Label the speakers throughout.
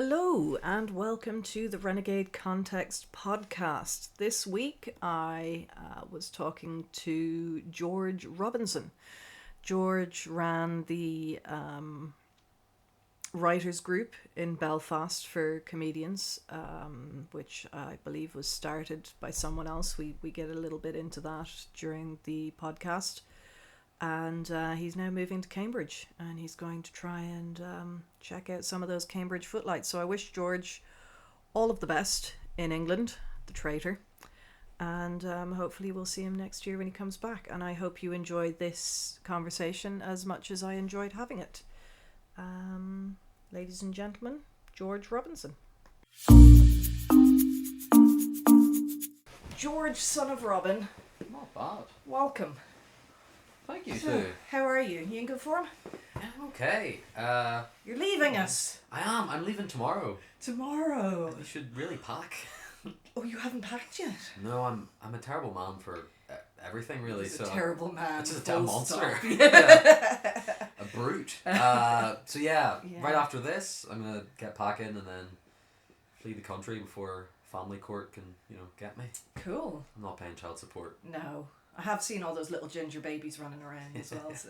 Speaker 1: Hello and welcome to the Renegade Context podcast. This week I was talking to George Robinson. George ran the writers group in Belfast for comedians, which I believe was started by someone else. We get a little bit into that during the podcast. And he's now moving to Cambridge, and he's going to try and check out some of those Cambridge footlights. So I wish George all of the best in England, the traitor, and hopefully we'll see him next year when he comes back. And I hope you enjoyed this conversation as much as I enjoyed having it. Ladies and gentlemen, George Robinson. George, son of Robin.
Speaker 2: Not bad.
Speaker 1: Welcome.
Speaker 2: Thank you,
Speaker 1: So,
Speaker 2: Sue.
Speaker 1: how are you? You in good form?
Speaker 2: I'm okay.
Speaker 1: You're leaving us.
Speaker 2: I am. I'm leaving tomorrow.
Speaker 1: Tomorrow.
Speaker 2: You should really pack.
Speaker 1: Oh, you haven't packed yet?
Speaker 2: No, I'm a terrible man for everything, really.
Speaker 1: He's
Speaker 2: so
Speaker 1: a terrible man.
Speaker 2: It's just a monster.
Speaker 1: Yeah.
Speaker 2: A brute. So yeah, right after this, I'm gonna get packing and then flee the country before family court can, get me.
Speaker 1: Cool.
Speaker 2: I'm not paying child support.
Speaker 1: No. I have seen all those little ginger babies running around as well. So.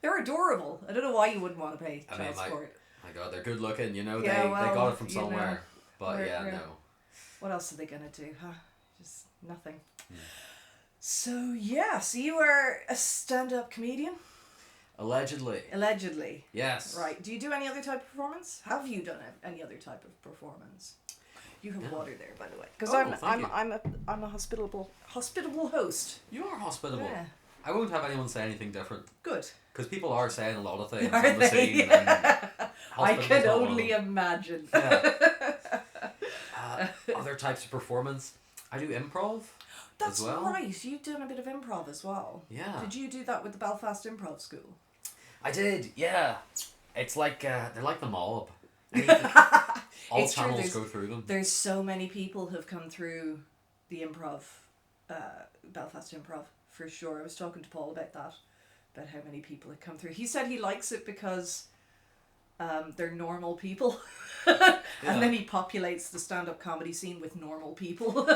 Speaker 1: They're adorable. I don't know why you wouldn't want to pay child support.
Speaker 2: My God, they're good looking. They
Speaker 1: well,
Speaker 2: got it from somewhere. But no.
Speaker 1: What else are they gonna do? Huh? Just nothing. So you are a stand-up comedian.
Speaker 2: Allegedly. Yes.
Speaker 1: Right. Do you do any other type of performance? Have you done any other type of performance? You have water there, by the way, because I'm a hospitable host.
Speaker 2: You are hospitable.
Speaker 1: Yeah.
Speaker 2: I won't have anyone say anything different.
Speaker 1: Good.
Speaker 2: Because people are saying a lot of things
Speaker 1: Are
Speaker 2: on the
Speaker 1: they?
Speaker 2: scene. And
Speaker 1: I can only imagine.
Speaker 2: Yeah. Other types of performance. I do improv.
Speaker 1: That's
Speaker 2: as well.
Speaker 1: right. You've done a bit of improv as well.
Speaker 2: Yeah.
Speaker 1: Did you do that with the Belfast Improv School?
Speaker 2: I did. Yeah. It's like they're like the mob. All
Speaker 1: It's true,
Speaker 2: channels go through them.
Speaker 1: There's so many people have come through the improv, Belfast Improv, for sure. I was talking to Paul about that, about how many people have come through. He said he likes it because they're normal people. And then he populates the stand-up comedy scene with normal people.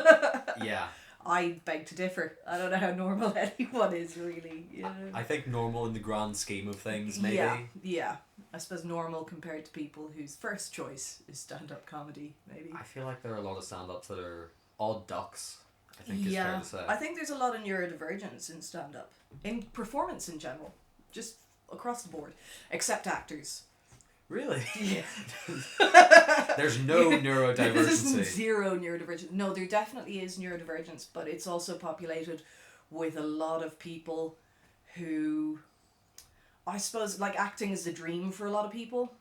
Speaker 2: Yeah.
Speaker 1: I beg to differ. I don't know how normal anyone is, really.
Speaker 2: I think normal in the grand scheme of things, maybe.
Speaker 1: Yeah. I suppose normal compared to people whose first choice is stand-up comedy, maybe.
Speaker 2: I feel like there are a lot of stand-ups that are odd ducks, I think is fair to say.
Speaker 1: I think there's a lot of neurodivergence in stand-up. In performance in general. Just across the board. Except actors.
Speaker 2: Really?
Speaker 1: Yeah.
Speaker 2: There's no neurodivergency.
Speaker 1: There's zero neurodivergence. No, there definitely is neurodivergence, but it's also populated with a lot of people who, I suppose, like, acting is the dream for a lot of people,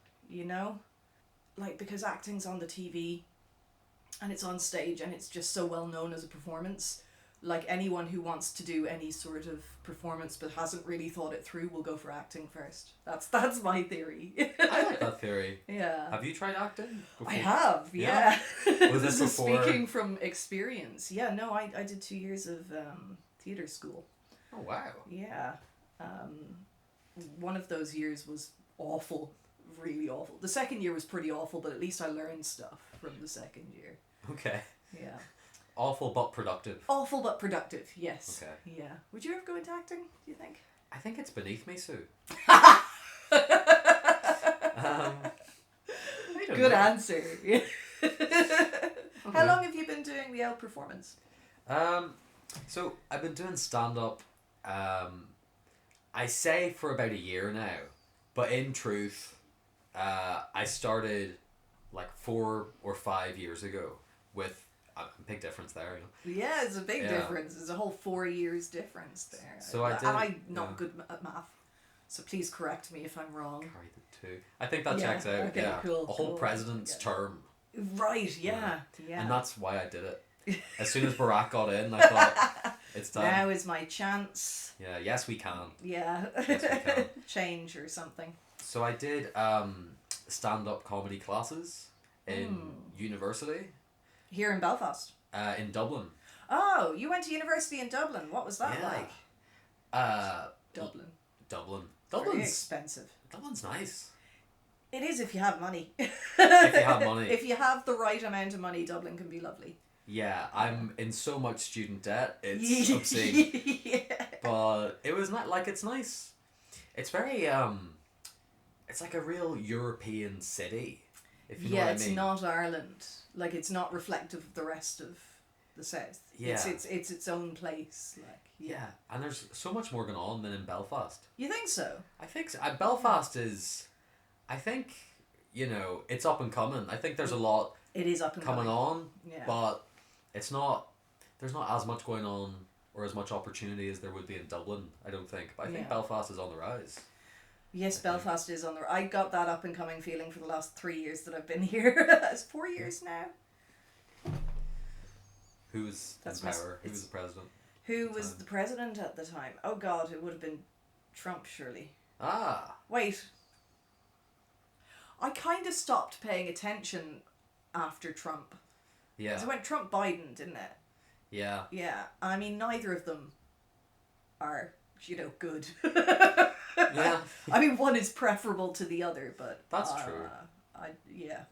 Speaker 1: Like, because acting's on the TV and it's on stage and it's just so well known as a performance. Like, anyone who wants to do any sort of performance but hasn't really thought it through will go for acting first. That's my theory.
Speaker 2: I like that theory.
Speaker 1: Yeah.
Speaker 2: Have you tried acting before?
Speaker 1: I have, yeah.
Speaker 2: Was this before?
Speaker 1: Speaking from experience. Yeah, no, I did 2 years of theatre school.
Speaker 2: Oh, wow.
Speaker 1: Yeah. One of those years was awful. Really awful. The second year was pretty awful, but at least I learned stuff from the second year.
Speaker 2: Okay.
Speaker 1: Yeah.
Speaker 2: Awful but productive.
Speaker 1: Awful but productive, yes.
Speaker 2: Okay.
Speaker 1: Yeah. Would you ever go into acting, do you think?
Speaker 2: I think it's beneath me, Sue.
Speaker 1: Good answer. How long have you been doing the out performance?
Speaker 2: So I've been doing stand-up, I say for about a year now, but in truth, I started like 4 or 5 years ago with a big difference there.
Speaker 1: Yeah, it's a big difference. There's a whole 4 years difference there.
Speaker 2: So I did.
Speaker 1: And I'm not good at math, so please correct me if I'm wrong.
Speaker 2: Carry the 2. I think that checks out.
Speaker 1: Okay,
Speaker 2: yeah,
Speaker 1: cool.
Speaker 2: A whole president's term.
Speaker 1: Right. Yeah.
Speaker 2: And that's why I did it. As soon as Barack got in, I thought it's time.
Speaker 1: Now is my chance.
Speaker 2: Yeah. Yes, we can.
Speaker 1: Yeah.
Speaker 2: Yes, we can.
Speaker 1: Change or something.
Speaker 2: So I did stand-up comedy classes in university.
Speaker 1: Here in Belfast?
Speaker 2: In Dublin.
Speaker 1: Oh, you went to university in Dublin. What was that like?
Speaker 2: Dublin.
Speaker 1: Very
Speaker 2: Dublin's
Speaker 1: expensive.
Speaker 2: Dublin's nice.
Speaker 1: It is if you have money.
Speaker 2: If you have money.
Speaker 1: If you have the right amount of money, Dublin can be lovely.
Speaker 2: Yeah, I'm in so much student debt. It's obscene.
Speaker 1: Yeah.
Speaker 2: But it was not like, it's nice. It's very it's like a real European city. If you know what I mean.
Speaker 1: It's not Ireland. Like, it's not reflective of the rest of the south.
Speaker 2: Yeah.
Speaker 1: It's its own place. Like,
Speaker 2: yeah, and there's so much more going on than in Belfast.
Speaker 1: You think so?
Speaker 2: I think so. Belfast is, I think, it's up and coming. I think there's a lot
Speaker 1: It is up and
Speaker 2: coming on,
Speaker 1: Yeah.
Speaker 2: but it's not. There's not as much going on or as much opportunity as there would be in Dublin. I don't think, but I think Belfast is on the rise.
Speaker 1: Yes, Belfast is on the. I got that up and coming feeling for the last 3 years that I've been here. It's 4 years now.
Speaker 2: Who was in power? Who was the president?
Speaker 1: Who was the president at the time? Oh God, it would have been Trump, surely.
Speaker 2: Ah.
Speaker 1: Wait. I kind of stopped paying attention after Trump.
Speaker 2: Yeah.
Speaker 1: Because it went Trump-Biden, didn't it?
Speaker 2: Yeah.
Speaker 1: Yeah. I mean, neither of them are, good.
Speaker 2: Yeah.
Speaker 1: I mean, one is preferable to the other, but...
Speaker 2: That's true.
Speaker 1: Yeah.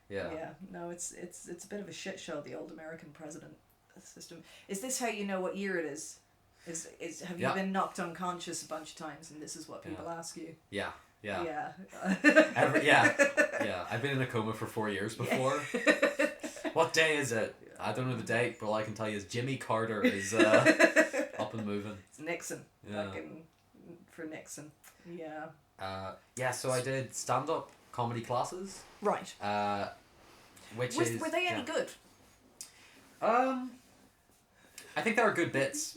Speaker 2: Yeah.
Speaker 1: Yeah. No, it's a bit of a shit show, the old American president system. Is this how you know what year it is? Have you been knocked unconscious a bunch of times and this is what people ask you?
Speaker 2: Yeah. Yeah.
Speaker 1: Yeah.
Speaker 2: Yeah. I've been in a coma for 4 years before. What day is it? I don't know the date, but all I can tell you is Jimmy Carter is up and moving.
Speaker 1: It's Nixon.
Speaker 2: Yeah.
Speaker 1: Fucking for Nixon. Yeah.
Speaker 2: So I did stand-up comedy classes.
Speaker 1: Right.
Speaker 2: Were they
Speaker 1: any good?
Speaker 2: I think there were good bits.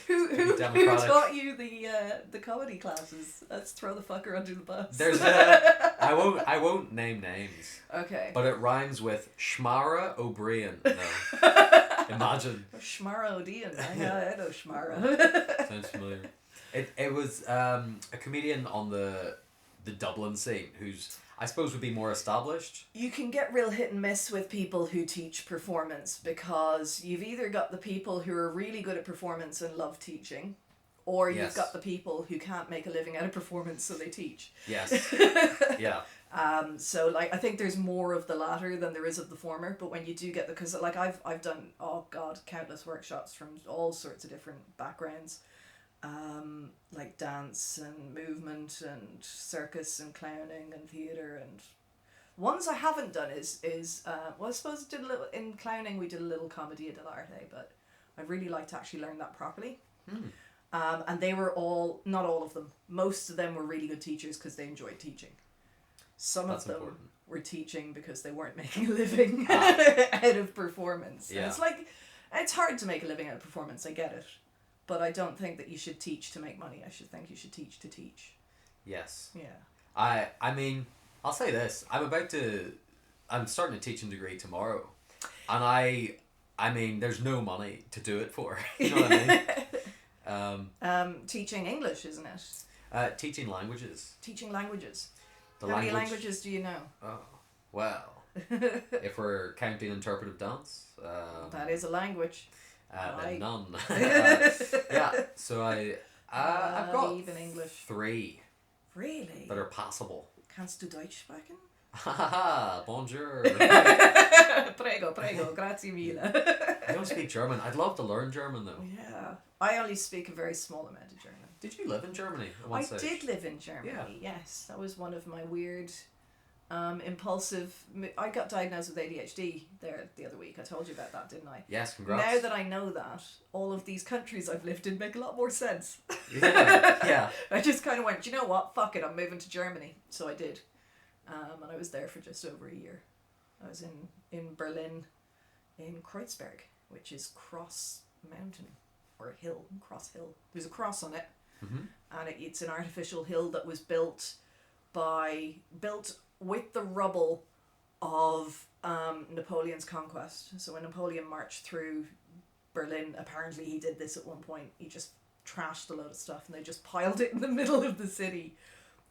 Speaker 1: Who taught you the comedy classes? Let's throw the fucker under the bus.
Speaker 2: There's I won't name names.
Speaker 1: Okay.
Speaker 2: But it rhymes with Shmara O'Brien. No. Imagine.
Speaker 1: Shmara O'Dean. I know Shmara.
Speaker 2: Sounds familiar. It was a comedian on the Dublin scene who's, I suppose, would be more established.
Speaker 1: You can get real hit and miss with people who teach performance because you've either got the people who are really good at performance and love teaching, or you've got the people who can't make a living out of performance, so they teach.
Speaker 2: Yes. Yeah.
Speaker 1: So like I think there's more of the latter than there is of the former, but when you do get because like I've done countless workshops from all sorts of different backgrounds. Like dance and movement and circus and clowning and theatre, and ones I haven't done is I suppose in clowning we did a little comedy dell'arte, but I'd really like to actually learn that properly. And they were not all of them, most of them were really good teachers because they enjoyed teaching. Some of them were teaching because they weren't making a living out of performance. Yeah. And it's like, it's hard to make a living out of performance, I get it. But I don't think that you should teach to make money. I think you should teach to teach.
Speaker 2: Yes.
Speaker 1: Yeah.
Speaker 2: I mean, I'll say this. I'm starting a teaching degree tomorrow. And I mean, there's no money to do it for. You know what I mean?
Speaker 1: Teaching English, isn't it?
Speaker 2: Teaching languages.
Speaker 1: Teaching languages. How many languages do you know?
Speaker 2: Oh, well. If we're counting interpretive dance.
Speaker 1: That is a language.
Speaker 2: Then none. Yeah, so I've got
Speaker 1: even English.
Speaker 2: 3.
Speaker 1: Really?
Speaker 2: That are passable.
Speaker 1: Kannst du Deutsch sprechen?
Speaker 2: Haha, bonjour.
Speaker 1: Prego, grazie mille.
Speaker 2: I don't speak German. I'd love to learn German though.
Speaker 1: Yeah. I only speak a very small amount of German.
Speaker 2: Did you live in Germany?
Speaker 1: Did live in Germany, yes. That was one of my weird... impulsive. I got diagnosed with ADHD there the other week. I told you about that, didn't I?
Speaker 2: Yes, congrats.
Speaker 1: Now that I know that, all of these countries I've lived in make a lot more sense.
Speaker 2: Yeah.
Speaker 1: I just kind of went, you know what? Fuck it, I'm moving to Germany. So I did. And I was there for just over a year. I was in Berlin, in Kreuzberg, which is Cross Mountain, or hill, Cross Hill. There's a cross on it.
Speaker 2: Mm-hmm.
Speaker 1: And it's an artificial hill that was built with the rubble of Napoleon's conquest. So when Napoleon marched through Berlin, apparently he did this at one point. He just trashed a load of stuff and they just piled it in the middle of the city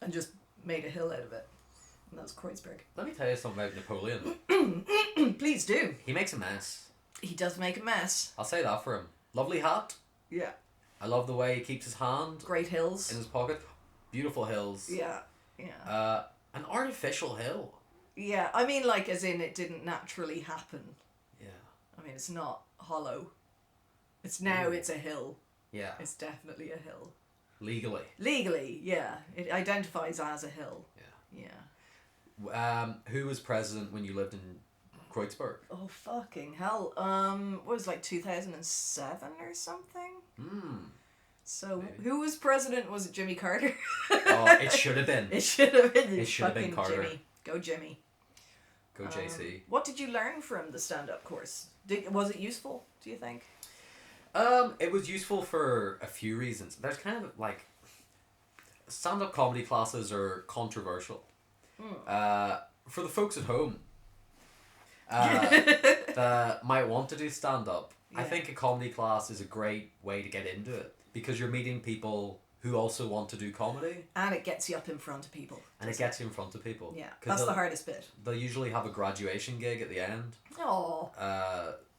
Speaker 1: and just made a hill out of it. And that was Kreuzberg.
Speaker 2: Let me tell you something about Napoleon.
Speaker 1: Please do.
Speaker 2: He makes a mess.
Speaker 1: He does make a mess.
Speaker 2: I'll say that for him. Lovely hat.
Speaker 1: Yeah.
Speaker 2: I love the way he keeps his hand.
Speaker 1: Great hills.
Speaker 2: In his pocket. Beautiful hills.
Speaker 1: Yeah. Yeah.
Speaker 2: An artificial hill.
Speaker 1: Yeah, I mean, like, as in it didn't naturally happen.
Speaker 2: Yeah.
Speaker 1: I mean, it's not hollow. It's now, it's a hill.
Speaker 2: Yeah.
Speaker 1: It's definitely a hill.
Speaker 2: Legally.
Speaker 1: Legally, yeah. It identifies as a hill.
Speaker 2: Yeah.
Speaker 1: Yeah.
Speaker 2: Who was president when you lived in Kreuzberg?
Speaker 1: Oh, fucking hell. What was it, like 2007 or something? So,
Speaker 2: Maybe.
Speaker 1: who was president? Was it Jimmy Carter?
Speaker 2: Oh, it should have been.
Speaker 1: It should have been.
Speaker 2: It should have been Carter.
Speaker 1: Jimmy. Go Jimmy.
Speaker 2: Go JC.
Speaker 1: What did you learn from the stand-up course? Was it useful, do you think?
Speaker 2: It was useful for a few reasons. There's kind of like stand-up comedy classes are controversial. For the folks at home that might want to do stand-up,
Speaker 1: Yeah.
Speaker 2: I think a comedy class is a great way to get into it because you're meeting people who also want to do comedy.
Speaker 1: And it gets you up in front of people.
Speaker 2: And it gets you in front of people.
Speaker 1: Yeah, that's the hardest bit.
Speaker 2: They'll usually have a graduation gig at the end.
Speaker 1: Oh.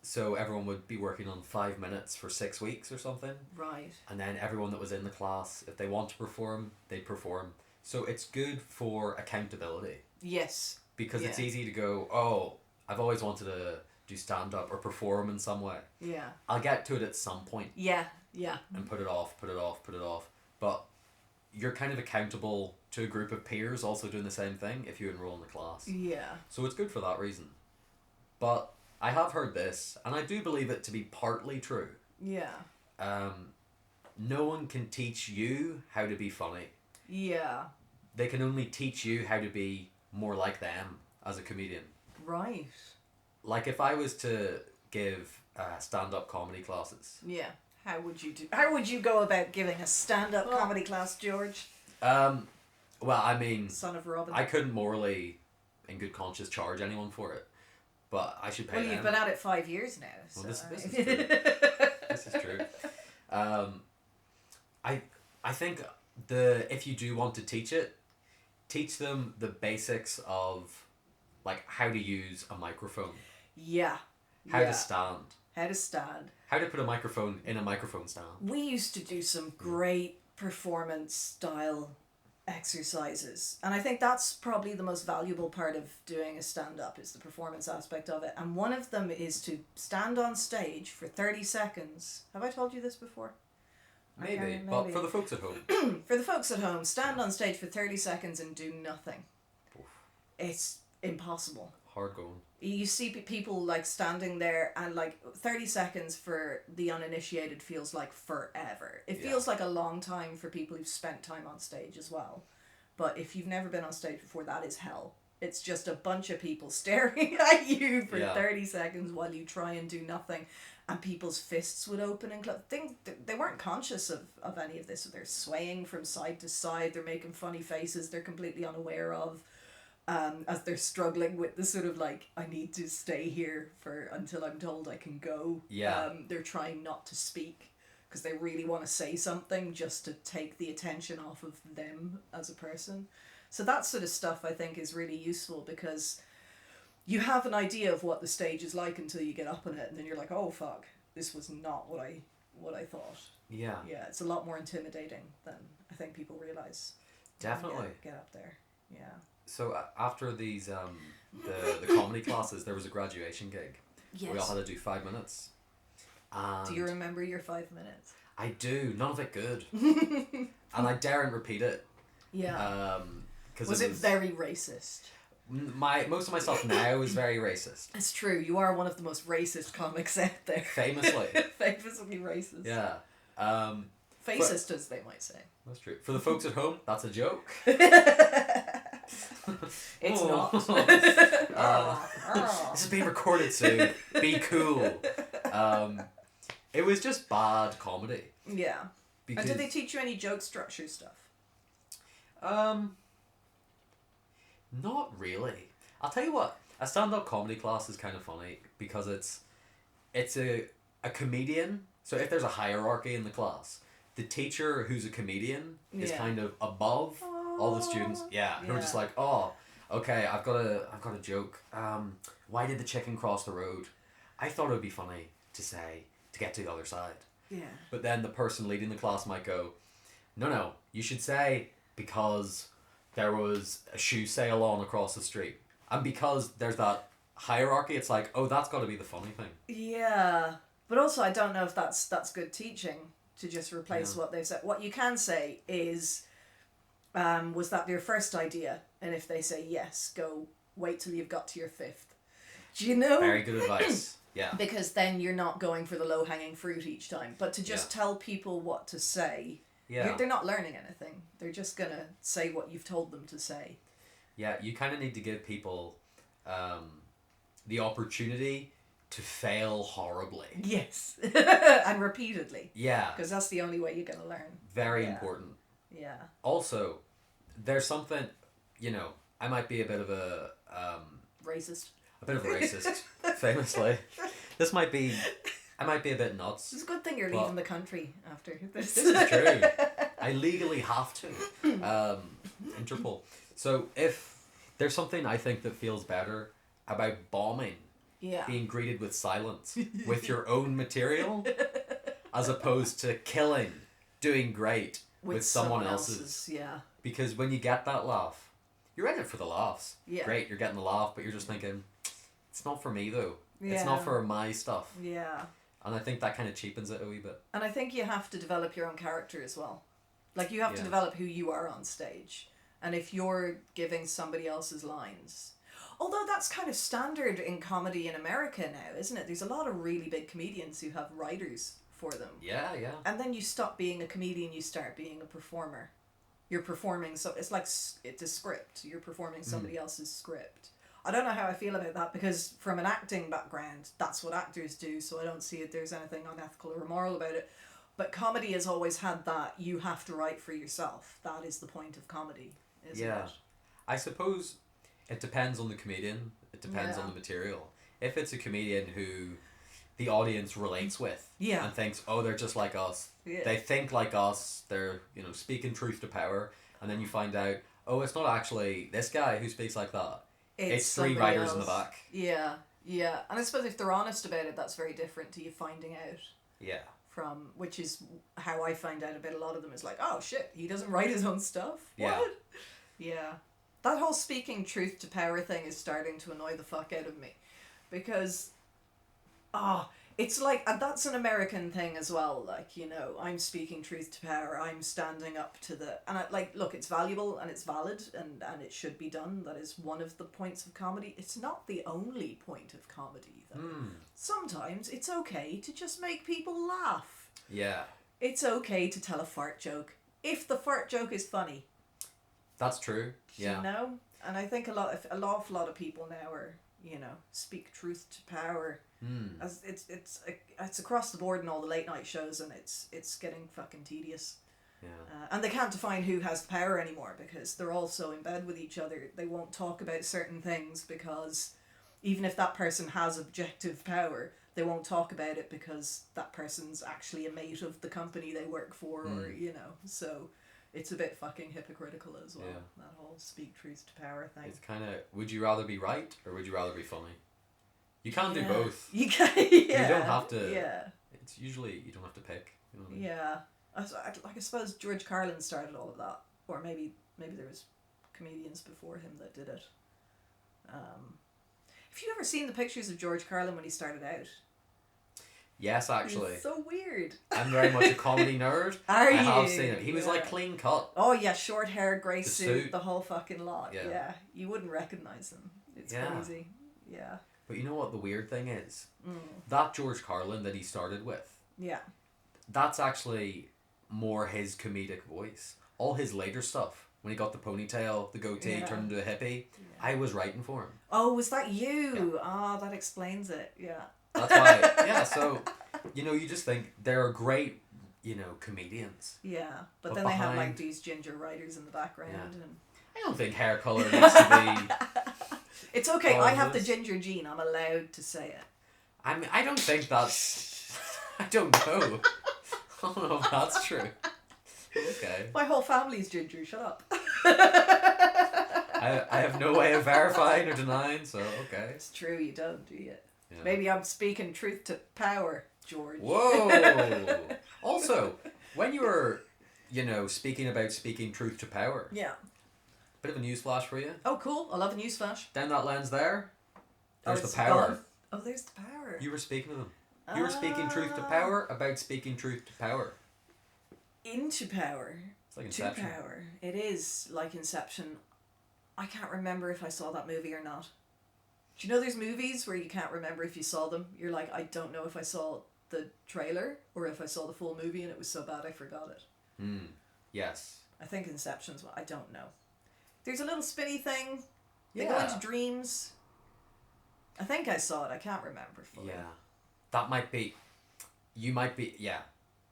Speaker 2: So everyone would be working on 5 minutes for 6 weeks or something.
Speaker 1: Right.
Speaker 2: And then everyone that was in the class, if they want to perform, they perform. So it's good for accountability.
Speaker 1: Yes.
Speaker 2: Because it's easy to go, oh, I've always wanted to do stand-up or perform in some way.
Speaker 1: Yeah.
Speaker 2: I'll get to it at some point.
Speaker 1: Yeah. Yeah.
Speaker 2: And put it off. But you're kind of accountable to a group of peers also doing the same thing if you enroll in the class.
Speaker 1: Yeah.
Speaker 2: So it's good for that reason. But I have heard this, and I do believe it to be partly true.
Speaker 1: Yeah.
Speaker 2: No one can teach you how to be funny.
Speaker 1: Yeah.
Speaker 2: They can only teach you how to be more like them as a comedian.
Speaker 1: Right.
Speaker 2: Like if I was to give stand-up comedy classes.
Speaker 1: Yeah. How would you go about giving a stand-up comedy class, George?
Speaker 2: Well, I mean,
Speaker 1: Son of Robin.
Speaker 2: I couldn't morally, in good conscience, charge anyone for it, but I should pay them.
Speaker 1: Well, you've been at it 5 years now. So
Speaker 2: Well, this is true. This is true. I think if you do want to teach it, teach them the basics of like how to use a microphone.
Speaker 1: Yeah.
Speaker 2: How to stand.
Speaker 1: How to stand.
Speaker 2: How to put a microphone in a microphone stand.
Speaker 1: We used to do some great performance style exercises, and I think that's probably the most valuable part of doing a stand-up is the performance aspect of it. And one of them is to stand on stage for 30 seconds. Have I told you this before?
Speaker 2: Maybe. But for the folks at home.
Speaker 1: For the folks at home, stand on stage for 30 seconds and do nothing.
Speaker 2: Oof.
Speaker 1: It's impossible.
Speaker 2: Hard going.
Speaker 1: You see people like standing there and like 30 seconds for the uninitiated feels like forever. It feels like a long time for people who've spent time on stage as well. But if you've never been on stage before, that is hell. It's just a bunch of people staring at you for 30 seconds while you try and do nothing. And people's fists would open and close. They weren't conscious of any of this. They're swaying from side to side. They're making funny faces they're completely unaware of. As they're struggling with the sort of like, I need to stay here until I'm told I can go.
Speaker 2: Yeah.
Speaker 1: They're trying not to speak because they really want to say something just to take the attention off of them as a person. So that sort of stuff I think is really useful because you have an idea of what the stage is like until you get up on it, and then you're like, oh fuck, this was not what I thought.
Speaker 2: Yeah.
Speaker 1: Yeah, it's a lot more intimidating than I think people realise.
Speaker 2: Definitely.
Speaker 1: Get up there. Yeah.
Speaker 2: So after these the comedy classes, there was a graduation gig.
Speaker 1: Yes.
Speaker 2: We all had to do 5 minutes. And
Speaker 1: do you remember your 5 minutes?
Speaker 2: I do. None of it good. And I daren't repeat it.
Speaker 1: Yeah.
Speaker 2: Because
Speaker 1: was it very racist?
Speaker 2: Most of my stuff now is very racist.
Speaker 1: It's true. You are one of the most racist comics out there.
Speaker 2: Famously.
Speaker 1: Famously racist.
Speaker 2: Yeah.
Speaker 1: Facist, as they might say.
Speaker 2: That's true. For the folks at home, that's a joke.
Speaker 1: It's not.
Speaker 2: This is being recorded soon. Be cool. It was just bad comedy.
Speaker 1: Yeah.
Speaker 2: Because,
Speaker 1: and did they teach you any joke structure stuff?
Speaker 2: Not really. I'll tell you what. A stand-up comedy class is kind of funny because it's a comedian. So if there's a hierarchy in the class, the teacher who's a comedian is kind of above all the students. Who are just like, oh, okay, I've got a joke. Why did the chicken cross the road? I thought it would be funny to say to get to the other side.
Speaker 1: Yeah.
Speaker 2: But then the person leading the class might go, no, you should say because there was a shoe sale on across the street. And because there's that hierarchy, it's like, oh, that's got to be the funny thing.
Speaker 1: Yeah. But also, I don't know if that's good teaching to just replace
Speaker 2: Yeah.
Speaker 1: what they've said. What you can say is, was that your first idea? And if they say yes, go wait till you've got to your fifth. Do you know?
Speaker 2: Very good advice. Yeah.
Speaker 1: Because then you're not going for the low-hanging fruit each time. But to just tell people what to say,
Speaker 2: Yeah.
Speaker 1: they're not learning anything. They're just going to say what you've told them to say.
Speaker 2: Yeah, you kind of need to give people the opportunity to fail horribly.
Speaker 1: Yes. And repeatedly.
Speaker 2: Yeah.
Speaker 1: Because that's the only way you're going to learn.
Speaker 2: Very
Speaker 1: Yeah.
Speaker 2: important.
Speaker 1: Yeah.
Speaker 2: Also, there's something, you know, I might be a bit of a
Speaker 1: Racist.
Speaker 2: racist, famously. I might be a bit nuts.
Speaker 1: It's a good thing you're
Speaker 2: But-
Speaker 1: leaving the country after this.
Speaker 2: This is true. I legally have to. Interpol. So if there's something I think that feels better about bombing,
Speaker 1: Yeah.
Speaker 2: being greeted with silence, with your own material, as opposed to killing, doing great with someone else's.
Speaker 1: Yeah.
Speaker 2: Because when you get that laugh, you're in it for the laughs.
Speaker 1: Yeah.
Speaker 2: Great, you're getting the laugh, but you're just thinking, it's not for me though. It's
Speaker 1: Yeah.
Speaker 2: not for my stuff.
Speaker 1: Yeah.
Speaker 2: And I think that kind of cheapens it a wee bit.
Speaker 1: And I think you have to develop your own character as well. Like, you have to
Speaker 2: Yeah.
Speaker 1: develop who you are on stage. And if you're giving somebody else's lines... Although that's kind of standard in comedy in America now, isn't it? There's a lot of really big comedians who have writers for them.
Speaker 2: Yeah.
Speaker 1: And then you stop being a comedian, you start being a performer. You're performing, so it's like it's a script. You're performing somebody else's script. I don't know how I feel about that, because from an acting background, that's what actors do, so I don't see if there's anything unethical or immoral about it. But comedy has always had that, you have to write for yourself. That is the point of comedy, isn't
Speaker 2: Yeah.
Speaker 1: it?
Speaker 2: I suppose it depends on the comedian. It depends on
Speaker 1: Yeah.
Speaker 2: the material. If it's a comedian who the audience relates with
Speaker 1: Yeah.
Speaker 2: and thinks, oh, they're just like us.
Speaker 1: Yeah.
Speaker 2: They think like us. They're, speaking truth to power. And then you find out, oh, it's not actually this guy who speaks like that. It's three
Speaker 1: somebody
Speaker 2: writers in the
Speaker 1: else.
Speaker 2: back.
Speaker 1: Yeah, yeah. And I suppose if they're honest about it, that's very different to you finding out.
Speaker 2: Yeah.
Speaker 1: From, which is how I find out about a lot of them, is like, oh shit, he doesn't write his own stuff?
Speaker 2: Yeah.
Speaker 1: What? Yeah. That whole speaking truth to power thing is starting to annoy the fuck out of me. Because, it's like, and that's an American thing as well, like, I'm speaking truth to power, I'm standing up to the, and look, it's valuable and it's valid and it should be done, that is one of the points of comedy. It's not the only point of comedy, though. Sometimes it's okay to just make people laugh.
Speaker 2: Yeah.
Speaker 1: It's okay to tell a fart joke, if the fart joke is funny.
Speaker 2: That's true. Yeah.
Speaker 1: And I think an awful lot of people now are, speak truth to power. As it's across the board in all the late night shows, and it's getting fucking tedious.
Speaker 2: Yeah.
Speaker 1: And they can't define who has the power anymore, because they're all so in bed with each other. They won't talk about certain things, because even if that person has objective power, they won't talk about it because that person's actually a mate of the company they work for, or so it's a bit fucking hypocritical as well.
Speaker 2: Yeah.
Speaker 1: That whole speak truth to power thing.
Speaker 2: It's kind of, would you rather be right or would you rather be funny? You can't do both.
Speaker 1: You can. Yeah.
Speaker 2: You don't have to.
Speaker 1: Yeah.
Speaker 2: It's usually, you don't have to pick. You know what I mean?
Speaker 1: Yeah. I suppose George Carlin started all of that, or maybe there was comedians before him that did it. Have you ever seen the pictures of George Carlin when he started out?
Speaker 2: Yes, actually.
Speaker 1: It's so weird.
Speaker 2: I'm very much a comedy nerd.
Speaker 1: Are you?
Speaker 2: I have seen it. He was
Speaker 1: Yeah.
Speaker 2: like clean cut.
Speaker 1: Oh yeah, short hair, grey
Speaker 2: The
Speaker 1: suit,
Speaker 2: suit.
Speaker 1: the whole fucking lot.
Speaker 2: Yeah.
Speaker 1: Yeah. You wouldn't recognise him. It's
Speaker 2: Yeah.
Speaker 1: crazy. Yeah.
Speaker 2: But you know what the weird thing is?
Speaker 1: Mm.
Speaker 2: That George Carlin that he started with,
Speaker 1: Yeah.
Speaker 2: that's actually more his comedic voice. All his later stuff, when he got the ponytail, the goatee,
Speaker 1: Yeah.
Speaker 2: turned into a hippie, I was writing for him.
Speaker 1: Oh, was that you? Ah, that explains it. Yeah.
Speaker 2: That's why, yeah, so, you just think they're great, comedians.
Speaker 1: Yeah, but
Speaker 2: But
Speaker 1: then they have like
Speaker 2: behind-
Speaker 1: these ginger writers in the background,
Speaker 2: Yeah.
Speaker 1: and
Speaker 2: I don't think hair colour needs to be...
Speaker 1: it's okay.
Speaker 2: All
Speaker 1: I
Speaker 2: of
Speaker 1: have the
Speaker 2: this.
Speaker 1: ginger gene. I'm allowed to say it.
Speaker 2: I mean, I don't think that's... I don't know. I don't know if that's true. Okay.
Speaker 1: My whole family's ginger. Shut up.
Speaker 2: I have no way of verifying or denying, so okay.
Speaker 1: It's true. You don't, do you?
Speaker 2: Yeah.
Speaker 1: Maybe I'm speaking truth to power, George.
Speaker 2: Whoa! Also, when you were, speaking about speaking truth to power,
Speaker 1: Yeah.
Speaker 2: bit of a news flash for you.
Speaker 1: Oh, cool. I love a news flash.
Speaker 2: Down that lens there, there's
Speaker 1: it's
Speaker 2: the power.
Speaker 1: gone. Oh, there's the power.
Speaker 2: You were speaking to them. You were speaking truth to power about speaking truth to power.
Speaker 1: Into power.
Speaker 2: It's like Inception.
Speaker 1: To power. It is like Inception. I can't remember if I saw that movie or not. Do you know there's movies where you can't remember if you saw them? You're like, I don't know if I saw the trailer or if I saw the full movie and it was so bad I forgot it.
Speaker 2: Yes.
Speaker 1: I think Inception's one. I don't know. There's a little spinny thing. They
Speaker 2: Yeah.
Speaker 1: go into dreams. I think I saw it. I can't remember fully.
Speaker 2: Yeah. That might be... You might be... Yeah.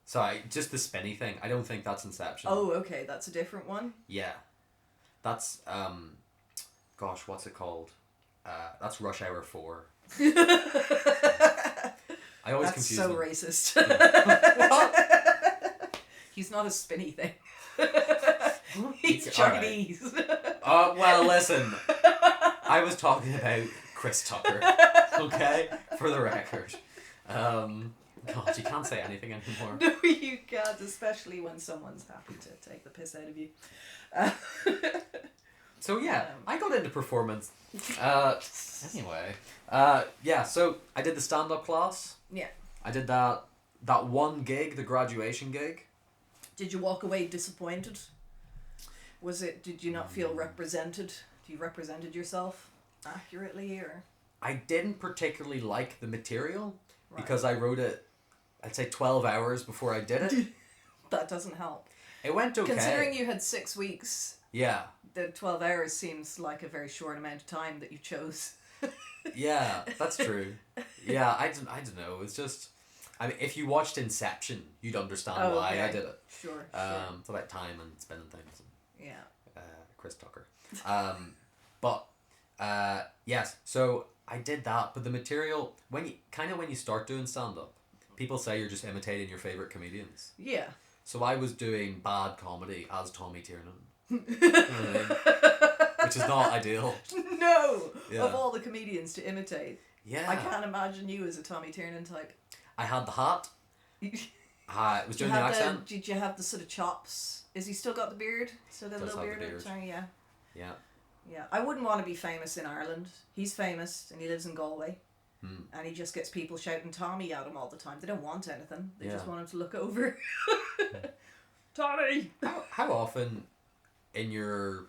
Speaker 2: Sorry, just the spinny thing. I don't think that's Inception.
Speaker 1: Oh, okay. That's a different one.
Speaker 2: Yeah. That's... Gosh, what's it called? That's Rush Hour 4. I always
Speaker 1: That's
Speaker 2: confuse
Speaker 1: so
Speaker 2: them.
Speaker 1: racist.
Speaker 2: Yeah. What?
Speaker 1: He's not a spinny thing. He's
Speaker 2: Alright.
Speaker 1: Chinese.
Speaker 2: Well, listen. I was talking about Chris Tucker. Okay? For the record. God, you can't say anything anymore.
Speaker 1: No, you can't, especially when someone's happy to take the piss out of you.
Speaker 2: So yeah, I got into performance. Anyway. Yeah, so I did the stand-up class.
Speaker 1: Yeah.
Speaker 2: I did that one gig, the graduation gig.
Speaker 1: Did you walk away disappointed? Did you not feel represented? You represented yourself accurately, or?
Speaker 2: I didn't particularly like the material
Speaker 1: Right.
Speaker 2: because I wrote it, I'd say 12 hours before I did it.
Speaker 1: That doesn't help.
Speaker 2: It went okay.
Speaker 1: Considering you had 6 weeks,
Speaker 2: Yeah.
Speaker 1: the 12 hours seems like a very short amount of time that you chose.
Speaker 2: Yeah, that's true. Yeah, I don't know. It's just, I mean, if you watched Inception, you'd understand why I did it.
Speaker 1: Sure.
Speaker 2: It's about time and spending things.
Speaker 1: Yeah.
Speaker 2: Chris Tucker. But yes, so I did that. But the material, when you start doing stand up, people say you're just imitating your favorite comedians.
Speaker 1: Yeah.
Speaker 2: So I was doing bad comedy as Tommy Tiernan. You know what I mean? Which is not ideal.
Speaker 1: No!
Speaker 2: Yeah.
Speaker 1: Of all the comedians to imitate.
Speaker 2: Yeah.
Speaker 1: I can't imagine you as a Tommy Tiernan type.
Speaker 2: I had the hat. I was doing the accent.
Speaker 1: Did you have the sort of chops? Is he still got the beard? Still got a
Speaker 2: Does
Speaker 1: little
Speaker 2: have the
Speaker 1: beard?
Speaker 2: beard.
Speaker 1: Sorry, yeah.
Speaker 2: Yeah.
Speaker 1: Yeah. I wouldn't want to be famous in Ireland. He's famous and he lives in Galway. And he just gets people shouting Tommy at him all the time. They don't want anything. They just want him to look over. Tommy!
Speaker 2: How often in your,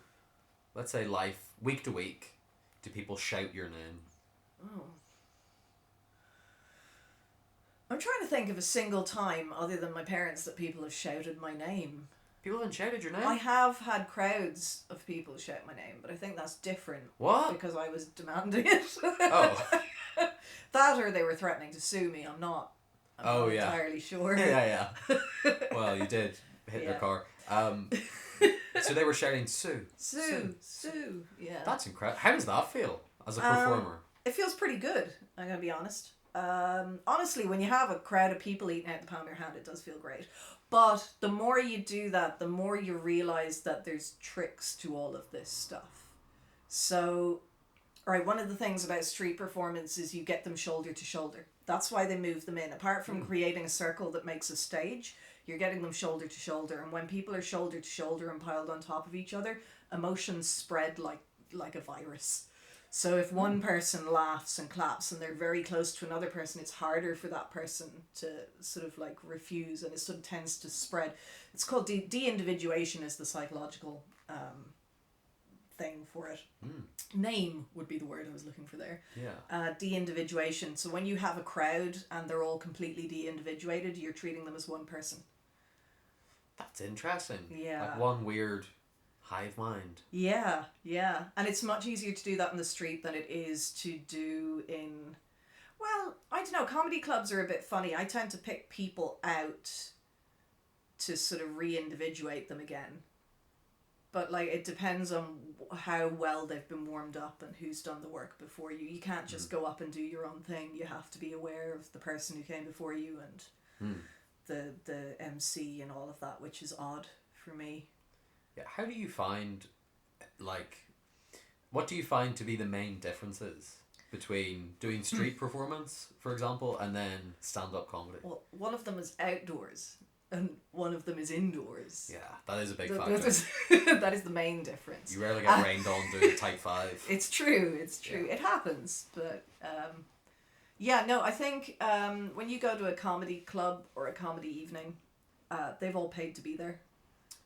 Speaker 2: let's say, life, week to week, do people shout your name?
Speaker 1: Oh. I'm trying to think of a single time other than my parents that people have shouted my name.
Speaker 2: People haven't shouted your name?
Speaker 1: I have had crowds of people shout my name, but I think that's different.
Speaker 2: What?
Speaker 1: Because I was demanding it.
Speaker 2: Oh.
Speaker 1: That or they were threatening to sue me. I'm not entirely sure.
Speaker 2: Yeah. Well, you did hit their car. So they were shouting Sue.
Speaker 1: Sue. Yeah.
Speaker 2: That's incredible. How does that feel as a performer?
Speaker 1: It feels pretty good, I'm going to be honest. Honestly, when you have a crowd of people eating out the palm of your hand, it does feel great. But the more you do that, the more you realise that there's tricks to all of this stuff. So, right, one of the things about street performance is you get them shoulder to shoulder. That's why they move them in. Apart from creating a circle that makes a stage, you're getting them shoulder to shoulder. And when people are shoulder to shoulder and piled on top of each other, emotions spread like a virus. So if one person laughs and claps and they're very close to another person, it's harder for that person to sort of like refuse, and it sort of tends to spread. It's called de-individuation is the psychological thing for it. Name would be the word I was looking for there.
Speaker 2: Yeah.
Speaker 1: De-individuation. So when you have a crowd and they're all completely de-individuated, you're treating them as one person.
Speaker 2: That's interesting.
Speaker 1: Yeah.
Speaker 2: Like one weird hive mind.
Speaker 1: Yeah. And it's much easier to do that in the street than it is to do in... Well, I don't know. Comedy clubs are a bit funny. I tend to pick people out to sort of re-individuate them again. But like it depends on how well they've been warmed up and who's done the work before you. You can't just go up and do your own thing. You have to be aware of the person who came before you and the MC and all of that, which is odd for me.
Speaker 2: Yeah. How do you find, like, what do you find to be the main differences between doing street performance, for example, and then stand-up comedy?
Speaker 1: Well, one of them is outdoors. and one of them is indoors.
Speaker 2: Yeah, that is a big
Speaker 1: Th-
Speaker 2: factor.
Speaker 1: that is the main difference.
Speaker 2: You rarely get rained on doing Type 5.
Speaker 1: It's true. It happens, but yeah, no, I think when you go to a comedy club or a comedy evening, they've all paid to be there.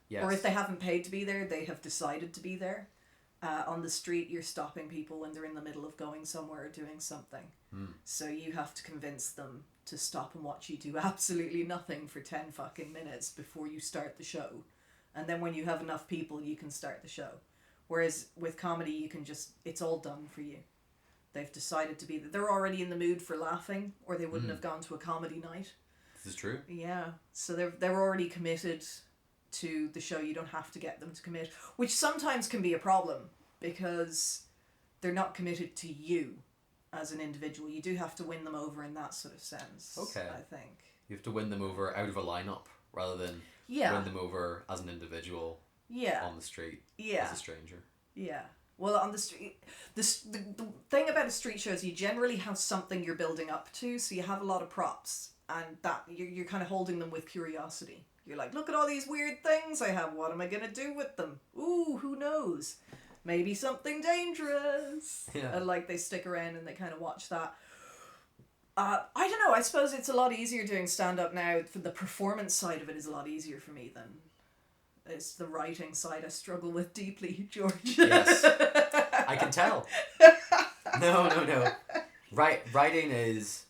Speaker 2: Yes.
Speaker 1: Or if they haven't paid to be there, they have decided to be there. On the street, you're stopping people when they're in the middle of going somewhere or doing something. So you have to convince them to stop and watch you do absolutely nothing for 10 fucking minutes before you start the show. And then when you have enough people, you can start the show. Whereas with comedy, you can just, it's all done for you. They've decided to be there. They're already in the mood for laughing, or they wouldn't have gone to a comedy night.
Speaker 2: This is true.
Speaker 1: Yeah. So they're already committed to the show. You don't have to get them to commit, which sometimes can be a problem because they're not committed to you as an individual. You do have to win them over in that sort of sense.
Speaker 2: Okay.
Speaker 1: I think
Speaker 2: You have to win them over out of a lineup rather than win them over as an individual on the street as a stranger.
Speaker 1: Yeah. Well, on the street, the thing about a street show is you generally have something you're building up to, so you have a lot of props, and that you're kind of holding them with curiosity. You're like, look at all these weird things I have. What am I going to do with them? Ooh, who knows? Maybe something dangerous.
Speaker 2: Yeah.
Speaker 1: And like they stick around and they kind of watch that. I don't know. I suppose it's a lot easier doing stand-up now. For the performance side of it is a lot easier for me than it's the writing side I struggle with deeply, George.
Speaker 2: Yes. I can tell. No. Writing is,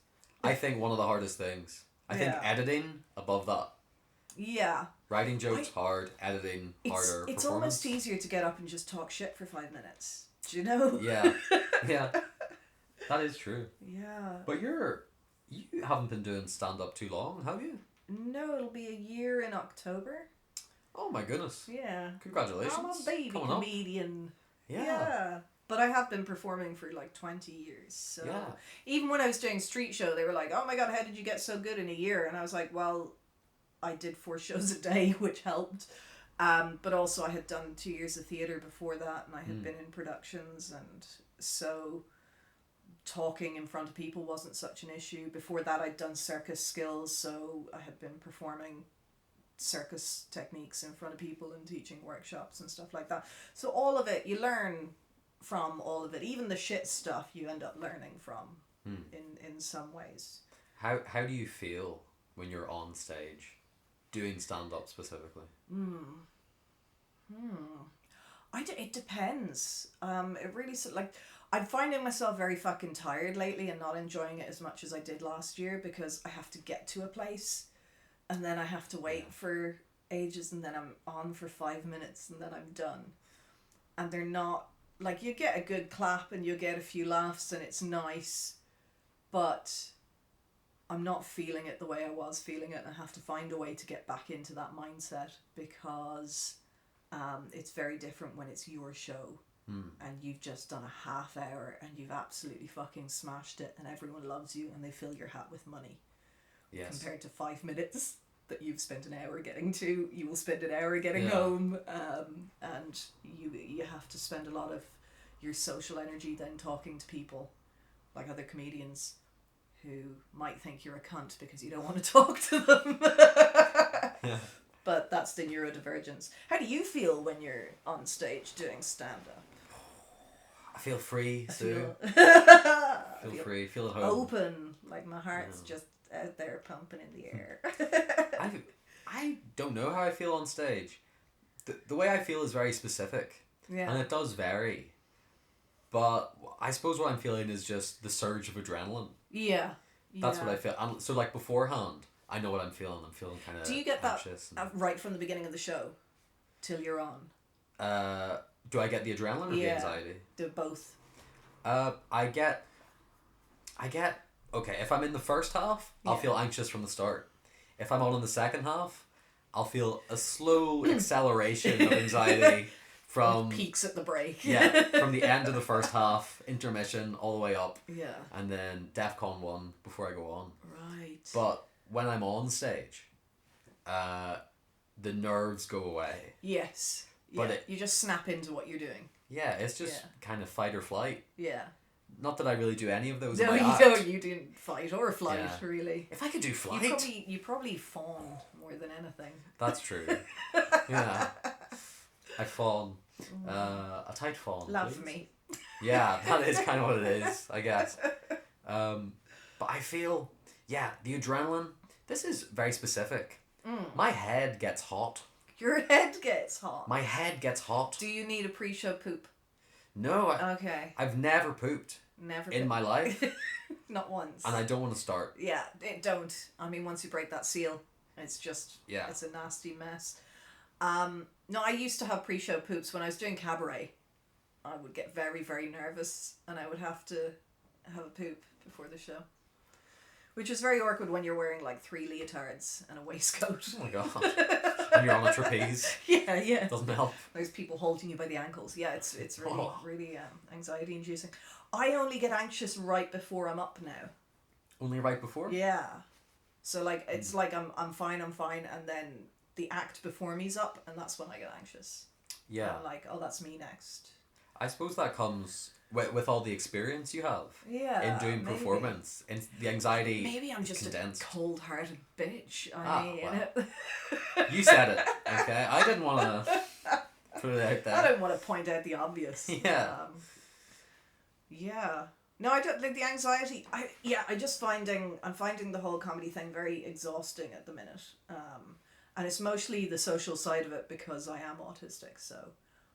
Speaker 2: I think, one of the hardest things. I think editing above that.
Speaker 1: Yeah.
Speaker 2: Writing jokes hard, editing harder.
Speaker 1: It's almost easier to get up and just talk shit for 5 minutes. Do you know?
Speaker 2: Yeah. That is true.
Speaker 1: Yeah.
Speaker 2: But you haven't been doing stand-up too long, have you?
Speaker 1: No, it'll be a year in October.
Speaker 2: Oh my goodness.
Speaker 1: Yeah.
Speaker 2: Congratulations.
Speaker 1: I'm a baby comedian. Yeah. But I have been performing for like 20 years. So even when I was doing street show, they were like, oh my God, how did you get so good in a year? And I was like, well, I did 4 shows a day, which helped. But also I had done 2 years of theatre before that, and I had been in productions, and so talking in front of people wasn't such an issue. Before that I'd done circus skills, so I had been performing circus techniques in front of people and teaching workshops and stuff like that. So all of it, you learn from all of it. Even the shit stuff you end up learning from in some ways.
Speaker 2: How do you feel when you're on stage doing stand-up specifically?
Speaker 1: It depends. It really, like, I'm finding myself very fucking tired lately and not enjoying it as much as I did last year, because I have to get to a place and then I have to wait for ages, and then I'm on for 5 minutes and then I'm done. And they're not, like, you get a good clap and you get a few laughs and it's nice, but I'm not feeling it the way I was feeling it, and I have to find a way to get back into that mindset, because it's very different when it's your show and you've just done a half hour and you've absolutely fucking smashed it and everyone loves you and they fill your hat with money. Yes. Compared to 5 minutes that you've spent an hour getting to, you will spend an hour getting home, and you have to spend a lot of your social energy then talking to people like other comedians who might think you're a cunt because you don't want to talk to them. But that's the neurodivergence. How do you feel when you're on stage doing stand-up?
Speaker 2: I feel free, Sue. Feel free, feel at home.
Speaker 1: Open, like my heart's just out there pumping in the air.
Speaker 2: I don't know how I feel on stage. The way I feel is very specific. Yeah. And it does vary. But I suppose what I'm feeling is just the surge of adrenaline. Yeah. That's what I feel. And so like beforehand, I know what I'm feeling. I'm feeling kind of
Speaker 1: Do you get that right from the beginning of the show till you're on?
Speaker 2: Do I get the adrenaline or the anxiety?
Speaker 1: Do both.
Speaker 2: I get okay, if I'm in the first half, I'll feel anxious from the start. If I'm on in the second half, I'll feel a slow acceleration of anxiety from
Speaker 1: peaks at the break.
Speaker 2: From the end of the first half, intermission, all the way up. Yeah. And then DEFCON 1 before I go on. Right. But when I'm on stage, the nerves go away.
Speaker 1: Yes. But you just snap into what you're doing.
Speaker 2: Yeah, it's just kind of fight or flight.
Speaker 1: Yeah.
Speaker 2: Not that I really do any of those.
Speaker 1: No,
Speaker 2: in my
Speaker 1: you
Speaker 2: act.
Speaker 1: don't. You didn't fight or flight,
Speaker 2: Yeah.
Speaker 1: really.
Speaker 2: If I could do flight.
Speaker 1: You probably fawn more than anything.
Speaker 2: That's true. Yeah. I fawn. A tight fawn.
Speaker 1: Love
Speaker 2: please.
Speaker 1: me.
Speaker 2: Yeah, that is kind of what it is, I guess. But I feel, yeah, the adrenaline, this is very specific. My head gets hot.
Speaker 1: Your head gets hot.
Speaker 2: My head gets hot.
Speaker 1: Do you need a pre-show poop?
Speaker 2: No,
Speaker 1: Okay.
Speaker 2: I've never pooped
Speaker 1: Never
Speaker 2: in my life,
Speaker 1: Not once.
Speaker 2: and I don't want to start.
Speaker 1: Yeah, don't. I mean, once you break that seal, it's just,
Speaker 2: Yeah.
Speaker 1: it's a nasty mess. No, I used to have pre-show poops when I was doing cabaret. I would get very, very nervous, and I would have to have a poop before the show. Which is very awkward when you're wearing like 3 leotards and a waistcoat.
Speaker 2: Oh my god. And you're on a trapeze.
Speaker 1: Yeah.
Speaker 2: Doesn't help.
Speaker 1: There's people holding you by the ankles. Yeah, it's really,
Speaker 2: Oh.
Speaker 1: really anxiety inducing. I only get anxious right before I'm up now.
Speaker 2: Only right before?
Speaker 1: Yeah. So like it's like I'm fine, and then the act before me's up, and that's when I get anxious.
Speaker 2: Yeah.
Speaker 1: I'm like, oh, that's me next.
Speaker 2: I suppose that comes with all the experience you have
Speaker 1: Yeah.
Speaker 2: in doing
Speaker 1: maybe.
Speaker 2: performance. In the anxiety.
Speaker 1: Maybe I'm just
Speaker 2: condensed.
Speaker 1: a cold-hearted bitch.
Speaker 2: Well. You said it, okay? I didn't want to put it out there.
Speaker 1: I don't want to point out the obvious.
Speaker 2: Yeah.
Speaker 1: Yeah. No, I don't like the anxiety. I'm finding the whole comedy thing very exhausting at the minute. And it's mostly the social side of it because I am autistic, so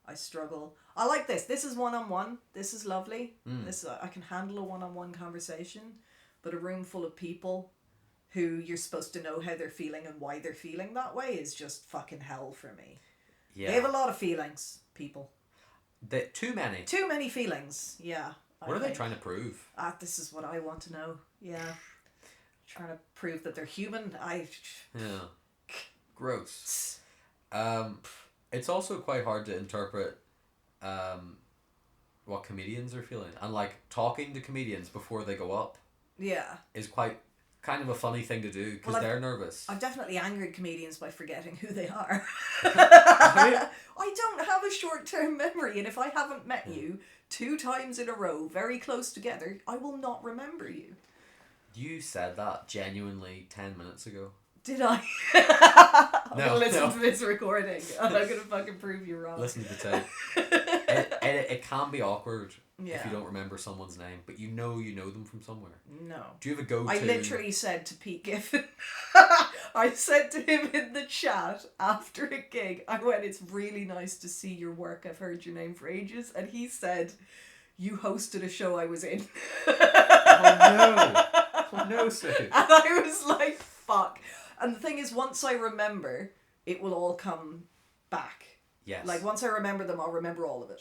Speaker 1: I struggle. I like this. This is one-on-one. This is lovely. I can handle a one-on-one conversation, but a room full of people who you're supposed to know how they're feeling and why they're feeling that way is just fucking hell for me.
Speaker 2: Yeah.
Speaker 1: They have a lot of feelings, people.
Speaker 2: Too many.
Speaker 1: Too many feelings, yeah.
Speaker 2: What are they trying to prove?
Speaker 1: This is what I want to know, yeah. Trying to prove that they're human.
Speaker 2: Yeah. Gross. It's also quite hard to interpret what comedians are feeling. And like talking to comedians before they go up
Speaker 1: Yeah.
Speaker 2: is quite kind of a funny thing to do because they're nervous.
Speaker 1: I've definitely angered comedians by forgetting who they are.
Speaker 2: I
Speaker 1: I don't have a short-term memory, and if I haven't met you 2 times in a row, very close together, I will not remember you.
Speaker 2: You said that genuinely 10 minutes ago.
Speaker 1: Did I? I'm
Speaker 2: No,
Speaker 1: gonna listen
Speaker 2: no.
Speaker 1: to this recording, and I'm gonna fucking prove you wrong.
Speaker 2: Listen to the tape. It can be awkward if
Speaker 1: Yeah.
Speaker 2: you don't remember someone's name, but you know them from somewhere.
Speaker 1: No.
Speaker 2: Do you have a go-to?
Speaker 1: I literally said to Pete Giffen, I said to him in the chat after a gig, I went, it's really nice to see your work. I've heard your name for ages. And he said, you hosted a show I was in.
Speaker 2: Oh no, Sue.
Speaker 1: And I was like, fuck. And the thing is, once I remember, it will all come back.
Speaker 2: Yes.
Speaker 1: Like, once I remember them, I'll remember all of it.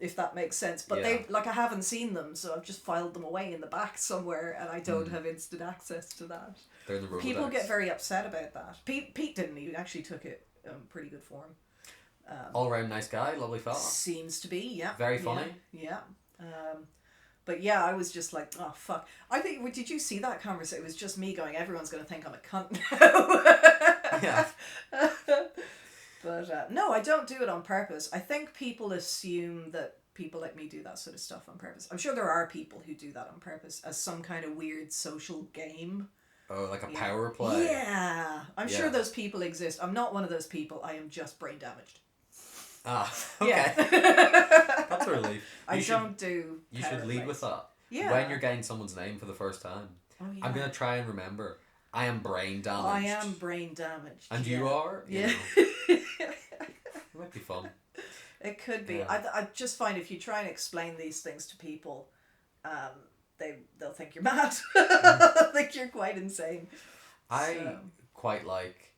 Speaker 1: If that makes sense. But
Speaker 2: Yeah.
Speaker 1: I haven't seen them, so I've just filed them away in the back somewhere, and I don't have instant access to that.
Speaker 2: They're in the Rolodex.
Speaker 1: People get very upset about that. Pete didn't. He actually took it pretty good form.
Speaker 2: All around nice guy, lovely fella.
Speaker 1: Seems to be, yeah.
Speaker 2: Very funny.
Speaker 1: Yeah. But yeah, I was just like, oh, fuck. I think, did you see that conversation? It was just me going, everyone's going to think I'm a cunt now.
Speaker 2: Yeah.
Speaker 1: But no, I don't do it on purpose. I think people assume that people like me do that sort of stuff on purpose. I'm sure there are people who do that on purpose as some kind of weird social game.
Speaker 2: Oh, like a power play.
Speaker 1: Yeah. I'm sure
Speaker 2: Yeah.
Speaker 1: those people exist. I'm not one of those people. I am just brain damaged.
Speaker 2: Ah, okay.
Speaker 1: Yeah.
Speaker 2: That's a relief.
Speaker 1: I don't do
Speaker 2: You
Speaker 1: power
Speaker 2: should lead
Speaker 1: plays.
Speaker 2: with that.
Speaker 1: Yeah.
Speaker 2: When you're getting someone's name for the first time.
Speaker 1: Oh, yeah.
Speaker 2: I'm going to try and remember. I am brain damaged.
Speaker 1: I am brain damaged.
Speaker 2: And
Speaker 1: yeah.
Speaker 2: you are? You
Speaker 1: Yeah.
Speaker 2: know. It might be fun.
Speaker 1: It could be.
Speaker 2: Yeah.
Speaker 1: I just find if you try and explain these things to people, they'll think you're mad. They'll think you're quite insane.
Speaker 2: I quite like,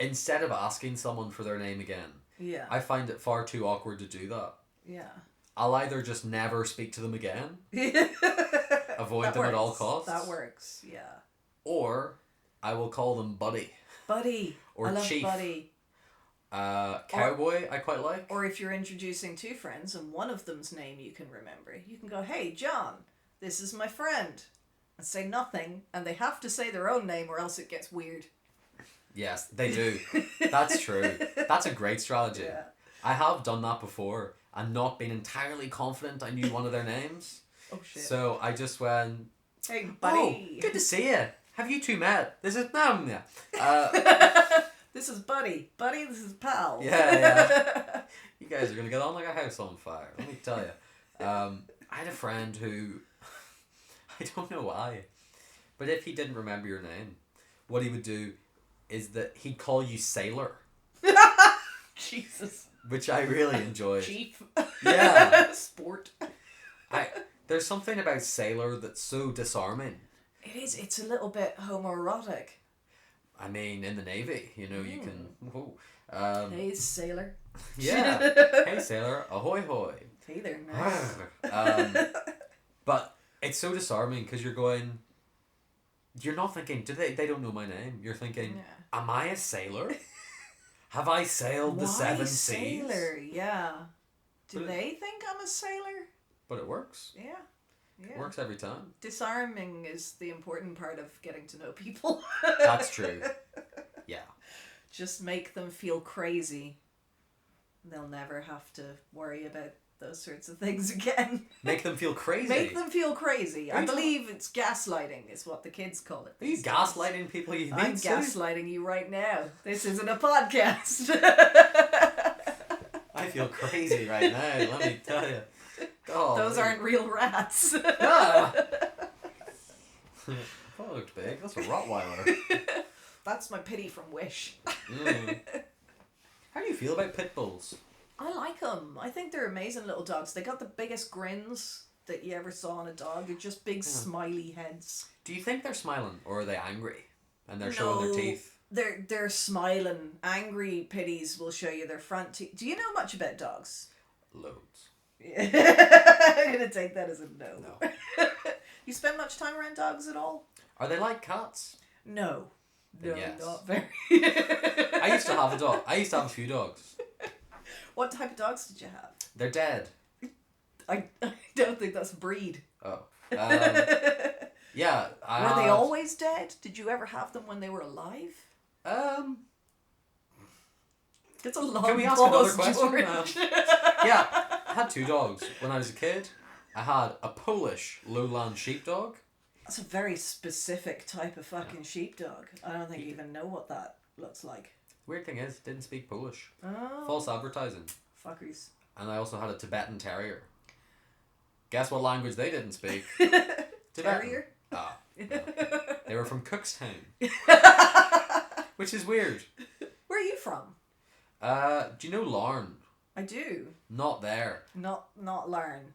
Speaker 2: instead of asking someone for their name again,
Speaker 1: Yeah.
Speaker 2: I find it far too awkward to do that.
Speaker 1: Yeah.
Speaker 2: I'll either just never speak to them again, avoid
Speaker 1: That
Speaker 2: them at all
Speaker 1: works.
Speaker 2: costs,
Speaker 1: That works, yeah.
Speaker 2: or I will call them buddy.
Speaker 1: Buddy.
Speaker 2: Or
Speaker 1: I love
Speaker 2: chief.
Speaker 1: buddy.
Speaker 2: Cowboy, I quite like.
Speaker 1: Or if you're introducing 2 friends and one of them's name you can remember, you can go, hey, John, this is my friend. And say nothing, and they have to say their own name or else it gets weird.
Speaker 2: Yes, they do. That's true. That's a great strategy.
Speaker 1: Yeah.
Speaker 2: I have done that before, and not being entirely confident I knew one of their names.
Speaker 1: Oh shit.
Speaker 2: So I just went,
Speaker 1: Hey,
Speaker 2: "Oh,
Speaker 1: buddy.
Speaker 2: good to see you. Have you two met? This is Namya."
Speaker 1: This is Buddy. Buddy, this is Pal.
Speaker 2: Yeah. You guys are gonna get on like a house on fire. Let me tell you. I had a friend who, I don't know why, but if he didn't remember your name, what he would do is that he'd call you Sailor.
Speaker 1: Jesus.
Speaker 2: Which I really enjoyed.
Speaker 1: Chief.
Speaker 2: Yeah.
Speaker 1: Sport.
Speaker 2: There's something about Sailor that's so disarming.
Speaker 1: It is. It's a little bit homoerotic.
Speaker 2: I mean, in the Navy, you can... Whoa.
Speaker 1: Hey, sailor.
Speaker 2: Yeah. Hey, Sailor. Ahoy, hoy.
Speaker 1: Hey there, nice.
Speaker 2: But it's so disarming because you're going... You're not thinking, they don't know my name. You're thinking, am I a sailor? Have I sailed the seven seas?
Speaker 1: Sailor, yeah. Do they think I'm a sailor?
Speaker 2: But it works.
Speaker 1: Yeah.
Speaker 2: It works every time.
Speaker 1: Disarming is the important part of getting to know people.
Speaker 2: That's true. Yeah.
Speaker 1: Just make them feel crazy. They'll never have to worry about those sorts of things again.
Speaker 2: Make them feel crazy?
Speaker 1: Make them feel crazy. I believe it's gaslighting is what the kids call it.
Speaker 2: Are you gaslighting people you meet?
Speaker 1: I'm gaslighting you right now. This isn't a podcast.
Speaker 2: I feel crazy right now, let me tell you. God,
Speaker 1: those aren't real rats.
Speaker 2: Ah. That looked big. That's a Rottweiler.
Speaker 1: That's my pity from Wish.
Speaker 2: How do you feel about pit bulls?
Speaker 1: I like them. I think they're amazing little dogs. They got the biggest grins that you ever saw on a dog. They're just big smiley heads.
Speaker 2: Do you think they're smiling or are they angry and they're showing their teeth?
Speaker 1: They're smiling. Angry pitties will show you their front teeth. Do you know much about dogs?
Speaker 2: Loads.
Speaker 1: I'm gonna take that as a no.
Speaker 2: No.
Speaker 1: You spend much time around dogs at all?
Speaker 2: Are they like cats?
Speaker 1: No. No,
Speaker 2: Yes.
Speaker 1: not very.
Speaker 2: I used to have a dog. I used to have a few dogs.
Speaker 1: What type of dogs did you have?
Speaker 2: They're dead.
Speaker 1: I don't think that's a breed.
Speaker 2: Oh. Yeah.
Speaker 1: Were they always dead? Did you ever have them when they were alive? That's a long
Speaker 2: Can we ask
Speaker 1: pause,
Speaker 2: another question?
Speaker 1: George.
Speaker 2: Yeah, I had two dogs when I was a kid. I had a Polish lowland sheepdog.
Speaker 1: That's a very specific type of fucking sheepdog. I don't think you even know what that looks like.
Speaker 2: Weird thing is, didn't speak Polish.
Speaker 1: Oh.
Speaker 2: False advertising.
Speaker 1: Fuckers.
Speaker 2: And I also had a Tibetan terrier. Guess what language they didn't speak?
Speaker 1: Terrier?
Speaker 2: Ah. No. They were from Cookstown. Which is weird.
Speaker 1: Where are you from?
Speaker 2: Do you know Larne?
Speaker 1: I do.
Speaker 2: Not there.
Speaker 1: Not Larne.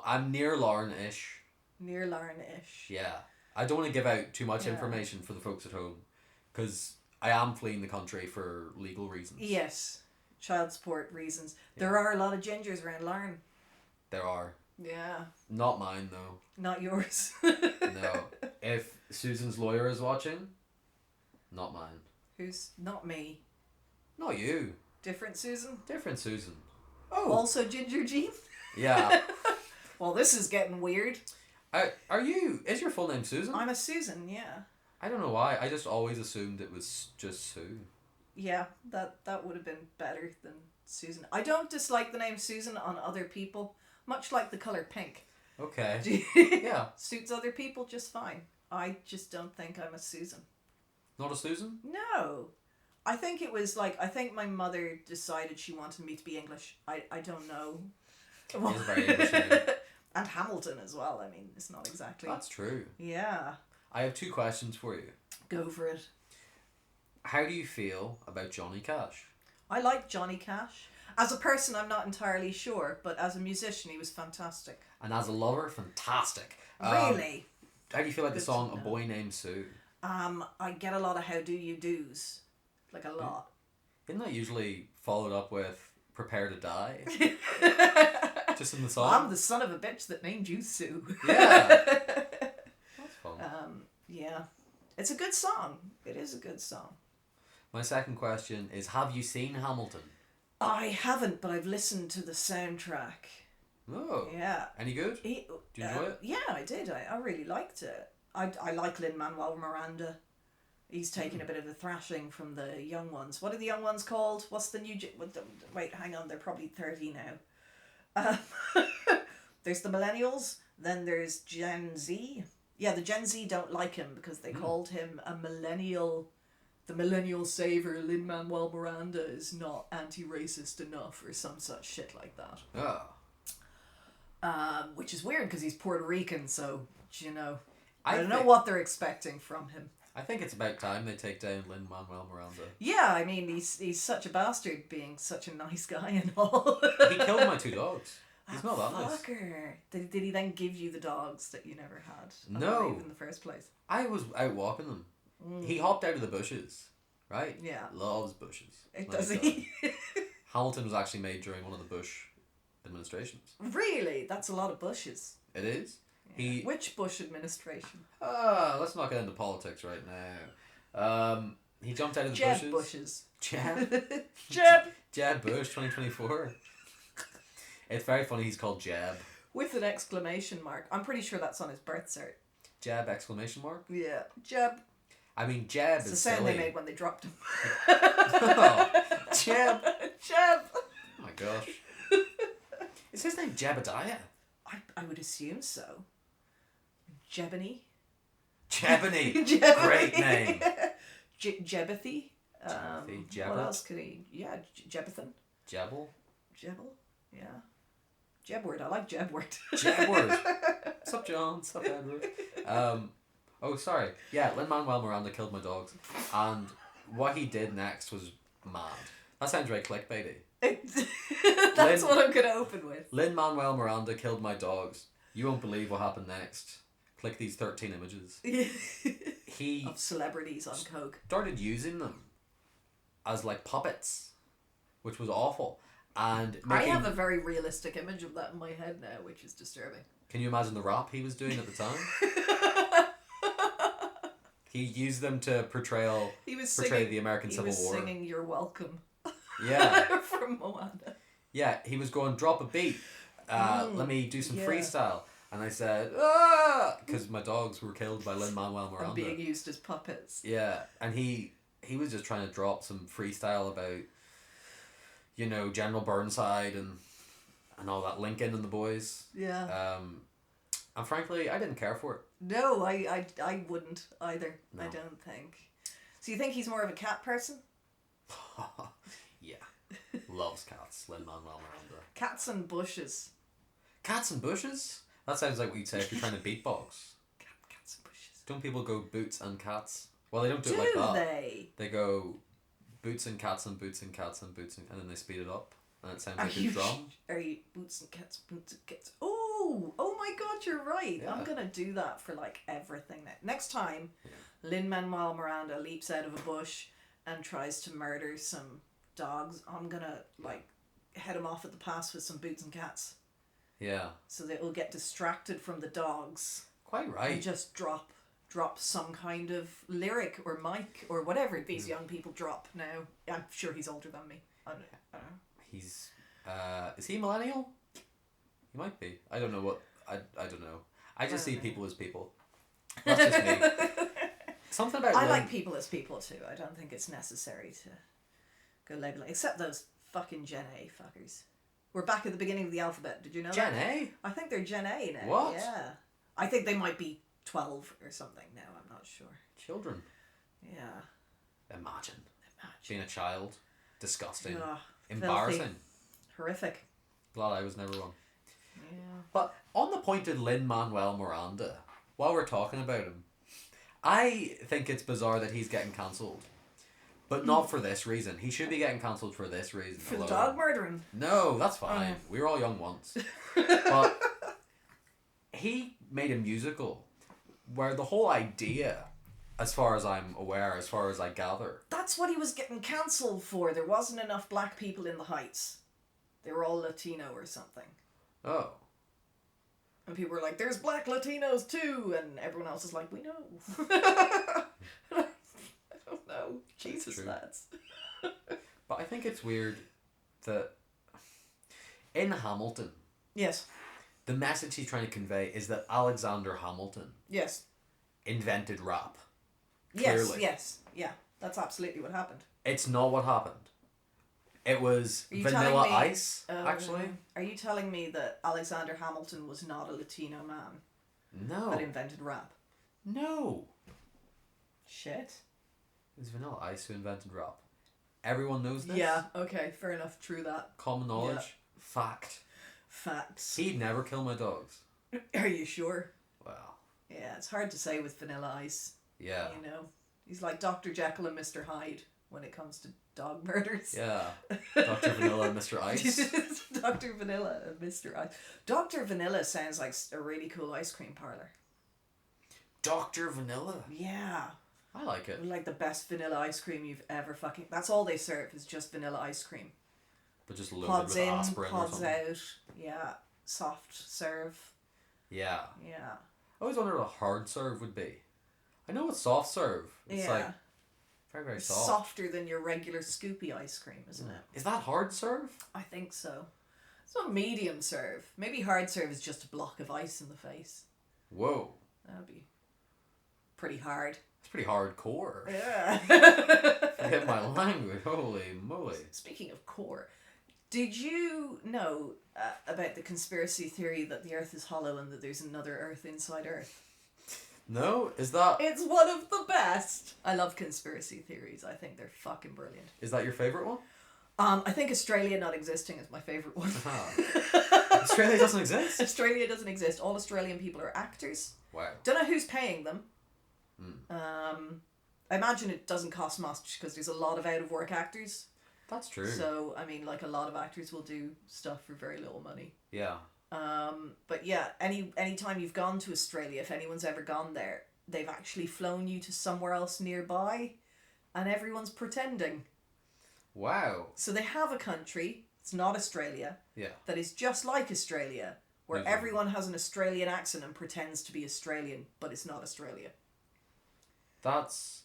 Speaker 2: I'm near Larne-ish.
Speaker 1: Near Larne-ish.
Speaker 2: Yeah. I don't want to give out too much information for the folks at home. Because I am fleeing the country for legal reasons.
Speaker 1: Yes. Child support reasons. Yeah. There are a lot of gingers around Larne.
Speaker 2: There are.
Speaker 1: Yeah.
Speaker 2: Not mine, though.
Speaker 1: Not yours.
Speaker 2: No. If Susan's lawyer is watching, not mine.
Speaker 1: Who's... Not me.
Speaker 2: Not you.
Speaker 1: Different Susan?
Speaker 2: Different Susan. Oh.
Speaker 1: Also Ginger Jean?
Speaker 2: Yeah.
Speaker 1: Well, this is getting weird.
Speaker 2: Are you... Is your full name Susan?
Speaker 1: I'm a Susan, yeah.
Speaker 2: I don't know why. I just always assumed it was just Sue.
Speaker 1: Yeah, that would have been better than Susan. I don't dislike the name Susan on other people, much like the colour pink.
Speaker 2: Okay. Yeah.
Speaker 1: Suits other people just fine. I just don't think I'm a Susan.
Speaker 2: Not a Susan?
Speaker 1: No. I think it was like, I think my mother decided she wanted me to be English. I don't know.
Speaker 2: It's a very English name.
Speaker 1: And Hamilton as well. I mean, it's not exactly...
Speaker 2: That's true.
Speaker 1: Yeah.
Speaker 2: I have two questions for you.
Speaker 1: Go for it.
Speaker 2: How do you feel about Johnny Cash?
Speaker 1: I like Johnny Cash. As a person, I'm not entirely sure, but as a musician, he was fantastic.
Speaker 2: And as a lover, fantastic.
Speaker 1: Really?
Speaker 2: How do you feel about the song A Boy Named Sue?
Speaker 1: I get a lot of how do you do's. Like a lot.
Speaker 2: Isn't that usually followed up with Prepare to Die? Just in the song?
Speaker 1: I'm the son of a bitch that named you Sue.
Speaker 2: Yeah. That's fun.
Speaker 1: Yeah. It's a good song. It is a good song.
Speaker 2: My second question is, have you seen Hamilton?
Speaker 1: I haven't, but I've listened to the soundtrack.
Speaker 2: Oh.
Speaker 1: Yeah.
Speaker 2: Any good? Do you enjoy it?
Speaker 1: Yeah, I did. I really liked it. I like Lin Manuel Miranda. He's taking a bit of a thrashing from the young ones. What are the young ones called? What's the new... Wait, hang on. They're probably 30 now. Um, there's the millennials. Then there's Gen Z. Yeah, the Gen Z don't like him because they called him a millennial. The millennial savior, Lin Manuel Miranda, is not anti-racist enough, or some such shit like that.
Speaker 2: Oh.
Speaker 1: Which is weird because he's Puerto Rican, so you know,
Speaker 2: I
Speaker 1: I don't know
Speaker 2: think-
Speaker 1: what they're expecting from him.
Speaker 2: I think it's about time they take down Lin Manuel Miranda.
Speaker 1: Yeah, I mean, he's such a bastard, being such a nice guy and all.
Speaker 2: He killed my 2 dogs. He's not that nice.
Speaker 1: Fucker. Did he then give you the dogs that you never had? I
Speaker 2: No.
Speaker 1: believe, in the first place.
Speaker 2: I was out walking them. He hopped out of the bushes, right?
Speaker 1: Yeah.
Speaker 2: Loves bushes.
Speaker 1: Does
Speaker 2: Nice
Speaker 1: he?
Speaker 2: guy. Hamilton was actually made during one of the Bush administrations.
Speaker 1: Really? That's a lot of bushes.
Speaker 2: It is.
Speaker 1: Yeah. Which Bush administration?
Speaker 2: Let's not get into politics right now. He jumped out of the
Speaker 1: Jeb
Speaker 2: bushes.
Speaker 1: Bushes.
Speaker 2: Jeb.
Speaker 1: Jeb.
Speaker 2: Jeb Bush, 2024. It's very funny he's called Jeb.
Speaker 1: With an exclamation mark. I'm pretty sure that's on his birth cert.
Speaker 2: Jeb exclamation mark?
Speaker 1: Yeah. Jeb.
Speaker 2: I mean, Jeb
Speaker 1: It's
Speaker 2: is
Speaker 1: the sound
Speaker 2: silly.
Speaker 1: they made when they dropped him.
Speaker 2: Oh, Jeb.
Speaker 1: Jeb.
Speaker 2: Oh my gosh. Is his name Jebediah?
Speaker 1: I would assume so. Jebony.
Speaker 2: Jebony.
Speaker 1: Jebony.
Speaker 2: Great name.
Speaker 1: Jebethy.
Speaker 2: Jebeth.
Speaker 1: What else could he? Yeah, Jebethan.
Speaker 2: Jebel.
Speaker 1: Jebel. Yeah. Jebward. I like Jebward.
Speaker 2: Jebward. What's up, John? What's up, Edward? Oh, sorry. Yeah, Lin Manuel Miranda killed my dogs, and what he did next was mad. That sounds very clickbaity.
Speaker 1: That's what I'm gonna open with.
Speaker 2: Lin Manuel Miranda killed my dogs. You won't believe what happened next. Click these 13 images. He
Speaker 1: Of celebrities on coke.
Speaker 2: started using them as like puppets, which was awful. And
Speaker 1: I have a very realistic image of that in my head now, which is disturbing.
Speaker 2: Can you imagine the rap he was doing at the time? He used them to portray the American Civil War.
Speaker 1: He was singing "You're Welcome."
Speaker 2: Yeah.
Speaker 1: From Moana.
Speaker 2: Yeah, he was going, drop a beat. Let me do some
Speaker 1: yeah.
Speaker 2: freestyle. And I said, because my dogs were killed by Lin Manuel Miranda.
Speaker 1: And being used as puppets.
Speaker 2: Yeah, and he was just trying to drop some freestyle about, you know, General Burnside and all that, Lincoln and the boys.
Speaker 1: Yeah.
Speaker 2: And frankly, I didn't care for it.
Speaker 1: No, I wouldn't either.
Speaker 2: No.
Speaker 1: I don't think. So you think he's more of a cat person?
Speaker 2: Yeah. Loves cats, Lin Manuel Miranda.
Speaker 1: Cats and bushes.
Speaker 2: Cats and bushes? That sounds like what you'd say if you're trying to beatbox.
Speaker 1: Cats and bushes.
Speaker 2: Don't people go boots and cats? Well, they don't do
Speaker 1: Do
Speaker 2: it like that.
Speaker 1: they?
Speaker 2: They go boots and cats and boots and cats and boots and then they speed it up and it sounds
Speaker 1: Are
Speaker 2: like a
Speaker 1: you,
Speaker 2: drum.
Speaker 1: are you boots and cats, boots and cats? Oh my God, you're right.
Speaker 2: Yeah.
Speaker 1: I'm gonna do that for like everything. Next time, Lin Manuel Miranda leaps out of a bush and tries to murder some dogs, I'm gonna like head him off at the pass with some boots and cats,
Speaker 2: Yeah.
Speaker 1: so that we'll get distracted from the dogs
Speaker 2: Quite
Speaker 1: and
Speaker 2: right.
Speaker 1: just drop some kind of lyric or mic or whatever these young people drop now. I'm sure he's older than me. I don't know.
Speaker 2: He's is he a millennial? He might be. I don't know what I don't know. I just see people as people. That's just me. Something about
Speaker 1: I
Speaker 2: Lin-
Speaker 1: like people as people too. I don't think it's necessary to go labeling, except those fucking Gen A fuckers. We're back at the beginning of the alphabet. Did you know
Speaker 2: Gen
Speaker 1: that?
Speaker 2: A?
Speaker 1: I think they're Gen A now.
Speaker 2: What?
Speaker 1: Yeah. I think they might be 12 or something now. I'm not sure.
Speaker 2: Children.
Speaker 1: Yeah.
Speaker 2: Imagine being a child. Disgusting.
Speaker 1: Ugh,
Speaker 2: Embarrassing.
Speaker 1: filthy. Horrific.
Speaker 2: Glad I was never one.
Speaker 1: Yeah.
Speaker 2: But on the point of Lin Manuel Miranda, while we're talking about him, I think it's bizarre that he's getting cancelled. But not for this reason. He should be getting cancelled for this reason.
Speaker 1: For the
Speaker 2: alone.
Speaker 1: dog murdering.
Speaker 2: No, that's fine. We were all young once. But he made a musical where the whole idea, as far as I'm aware, as far as I gather...
Speaker 1: That's what he was getting cancelled for. There wasn't enough black people in the Heights. They were all Latino or something.
Speaker 2: Oh.
Speaker 1: And people were like, there's black Latinos too. And everyone else is like, we know. I don't know. Jesus,
Speaker 2: true.
Speaker 1: lads.
Speaker 2: But I think it's weird that in Hamilton,
Speaker 1: Yes.
Speaker 2: the message he's trying to convey is that Alexander Hamilton
Speaker 1: Yes.
Speaker 2: invented rap.
Speaker 1: Yes.
Speaker 2: Clearly.
Speaker 1: Yes. Yeah. That's absolutely what happened.
Speaker 2: It's not what happened. It was
Speaker 1: Are you
Speaker 2: Vanilla
Speaker 1: telling me-
Speaker 2: Ice, actually.
Speaker 1: Are you telling me that Alexander Hamilton was not a Latino man
Speaker 2: No.
Speaker 1: that invented rap?
Speaker 2: No.
Speaker 1: Shit.
Speaker 2: It was Vanilla Ice who invented rap. Everyone knows this.
Speaker 1: Yeah, okay, fair enough, true that.
Speaker 2: Common knowledge.
Speaker 1: Yeah.
Speaker 2: Fact.
Speaker 1: Facts.
Speaker 2: He'd never kill my dogs.
Speaker 1: Are you sure?
Speaker 2: Well.
Speaker 1: Yeah, it's hard to say with Vanilla Ice.
Speaker 2: Yeah.
Speaker 1: You know, he's like Dr. Jekyll and Mr. Hyde when it comes to dog murders.
Speaker 2: Yeah. Dr. Vanilla and Mr. Ice.
Speaker 1: Dr. Vanilla and Mr. Ice. Dr. Vanilla sounds like a really cool ice cream parlor.
Speaker 2: Dr. Vanilla.
Speaker 1: Yeah.
Speaker 2: I like it.
Speaker 1: Like the best vanilla ice cream you've ever fucking... That's all they serve is just vanilla ice cream.
Speaker 2: But just loaded
Speaker 1: Pods
Speaker 2: with
Speaker 1: in,
Speaker 2: aspirin or
Speaker 1: pods
Speaker 2: something.
Speaker 1: out. Yeah. Soft serve.
Speaker 2: Yeah.
Speaker 1: Yeah.
Speaker 2: I always wondered what a hard serve would be. I know what soft serve. It's like very, very
Speaker 1: It's
Speaker 2: soft.
Speaker 1: softer than your regular Scoopy ice cream, isn't it?
Speaker 2: Is that hard serve?
Speaker 1: I think so. It's not medium serve. Maybe hard serve is just a block of ice in the face.
Speaker 2: Whoa.
Speaker 1: That'd be pretty hard.
Speaker 2: It's pretty hardcore.
Speaker 1: Yeah.
Speaker 2: Forget my language. Holy moly.
Speaker 1: Speaking of core, did you know about the conspiracy theory that the Earth is hollow and that there's another Earth inside Earth?
Speaker 2: No? Is that
Speaker 1: It's one of the best. I love conspiracy theories. I think they're fucking brilliant.
Speaker 2: your favourite one?
Speaker 1: I think Australia not existing is my favourite one.
Speaker 2: Australia doesn't exist?
Speaker 1: Australia doesn't exist. All Australian people are actors.
Speaker 2: Wow.
Speaker 1: Don't know who's paying them. I imagine it doesn't cost much because there's a lot of out of work actors.
Speaker 2: That's true.
Speaker 1: So I mean, like a lot of actors will do stuff for very little money.
Speaker 2: Yeah.
Speaker 1: But yeah, any time you've gone to Australia, if anyone's ever gone there, they've actually flown you to somewhere else nearby, and everyone's pretending.
Speaker 2: Wow.
Speaker 1: So they have a country. It's not Australia.
Speaker 2: Yeah.
Speaker 1: That is just like Australia, where
Speaker 2: Mhm.
Speaker 1: everyone has an Australian accent and pretends to be Australian, but it's not Australia.
Speaker 2: That's...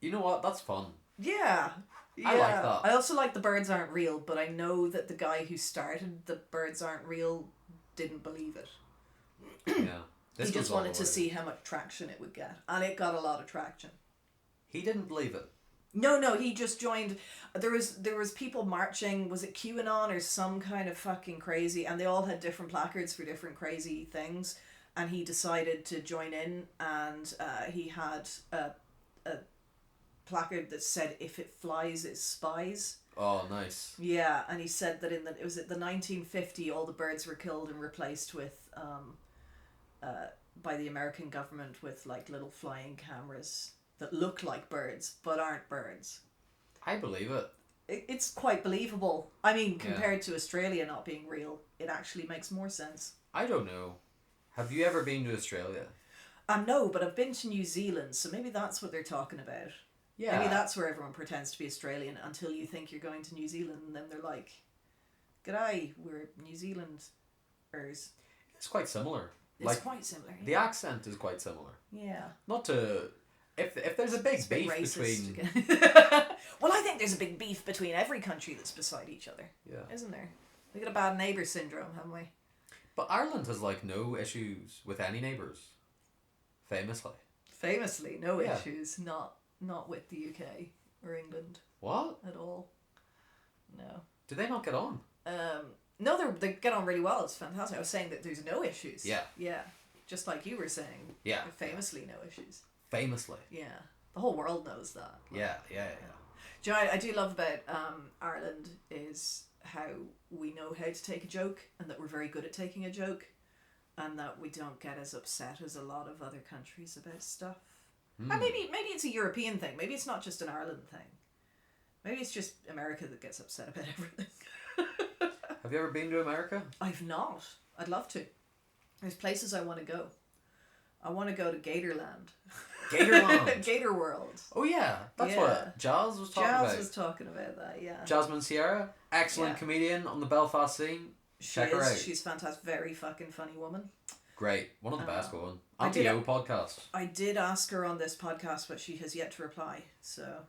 Speaker 2: You know what? That's fun.
Speaker 1: Yeah.
Speaker 2: I like that.
Speaker 1: I also like The Birds Aren't Real, but I know that the guy who started The Birds Aren't Real didn't believe it.
Speaker 2: Yeah.
Speaker 1: He
Speaker 2: This
Speaker 1: just
Speaker 2: was all
Speaker 1: wanted to
Speaker 2: about
Speaker 1: see how much traction it would get. And it got a lot of traction.
Speaker 2: He didn't believe it.
Speaker 1: No, he just joined. There was people marching. Was it QAnon or some kind of fucking crazy? And they all had different placards for different crazy things. And he decided to join in, and he had a placard that said, "If it flies, it spies."
Speaker 2: Oh, nice.
Speaker 1: Yeah, and he said that it was at the 1950, all the birds were killed and replaced with by the American government with like little flying cameras that look like birds but aren't birds.
Speaker 2: I believe it.
Speaker 1: It's quite believable. I mean, compared to Australia not being real, it actually makes more sense.
Speaker 2: I don't know. Have you ever been to Australia?
Speaker 1: No, but I've been to New Zealand, so maybe that's what they're talking about.
Speaker 2: Yeah.
Speaker 1: Maybe that's where everyone pretends to be Australian until you think you're going to New Zealand, and then they're like, "G'day, we're New Zealanders."
Speaker 2: It's quite similar.
Speaker 1: It's quite similar. Yeah.
Speaker 2: The accent is quite similar.
Speaker 1: Yeah.
Speaker 2: Not to... If there's a big
Speaker 1: It's a bit
Speaker 2: beef
Speaker 1: racist
Speaker 2: between...
Speaker 1: again. Well, I think there's a big beef between every country that's beside each other.
Speaker 2: Yeah.
Speaker 1: Isn't there? We got a bad neighbour syndrome, haven't we?
Speaker 2: But Ireland has like no issues with any neighbours. Famously.
Speaker 1: Famously, no
Speaker 2: Yeah.
Speaker 1: issues. Not with the UK or England
Speaker 2: What?
Speaker 1: at all. No.
Speaker 2: Do they not get on?
Speaker 1: No, they get on really well. It's fantastic. I was saying that there's no issues.
Speaker 2: Yeah.
Speaker 1: Yeah. Just like you were saying.
Speaker 2: Yeah.
Speaker 1: Famously, no issues.
Speaker 2: Famously.
Speaker 1: Yeah. The whole world knows that.
Speaker 2: Yeah.
Speaker 1: Do you know what I do love about Ireland is how we know how to take a joke, and that we're very good at taking a joke, and that we don't get as upset as a lot of other countries about stuff. And maybe it's a European thing. Maybe it's not just an Ireland thing. Maybe it's just America that gets upset about everything.
Speaker 2: Have you ever been to America?
Speaker 1: I've not. I'd love to. There's places I want to go. I want to go to Gatorland.
Speaker 2: Gatorland.
Speaker 1: Gator World.
Speaker 2: Oh yeah, that's what Jazz was talking about.
Speaker 1: Jazz was talking about that, yeah.
Speaker 2: Jasmine Sierra, excellent
Speaker 1: Yeah.
Speaker 2: comedian on the Belfast scene. Check her out.
Speaker 1: She's fantastic. Very fucking funny woman.
Speaker 2: Great, one of the best going.
Speaker 1: I did
Speaker 2: Anti-O podcast.
Speaker 1: I did ask her on this podcast, but she has yet to reply. So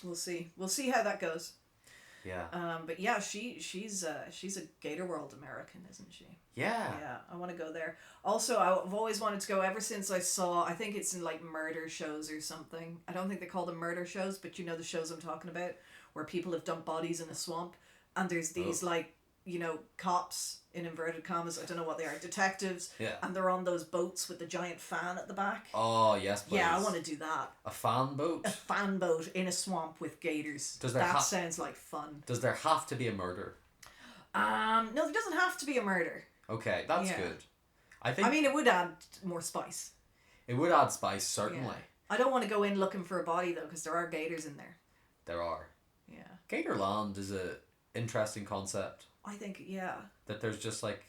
Speaker 1: we'll see. We'll see how that goes.
Speaker 2: Yeah.
Speaker 1: But yeah, she's a Gator World American, isn't she?
Speaker 2: Yeah.
Speaker 1: Yeah, I want to go there. Also, I've always wanted to go ever since I saw, I think it's in like murder shows or something. I don't think they call them murder shows, but you know the shows I'm talking about, where people have dumped bodies in a swamp. and there's these like, you know, cops in inverted commas, I don't know what they are, detectives, and they're on those boats with the giant fan at the back.
Speaker 2: Oh, yes, please.
Speaker 1: Yeah, I want to do that.
Speaker 2: A fan boat?
Speaker 1: A fan boat in a swamp with gators. That sounds like fun.
Speaker 2: Does there have to be a murder?
Speaker 1: No, there doesn't have to be a murder.
Speaker 2: Okay, that's good. I
Speaker 1: mean, it would add more spice.
Speaker 2: It would add spice, certainly.
Speaker 1: Yeah. I don't want to go in looking for a body, though, because there are gators in there.
Speaker 2: There are.
Speaker 1: Yeah.
Speaker 2: Gatorland is a interesting concept.
Speaker 1: I think, yeah.
Speaker 2: That there's just like...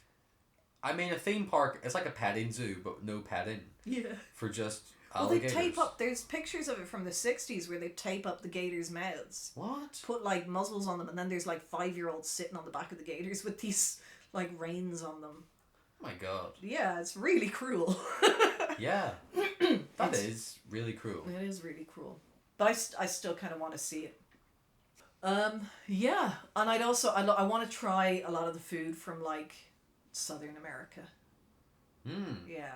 Speaker 2: I mean, a theme park, it's like a petting zoo, but no petting.
Speaker 1: Yeah.
Speaker 2: For just alligators.
Speaker 1: Well, they tape up... There's pictures of it from the 60s where they tape up the gators' mouths.
Speaker 2: What?
Speaker 1: Put, like, muzzles on them, and then there's, like, 5-year-olds sitting on the back of the gators with these, like, reins on them.
Speaker 2: Oh my god.
Speaker 1: Yeah, it's really cruel.
Speaker 2: Yeah. That is really cruel.
Speaker 1: It is really cruel. But I still kind of want to see it. Yeah. And I'd also... I want to try a lot of the food from, like, Southern America. Yeah.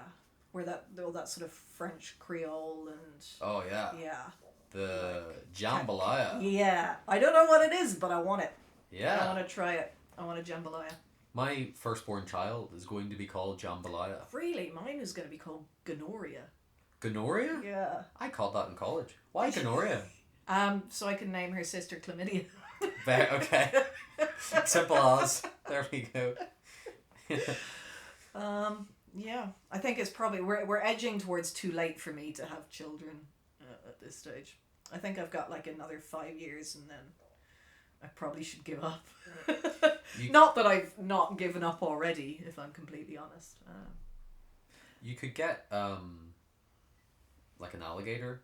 Speaker 1: Where all that sort of French Creole and...
Speaker 2: Oh, yeah.
Speaker 1: Yeah.
Speaker 2: The jambalaya.
Speaker 1: Yeah. I don't know what it is, but I want it.
Speaker 2: Yeah.
Speaker 1: I want to try it. I want a jambalaya.
Speaker 2: My firstborn child is going to be called jambalaya.
Speaker 1: Really? Mine is going to be called gonorrhea.
Speaker 2: Gonorrhea?
Speaker 1: Yeah.
Speaker 2: I called that in college. Why gonorrhea?
Speaker 1: So I can name her sister chlamydia.
Speaker 2: Okay. Simple as. There we go.
Speaker 1: Yeah. I think it's probably... We're edging towards too late for me to have children at this stage. I think I've got like another 5 years and then I probably should give up. Not that I've not given up already, if I'm completely honest.
Speaker 2: You could get like an alligator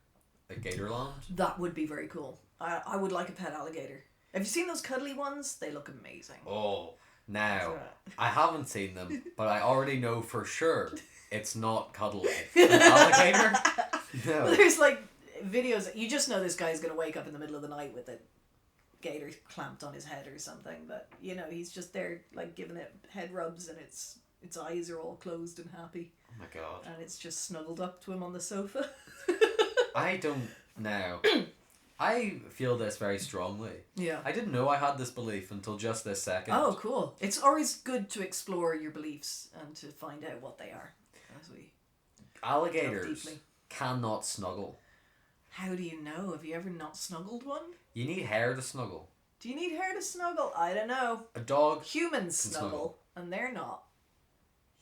Speaker 2: at Gatorland.
Speaker 1: That would be very cool. I would like a pet alligator. Have you seen those cuddly ones? They look amazing.
Speaker 2: Oh, now I haven't seen them, but I already know for sure it's not cuddly. An alligator? No.
Speaker 1: Well, there's like videos. You just know this guy's gonna wake up in the middle of the night with a gator clamped on his head or something. But you know, he's just there like giving it head rubs, and its eyes are all closed and happy.
Speaker 2: Oh my god.
Speaker 1: And it's just snuggled up to him on the sofa.
Speaker 2: I don't know. I feel this very strongly.
Speaker 1: Yeah.
Speaker 2: I didn't know I had this belief until just this second.
Speaker 1: Oh, cool. It's always good to explore your beliefs and to find out what they are. As we
Speaker 2: Alligators cannot snuggle.
Speaker 1: How do you know? Have you ever not snuggled one?
Speaker 2: You need hair to snuggle.
Speaker 1: Do you need hair to snuggle? I don't know.
Speaker 2: A dog.
Speaker 1: Humans snuggle, and they're not.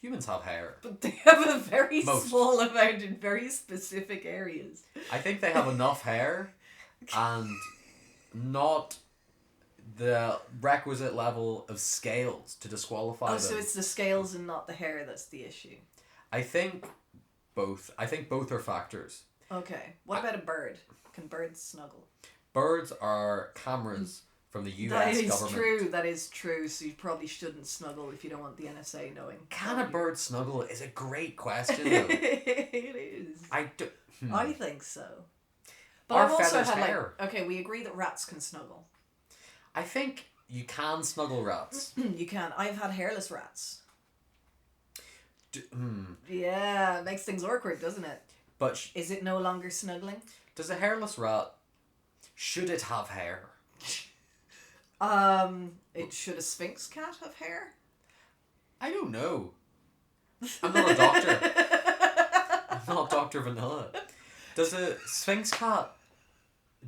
Speaker 2: Humans have hair.
Speaker 1: But they have a very small amount in very specific areas.
Speaker 2: I think they have enough hair and not the requisite level of scales to disqualify them.
Speaker 1: Oh, so it's the scales and not the hair that's the issue.
Speaker 2: I think both. I think both are factors.
Speaker 1: Okay. What about a bird? Can birds snuggle?
Speaker 2: Birds are cameras from the US government.
Speaker 1: That is true. So you probably shouldn't snuggle if you don't want the NSA knowing.
Speaker 2: Can a bird snuggle is a great question, though.
Speaker 1: It is. I think so. But I've also had hair. Okay, we agree that rats can snuggle.
Speaker 2: I think you can snuggle rats.
Speaker 1: You can. I've had hairless rats. Yeah, it makes things awkward, doesn't it?
Speaker 2: But
Speaker 1: is it no longer snuggling?
Speaker 2: Does a hairless rat, should it have hair?
Speaker 1: Should a Sphinx cat have hair?
Speaker 2: I don't know. I'm not a doctor. I'm not Dr. Vanilla. Does a Sphinx cat,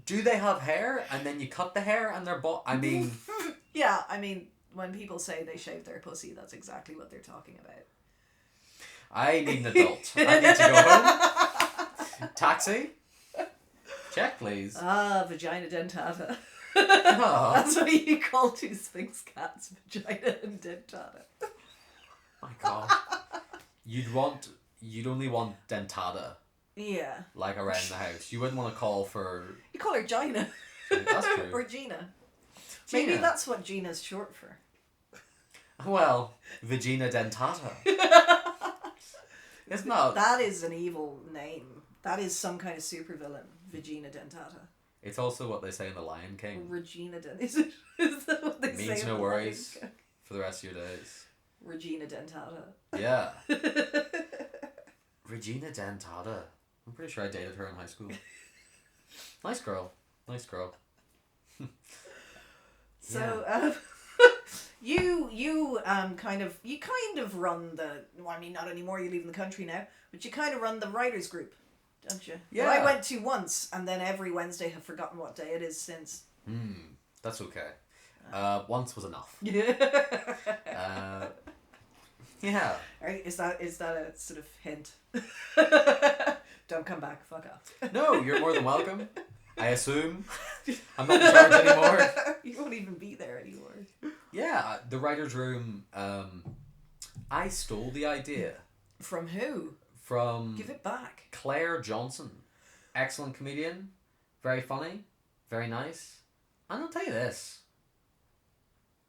Speaker 2: do they have hair and then you cut the hair and their I mean...
Speaker 1: Yeah, I mean, when people say they shave their pussy, that's exactly what they're talking about.
Speaker 2: I need an adult. I need to go home. Taxi? Check, please.
Speaker 1: Vagina dentata.
Speaker 2: Oh.
Speaker 1: That's what you call two Sphinx cats, vagina and dentata.
Speaker 2: My god. You'd only want dentata.
Speaker 1: Yeah.
Speaker 2: Like around the house. You wouldn't want to call for...
Speaker 1: You call her Gina.
Speaker 2: That's true.
Speaker 1: Or Gina. Maybe that's what Gina's short for.
Speaker 2: Well, Vagina dentata. Isn't that...
Speaker 1: That is an evil name. That is some kind of supervillain. Vagina dentata.
Speaker 2: It's also what they say in The Lion King.
Speaker 1: Regina dentata. Is that what they say?
Speaker 2: Means no worries for the rest of your days.
Speaker 1: Regina dentata.
Speaker 2: Yeah. Regina dentata. I'm pretty sure I dated her in high school. Nice girl. Nice girl.
Speaker 1: So, you you kind of run the, well, I mean, not anymore, you're leaving the country now, but you kind of run the writers group, don't you?
Speaker 2: Yeah.
Speaker 1: Well, I went to once, and then every Wednesday have forgotten what day it is since.
Speaker 2: That's okay. Once was enough.
Speaker 1: Yeah.
Speaker 2: Yeah.
Speaker 1: Is that a sort of hint? Don't come back, fuck off.
Speaker 2: No, you're more than welcome. I assume. I'm not in charge anymore.
Speaker 1: You won't even be there anymore.
Speaker 2: Yeah, the writer's room, I stole the idea.
Speaker 1: From who?
Speaker 2: From...
Speaker 1: Give it back.
Speaker 2: Claire Johnson. Excellent comedian. Very funny. Very nice. And I'll tell you this.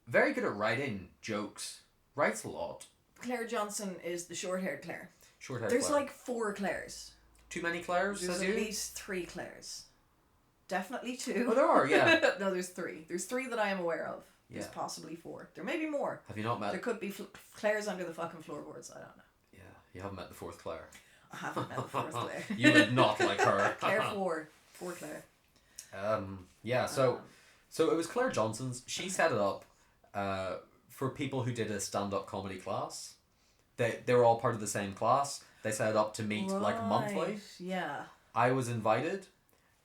Speaker 2: Very good at writing jokes. Writes a lot.
Speaker 1: Claire Johnson is the short-haired Claire.
Speaker 2: Short-haired
Speaker 1: There's
Speaker 2: Claire.
Speaker 1: like 4 Claires.
Speaker 2: Too many Claires,
Speaker 1: There's
Speaker 2: says
Speaker 1: at
Speaker 2: you?
Speaker 1: least 3 Claires. Definitely 2.
Speaker 2: Oh, there are, yeah.
Speaker 1: No, there's 3. There's 3 that I am aware of. There's
Speaker 2: Yeah.
Speaker 1: possibly 4. There may be more.
Speaker 2: Have you not met...
Speaker 1: There could be Claires under the fucking floorboards. I don't know.
Speaker 2: Yeah, you haven't met the 4th Claire.
Speaker 1: I haven't met the 4th Claire.
Speaker 2: You would not like her.
Speaker 1: Claire 4. 4 Claire.
Speaker 2: Yeah, so it was Claire Johnson's. She set it up for people who did a stand-up comedy class. They were all part of the same class. They set it up to meet like monthly.
Speaker 1: Yeah.
Speaker 2: I was invited,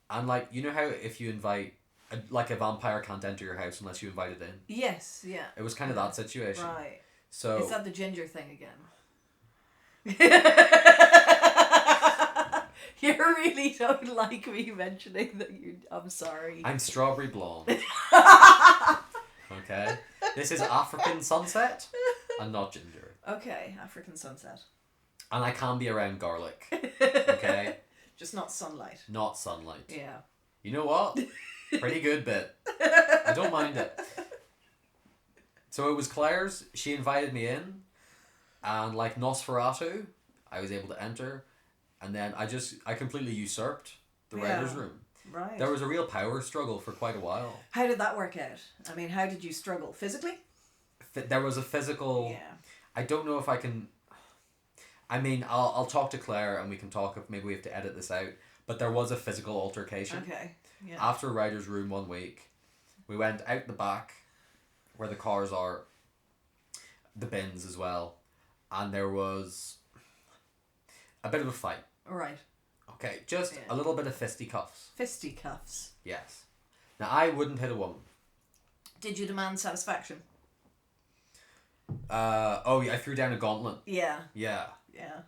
Speaker 2: and like, you know how if you invite a vampire can't enter your house unless you invite it in.
Speaker 1: Yes. Yeah.
Speaker 2: It was kind of that situation.
Speaker 1: Right.
Speaker 2: So
Speaker 1: Is that the ginger thing again? You really don't like me mentioning that you... I'm sorry.
Speaker 2: I'm strawberry blonde. Okay, this is African sunset, and not ginger.
Speaker 1: Okay, African sunset.
Speaker 2: And I can be around garlic. Okay.
Speaker 1: Just not sunlight.
Speaker 2: Not sunlight.
Speaker 1: Yeah.
Speaker 2: You know what? Pretty good bit. I don't mind it. So it was Claire's. She invited me in, and like Nosferatu, I was able to enter, and then I completely usurped the writer's room.
Speaker 1: Right.
Speaker 2: There was a real power struggle for quite a while.
Speaker 1: How did that work out? I mean, how did you struggle? Physically?
Speaker 2: There was a physical...
Speaker 1: Yeah.
Speaker 2: I don't know if I can... I mean, I'll talk to Claire and we can talk if maybe we have to edit this out. But there was a physical altercation.
Speaker 1: Okay. Yeah.
Speaker 2: After writer's room one week, we went out the back where the cars are, the bins as well, and there was a bit of a fight.
Speaker 1: Right.
Speaker 2: Okay, just a little bit of fisticuffs.
Speaker 1: Fisticuffs.
Speaker 2: Yes. Now, I wouldn't hit a woman.
Speaker 1: Did you demand satisfaction?
Speaker 2: Oh, yeah, I threw down a gauntlet.
Speaker 1: Yeah.
Speaker 2: Yeah.
Speaker 1: Yeah.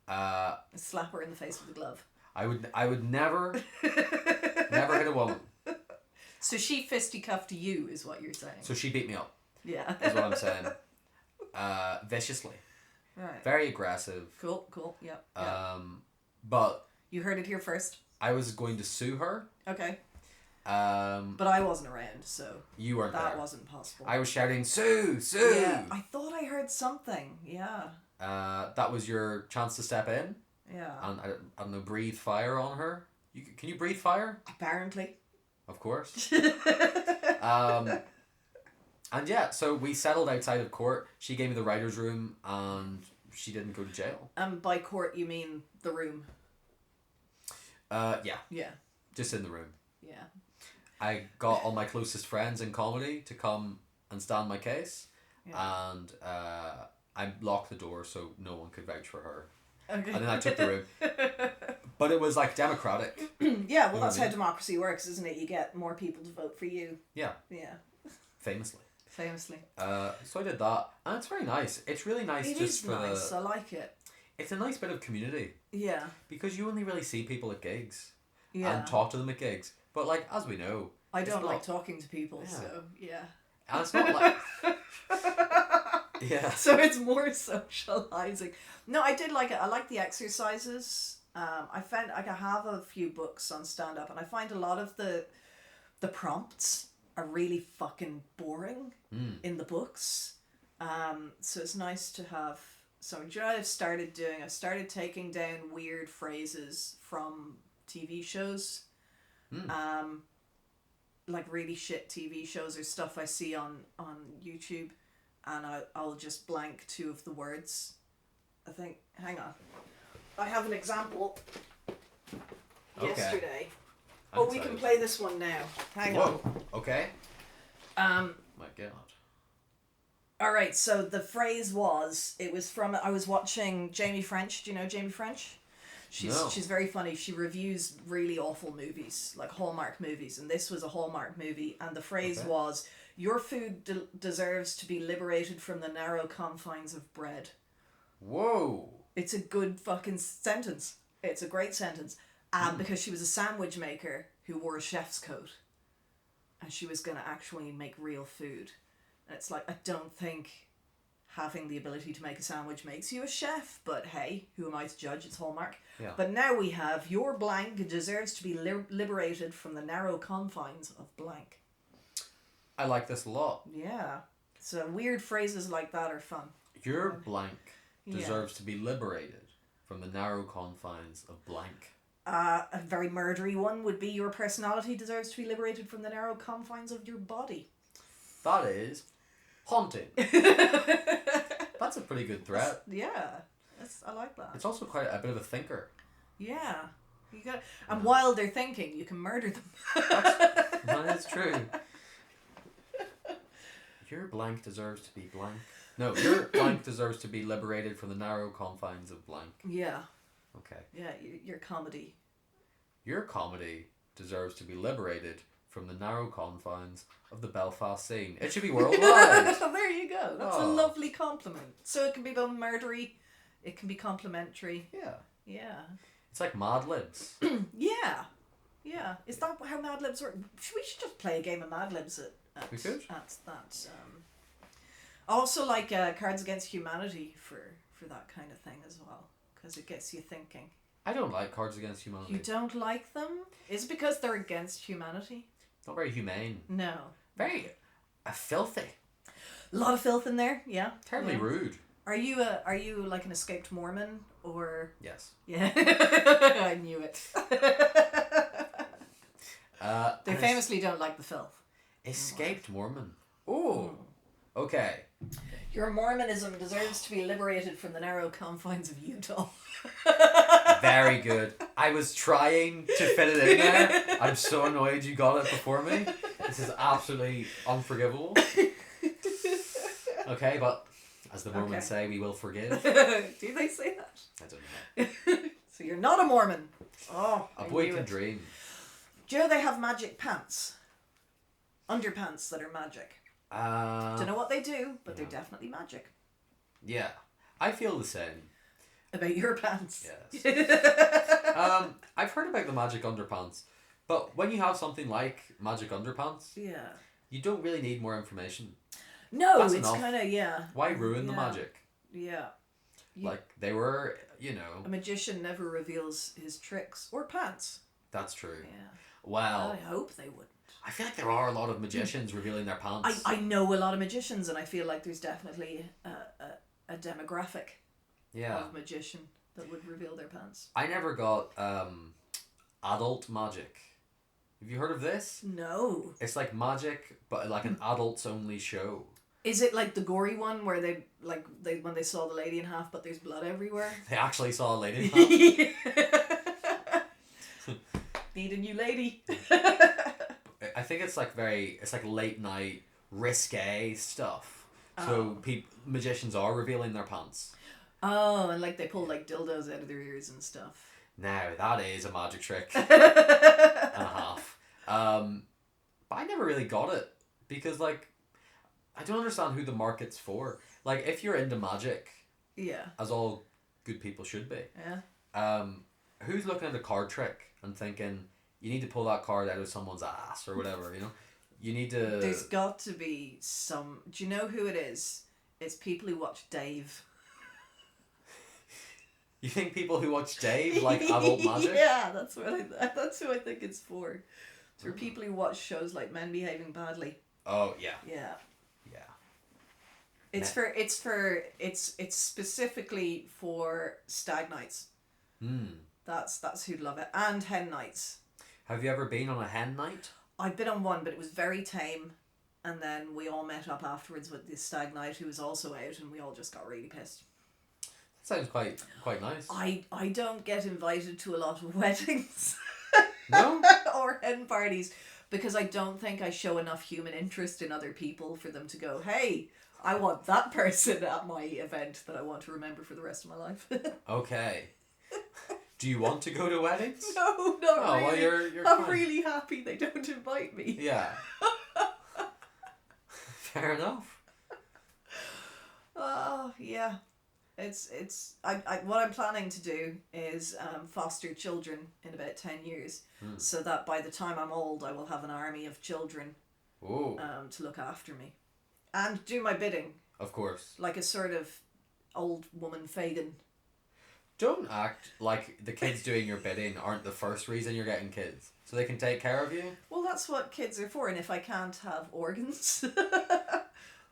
Speaker 2: A
Speaker 1: slap her in the face with a glove.
Speaker 2: I would never never hit a woman.
Speaker 1: So she fisticuffed you, is what you're saying.
Speaker 2: So she beat me up.
Speaker 1: Yeah.
Speaker 2: Is what I'm saying. Viciously.
Speaker 1: Right.
Speaker 2: Very aggressive.
Speaker 1: Cool. Yep.
Speaker 2: But
Speaker 1: you heard it here first.
Speaker 2: I was going to sue her.
Speaker 1: Okay.
Speaker 2: But
Speaker 1: I wasn't around, so
Speaker 2: you weren't
Speaker 1: that
Speaker 2: there.
Speaker 1: wasn't possible.
Speaker 2: I was shouting, "Sue! Sue!"
Speaker 1: Yeah, I thought I heard something. Yeah.
Speaker 2: That was your chance to step in.
Speaker 1: Yeah.
Speaker 2: And I don't know, breathe fire on her. Can you breathe fire?
Speaker 1: Apparently.
Speaker 2: Of course. And yeah, so we settled outside of court. She gave me the writer's room, and she didn't go to jail.
Speaker 1: By court you mean the room?
Speaker 2: Yeah.
Speaker 1: Yeah.
Speaker 2: Just in the room.
Speaker 1: Yeah.
Speaker 2: I got all my closest friends in comedy to come and stand my case, and I locked the door so no one could vouch for her.
Speaker 1: Okay.
Speaker 2: And then I took the room. But it was like democratic.
Speaker 1: Yeah, well, that's how democracy works, isn't it? You get more people to vote for you.
Speaker 2: Yeah.
Speaker 1: Yeah.
Speaker 2: Famously.
Speaker 1: So
Speaker 2: I did that, and it's very nice. It's really nice.
Speaker 1: It
Speaker 2: just
Speaker 1: is nice. I like it.
Speaker 2: It's a nice bit of community.
Speaker 1: Yeah.
Speaker 2: Because you only really see people at gigs.
Speaker 1: Yeah.
Speaker 2: And talk to them at gigs. But like, as we know,
Speaker 1: I don't like talking to people, so yeah.
Speaker 2: And it's not like yeah.
Speaker 1: So it's more socializing. No, I did like it. I like the exercises. I found I have a few books on stand up, and I find a lot of the prompts are really fucking boring in the books. So it's nice to have. So do you know what I've started doing? I've started taking down weird phrases from TV shows. Like really shit TV shows or stuff I see on YouTube, and I'll just blank 2 of the words. I think, hang on, I have an example yesterday. We can play this one now. Hang on.
Speaker 2: Okay.
Speaker 1: My
Speaker 2: God.
Speaker 1: All right, so the phrase it was from, I was watching Jamie French. Do you know Jamie French?
Speaker 2: No.
Speaker 1: She's very funny. She reviews really awful movies, like Hallmark movies, and this was a Hallmark movie, and the phrase
Speaker 2: Okay.
Speaker 1: was, "Your food deserves to be liberated from the narrow confines of bread."
Speaker 2: Whoa.
Speaker 1: It's a good fucking sentence. It's a great sentence. Because she was a sandwich maker who wore a chef's coat, and she was going to actually make real food. And it's like, I don't think having the ability to make a sandwich makes you a chef, but hey, who am I to judge? It's Hallmark.
Speaker 2: Yeah.
Speaker 1: But now we have, "Your blank deserves to be liberated from the narrow confines of blank."
Speaker 2: I like this a lot.
Speaker 1: Yeah. So weird phrases like that are fun.
Speaker 2: Your blank
Speaker 1: Yeah.
Speaker 2: deserves to be liberated from the narrow confines of blank.
Speaker 1: A very murdery one would be, "Your personality deserves to be liberated from the narrow confines of your body."
Speaker 2: That is haunting. That's a pretty good threat.
Speaker 1: Yeah. I like that.
Speaker 2: It's also quite a bit of a thinker.
Speaker 1: Yeah. You got, and while they're thinking, you can murder them.
Speaker 2: That is true. Your blank deserves to be blank. No, your blank deserves to be liberated from the narrow confines of blank.
Speaker 1: Yeah.
Speaker 2: Okay.
Speaker 1: Yeah, your comedy.
Speaker 2: Your comedy deserves to be liberated from the narrow confines of the Belfast scene. It should be worldwide.
Speaker 1: There you go. That's a
Speaker 2: Oh.
Speaker 1: lovely compliment. So it can be both murdery, it can be complimentary.
Speaker 2: Yeah.
Speaker 1: Yeah.
Speaker 2: It's like Mad Libs.
Speaker 1: Yeah. Yeah. Is that how Mad Libs work? We should just play a game of Mad Libs at
Speaker 2: We could.
Speaker 1: At that. Also like Cards Against Humanity for that kind of thing as well, because it gets you thinking.
Speaker 2: I don't like Cards Against Humanity.
Speaker 1: You don't like them? Is it because they're against humanity?
Speaker 2: Not very humane.
Speaker 1: No.
Speaker 2: Very filthy.
Speaker 1: A lot of filth in there, yeah.
Speaker 2: Terribly
Speaker 1: Yeah.
Speaker 2: rude.
Speaker 1: Are you like an escaped Mormon or?
Speaker 2: Yes.
Speaker 1: Yeah, I knew it. They
Speaker 2: and
Speaker 1: famously don't like the filth.
Speaker 2: escaped Mormon. Oh. Okay.
Speaker 1: Your Mormonism deserves to be liberated from the narrow confines of Utah.
Speaker 2: Very good. I was trying to fit it in there. I'm so annoyed you got it before me. This is absolutely unforgivable. Okay, but as the Mormons say, we will forgive.
Speaker 1: Do they say that?
Speaker 2: I don't know.
Speaker 1: So you're not a Mormon. Oh,
Speaker 2: A
Speaker 1: I
Speaker 2: boy
Speaker 1: knew
Speaker 2: can
Speaker 1: it.
Speaker 2: dream.
Speaker 1: Do you know they have magic pants? Underpants that are magic. Don't know what they do, but they're definitely magic.
Speaker 2: Yeah. I feel the same.
Speaker 1: About your pants.
Speaker 2: Yes. I've heard about the magic underpants, but when you have something like magic underpants,
Speaker 1: Yeah.
Speaker 2: you don't really need more information.
Speaker 1: No,
Speaker 2: That's
Speaker 1: it's
Speaker 2: enough.
Speaker 1: kind of, yeah.
Speaker 2: Why ruin the
Speaker 1: Yeah.
Speaker 2: magic?
Speaker 1: Yeah.
Speaker 2: Like, they were, you know...
Speaker 1: A magician never reveals his tricks or pants.
Speaker 2: That's true.
Speaker 1: Yeah.
Speaker 2: Well,
Speaker 1: I hope they wouldn't.
Speaker 2: I feel like there are a lot of magicians revealing their pants.
Speaker 1: I know a lot of magicians, and I feel like there's definitely a demographic
Speaker 2: Yeah.
Speaker 1: of magician that would reveal their pants.
Speaker 2: I never got adult magic. Have you heard of this?
Speaker 1: No.
Speaker 2: It's like magic, but like an adults only show.
Speaker 1: Is it like the gory one where they when they saw the lady in half, but there's blood everywhere?
Speaker 2: They actually saw a lady in half.
Speaker 1: Need a new lady.
Speaker 2: I think it's like late night risque stuff. So magicians are revealing their pants.
Speaker 1: Oh, and like they pull like dildos out of their ears and stuff.
Speaker 2: Now that is a magic trick and a half. But I never really got it because like I don't understand who the market's for. Like if you're into magic,
Speaker 1: Yeah.
Speaker 2: as all good people should be,
Speaker 1: Yeah.
Speaker 2: who's looking at a card trick and thinking you need to pull that card out of someone's ass or whatever, you know? You need to...
Speaker 1: There's got to be some... Do you know who it is? It's people who watch Dave.
Speaker 2: You think people who watch Dave like adult magic?
Speaker 1: Yeah, that's who I think it's for. It's for people who watch shows like Men Behaving Badly.
Speaker 2: Oh, yeah.
Speaker 1: Yeah.
Speaker 2: Yeah.
Speaker 1: It's specifically for stag nights. That's who'd love it. And hen nights.
Speaker 2: Have you ever been on a hen night?
Speaker 1: I've been on one, but it was very tame. And then we all met up afterwards with this stag night who was also out, and we all just got really pissed.
Speaker 2: Sounds quite nice.
Speaker 1: I don't get invited to a lot of weddings.
Speaker 2: No?
Speaker 1: Or hen parties. because I don't think I show enough human interest in other people for them to go, hey, I want that person at my event that I want to remember for the rest of my life.
Speaker 2: Okay. Do you want to go to weddings?
Speaker 1: No, not really.
Speaker 2: Well, you're
Speaker 1: I'm
Speaker 2: fine.
Speaker 1: really happy they don't invite me.
Speaker 2: Yeah. Fair enough.
Speaker 1: Oh, yeah. I what I'm planning to do is foster children in about 10 years, so that by the time I'm old, I will have an army of children to look after me. And do my bidding.
Speaker 2: Of course.
Speaker 1: Like a sort of old woman Fagin.
Speaker 2: Don't act like the kids doing your bidding aren't the first reason you're getting kids. So they can take care of you?
Speaker 1: Well, that's what kids are for, and if I can't have organs,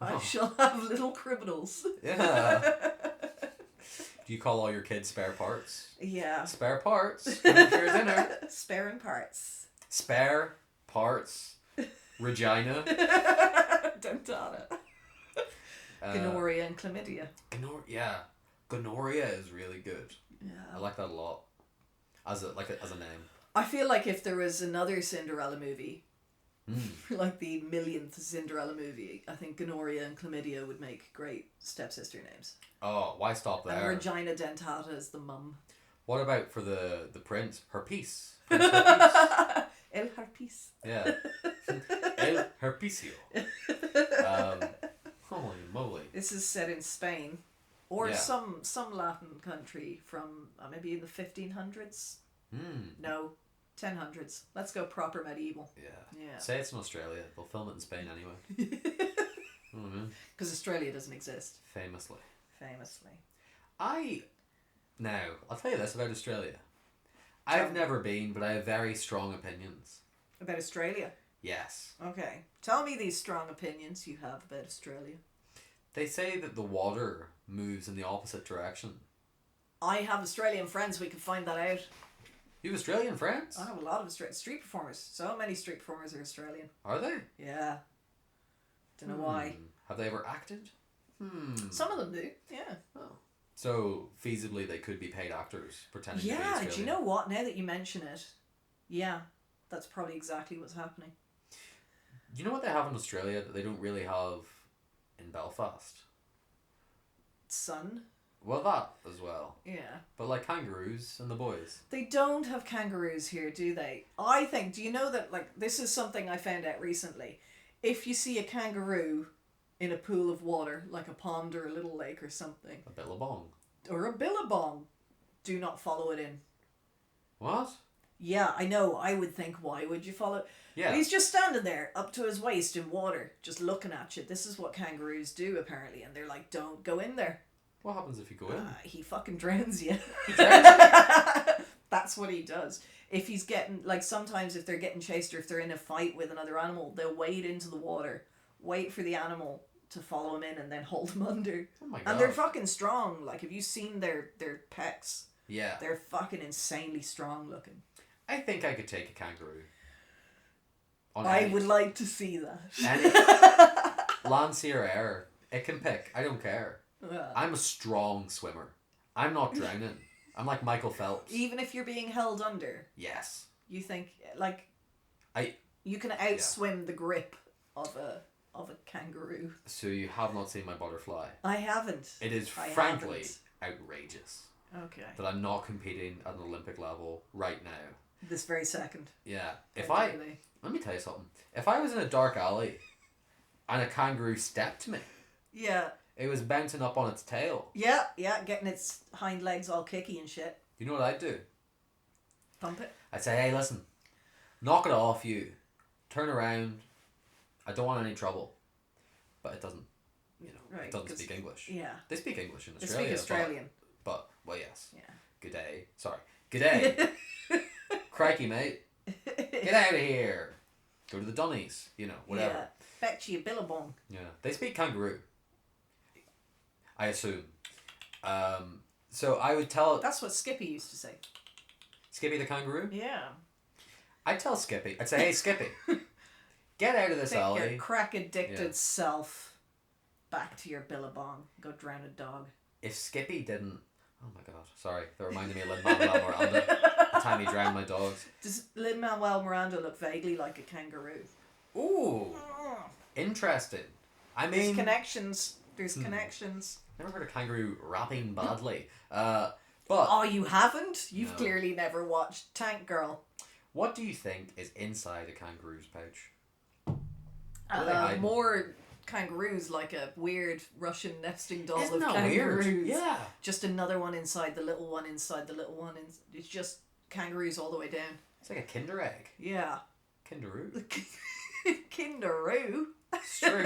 Speaker 1: I shall have little criminals.
Speaker 2: Yeah. Do you call all your kids spare parts?
Speaker 1: Yeah.
Speaker 2: Spare parts. Come for your dinner.
Speaker 1: Sparing parts.
Speaker 2: Spare parts. Regina.
Speaker 1: Dentata. Gonorrhea and chlamydia.
Speaker 2: Yeah. Gonorrhea is really good.
Speaker 1: Yeah.
Speaker 2: I like that a lot. As a name.
Speaker 1: I feel like if there was another Cinderella movie, like the millionth Cinderella movie, I think gonorrhea and chlamydia would make great stepsister names.
Speaker 2: Oh, why stop there?
Speaker 1: And Regina Dentata is the mum.
Speaker 2: What about for the prince? Herpes. Prince Herpes.
Speaker 1: El Harpis.
Speaker 2: Yeah. El Herpesio. Holy moly.
Speaker 1: This is set in Spain. Or
Speaker 2: Yeah.
Speaker 1: some Latin country from maybe in the 1500s. No, 1000s. Let's go proper medieval.
Speaker 2: Yeah. Say it's in Australia. They'll film it in Spain anyway.
Speaker 1: Because Australia doesn't exist.
Speaker 2: Famously. Now, I'll tell you this about Australia. I've never been, but I have very strong opinions.
Speaker 1: About Australia?
Speaker 2: Yes.
Speaker 1: Okay. Tell me these strong opinions you have about Australia.
Speaker 2: They say that the water moves in the opposite direction.
Speaker 1: I have Australian friends, we can find that out.
Speaker 2: You have Australian friends?
Speaker 1: I have a lot of street performers. So many street performers are Australian.
Speaker 2: Are they?
Speaker 1: Yeah. Don't know why.
Speaker 2: Have they ever acted?
Speaker 1: Some of them do, yeah.
Speaker 2: Oh. So, feasibly, they could be paid actors pretending to be
Speaker 1: Yeah,
Speaker 2: Australian.
Speaker 1: do you know what? Now that you mention it, yeah, that's probably exactly what's happening.
Speaker 2: You know what they have in Australia that they don't really have in Belfast?
Speaker 1: Sun?
Speaker 2: Well, that as well.
Speaker 1: Yeah.
Speaker 2: But like kangaroos and the boys.
Speaker 1: They don't have kangaroos here, do they? I think, do you know that, like, this is something I found out recently. If you see a kangaroo in a pool of water, like a pond or a little lake or something.
Speaker 2: A billabong.
Speaker 1: Or a billabong. Do not follow it in.
Speaker 2: What?
Speaker 1: Yeah, I know. I would think, why would you follow?
Speaker 2: Yeah.
Speaker 1: But he's just standing there, up to his waist in water, just looking at you. This is what kangaroos do, apparently. And they're like, don't go in there.
Speaker 2: What happens if you go in?
Speaker 1: He fucking drowns you.
Speaker 2: He drowns you?
Speaker 1: That's what he does. If he's getting, like, sometimes if they're getting chased or if they're in a fight with another animal, they'll wade into the water, wait for the animal to follow him in and then hold him under.
Speaker 2: Oh my god.
Speaker 1: And they're fucking strong. Like, have you seen their pecs?
Speaker 2: Yeah.
Speaker 1: They're fucking insanely strong looking.
Speaker 2: I think I could take a kangaroo.
Speaker 1: I would like to see that.
Speaker 2: Land, sea or air. It can pick. I don't care. I'm a strong swimmer. I'm not drowning. I'm like Michael Phelps.
Speaker 1: Even if you're being held under?
Speaker 2: Yes.
Speaker 1: You think, like, you can outswim the grip of a kangaroo.
Speaker 2: So you have not seen my butterfly.
Speaker 1: I haven't.
Speaker 2: It is frankly outrageous.
Speaker 1: Okay.
Speaker 2: That I'm not competing at an Olympic level right now.
Speaker 1: This very second.
Speaker 2: Yeah. Let me tell you something. If I was in a dark alley and a kangaroo stepped me.
Speaker 1: Yeah.
Speaker 2: It was bouncing up on its tail.
Speaker 1: Yeah, getting its hind legs all kicky and shit.
Speaker 2: You know what I'd do?
Speaker 1: Thump it.
Speaker 2: I'd say, hey, listen, knock it off, you. Turn around. I don't want any trouble. But it doesn't,
Speaker 1: right,
Speaker 2: it doesn't speak English.
Speaker 1: Yeah.
Speaker 2: They speak English in
Speaker 1: They
Speaker 2: Australia.
Speaker 1: speak Australian.
Speaker 2: But well, yes.
Speaker 1: Yeah.
Speaker 2: Good day. Sorry. Good day. Crikey, mate. Get out of here. Go to the Dunnies. Whatever.
Speaker 1: Yeah. Fetch you a billabong.
Speaker 2: Yeah. They speak kangaroo. I assume. So I would tell...
Speaker 1: That's what Skippy used to say.
Speaker 2: Skippy the kangaroo?
Speaker 1: Yeah.
Speaker 2: I'd tell Skippy. I'd say, hey, Skippy. Get out of this alley.
Speaker 1: Take your crack-addicted self back to your billabong. Go drown a dog.
Speaker 2: If Skippy didn't... Oh my god. Sorry. That reminded me of Lin Manuel Miranda. That's time he drowned my dogs.
Speaker 1: Does Lin Manuel Miranda look vaguely like a kangaroo?
Speaker 2: Ooh, interesting. I mean,
Speaker 1: there's connections. There's connections.
Speaker 2: Never heard a kangaroo rapping badly. But
Speaker 1: Oh, you haven't? You've
Speaker 2: No.
Speaker 1: clearly never watched Tank Girl.
Speaker 2: what do you think is inside a kangaroo's pouch? What are they hiding?
Speaker 1: More kangaroos, like a weird Russian nesting doll
Speaker 2: Isn't
Speaker 1: of
Speaker 2: that
Speaker 1: kangaroos.
Speaker 2: weird? Yeah.
Speaker 1: Just another one inside the little one inside the little one. It's just kangaroos all the way down.
Speaker 2: It's like a Kinder egg.
Speaker 1: Yeah.
Speaker 2: Kinderoo.
Speaker 1: Kinderoo.
Speaker 2: It's true.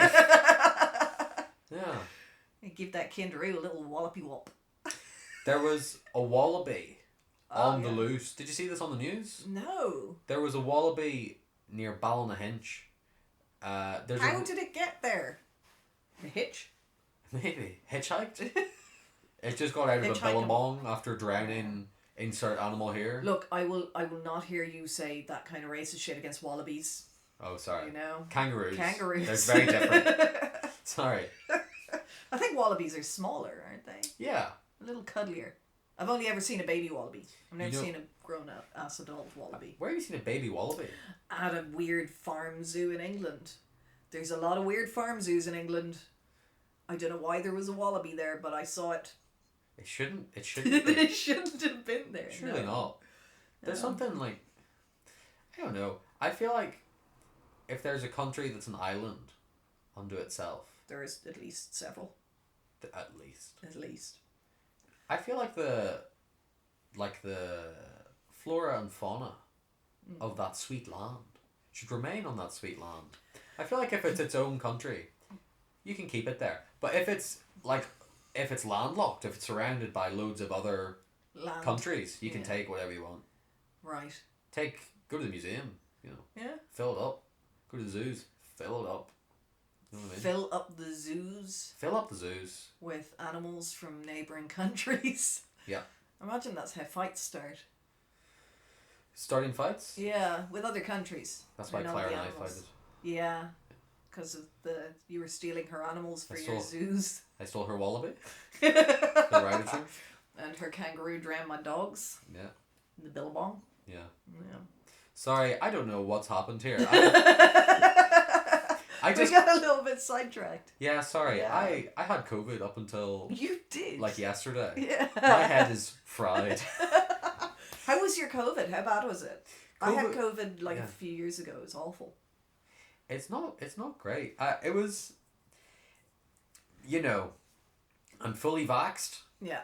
Speaker 2: Yeah.
Speaker 1: Give that kangaroo a little wallopy wop.
Speaker 2: There was a wallaby on the
Speaker 1: yeah.
Speaker 2: loose. Did you see this on the news?
Speaker 1: No.
Speaker 2: There was a wallaby near Ballynahinch. There's
Speaker 1: How did it get there? A hitch?
Speaker 2: Maybe. Hitchhiked? It just got out of a
Speaker 1: Hitchhiking.
Speaker 2: billabong after drowning. Insert animal here.
Speaker 1: Look, I will not hear you say that kind of racist shit against wallabies.
Speaker 2: Oh, sorry.
Speaker 1: You know?
Speaker 2: Kangaroos.
Speaker 1: Kangaroos.
Speaker 2: They're very different. Sorry.
Speaker 1: I think wallabies are smaller, aren't they?
Speaker 2: Yeah.
Speaker 1: A little cuddlier. I've only ever seen a baby wallaby. I've never
Speaker 2: You know-
Speaker 1: seen a grown-up ass adult wallaby.
Speaker 2: Where have you seen a baby wallaby?
Speaker 1: At a weird farm zoo in England. There's a lot of weird farm zoos in England. I don't know why there was a wallaby there, but I saw it.
Speaker 2: It shouldn't be.
Speaker 1: It shouldn't have been there.
Speaker 2: Surely
Speaker 1: no.
Speaker 2: not. There's
Speaker 1: No.
Speaker 2: something like, I don't know. I feel like if there's a country that's an island unto itself,
Speaker 1: There is at least several.
Speaker 2: at least.
Speaker 1: At least.
Speaker 2: I feel like the flora and fauna of that sweet land should remain on that sweet land. I feel like if it's its own country, you can keep it there. But if it's landlocked, if it's surrounded by loads of other
Speaker 1: Land.
Speaker 2: countries, you can
Speaker 1: Yeah.
Speaker 2: take whatever you want.
Speaker 1: Right.
Speaker 2: Go to the museum,
Speaker 1: Yeah.
Speaker 2: fill it up. Go to the zoos, fill it up. You know what I mean?
Speaker 1: Fill up the zoos
Speaker 2: Fill up the zoos.
Speaker 1: with animals from neighbouring countries.
Speaker 2: Yeah.
Speaker 1: Imagine that's how fights start.
Speaker 2: Starting fights?
Speaker 1: Yeah, with other countries.
Speaker 2: That's why
Speaker 1: They're not
Speaker 2: Claire
Speaker 1: the
Speaker 2: and I
Speaker 1: animals.
Speaker 2: fighted.
Speaker 1: Yeah, because of you were stealing her animals for
Speaker 2: I
Speaker 1: your
Speaker 2: saw.
Speaker 1: zoos.
Speaker 2: I stole her wallaby.
Speaker 1: And
Speaker 2: The rider
Speaker 1: her kangaroo drowned my dogs
Speaker 2: Yeah.
Speaker 1: in the billabong.
Speaker 2: Yeah.
Speaker 1: Yeah.
Speaker 2: Sorry, I don't know what's happened here.
Speaker 1: We
Speaker 2: just
Speaker 1: got a little bit sidetracked.
Speaker 2: yeah, sorry.
Speaker 1: Yeah.
Speaker 2: I had COVID up until
Speaker 1: You did.
Speaker 2: like yesterday.
Speaker 1: Yeah.
Speaker 2: My head is fried.
Speaker 1: How was your COVID? How bad was it? I had
Speaker 2: COVID-
Speaker 1: COVID like
Speaker 2: yeah.
Speaker 1: a few years ago. It was awful.
Speaker 2: It's not great. It was. I'm fully vaxxed.
Speaker 1: Yeah.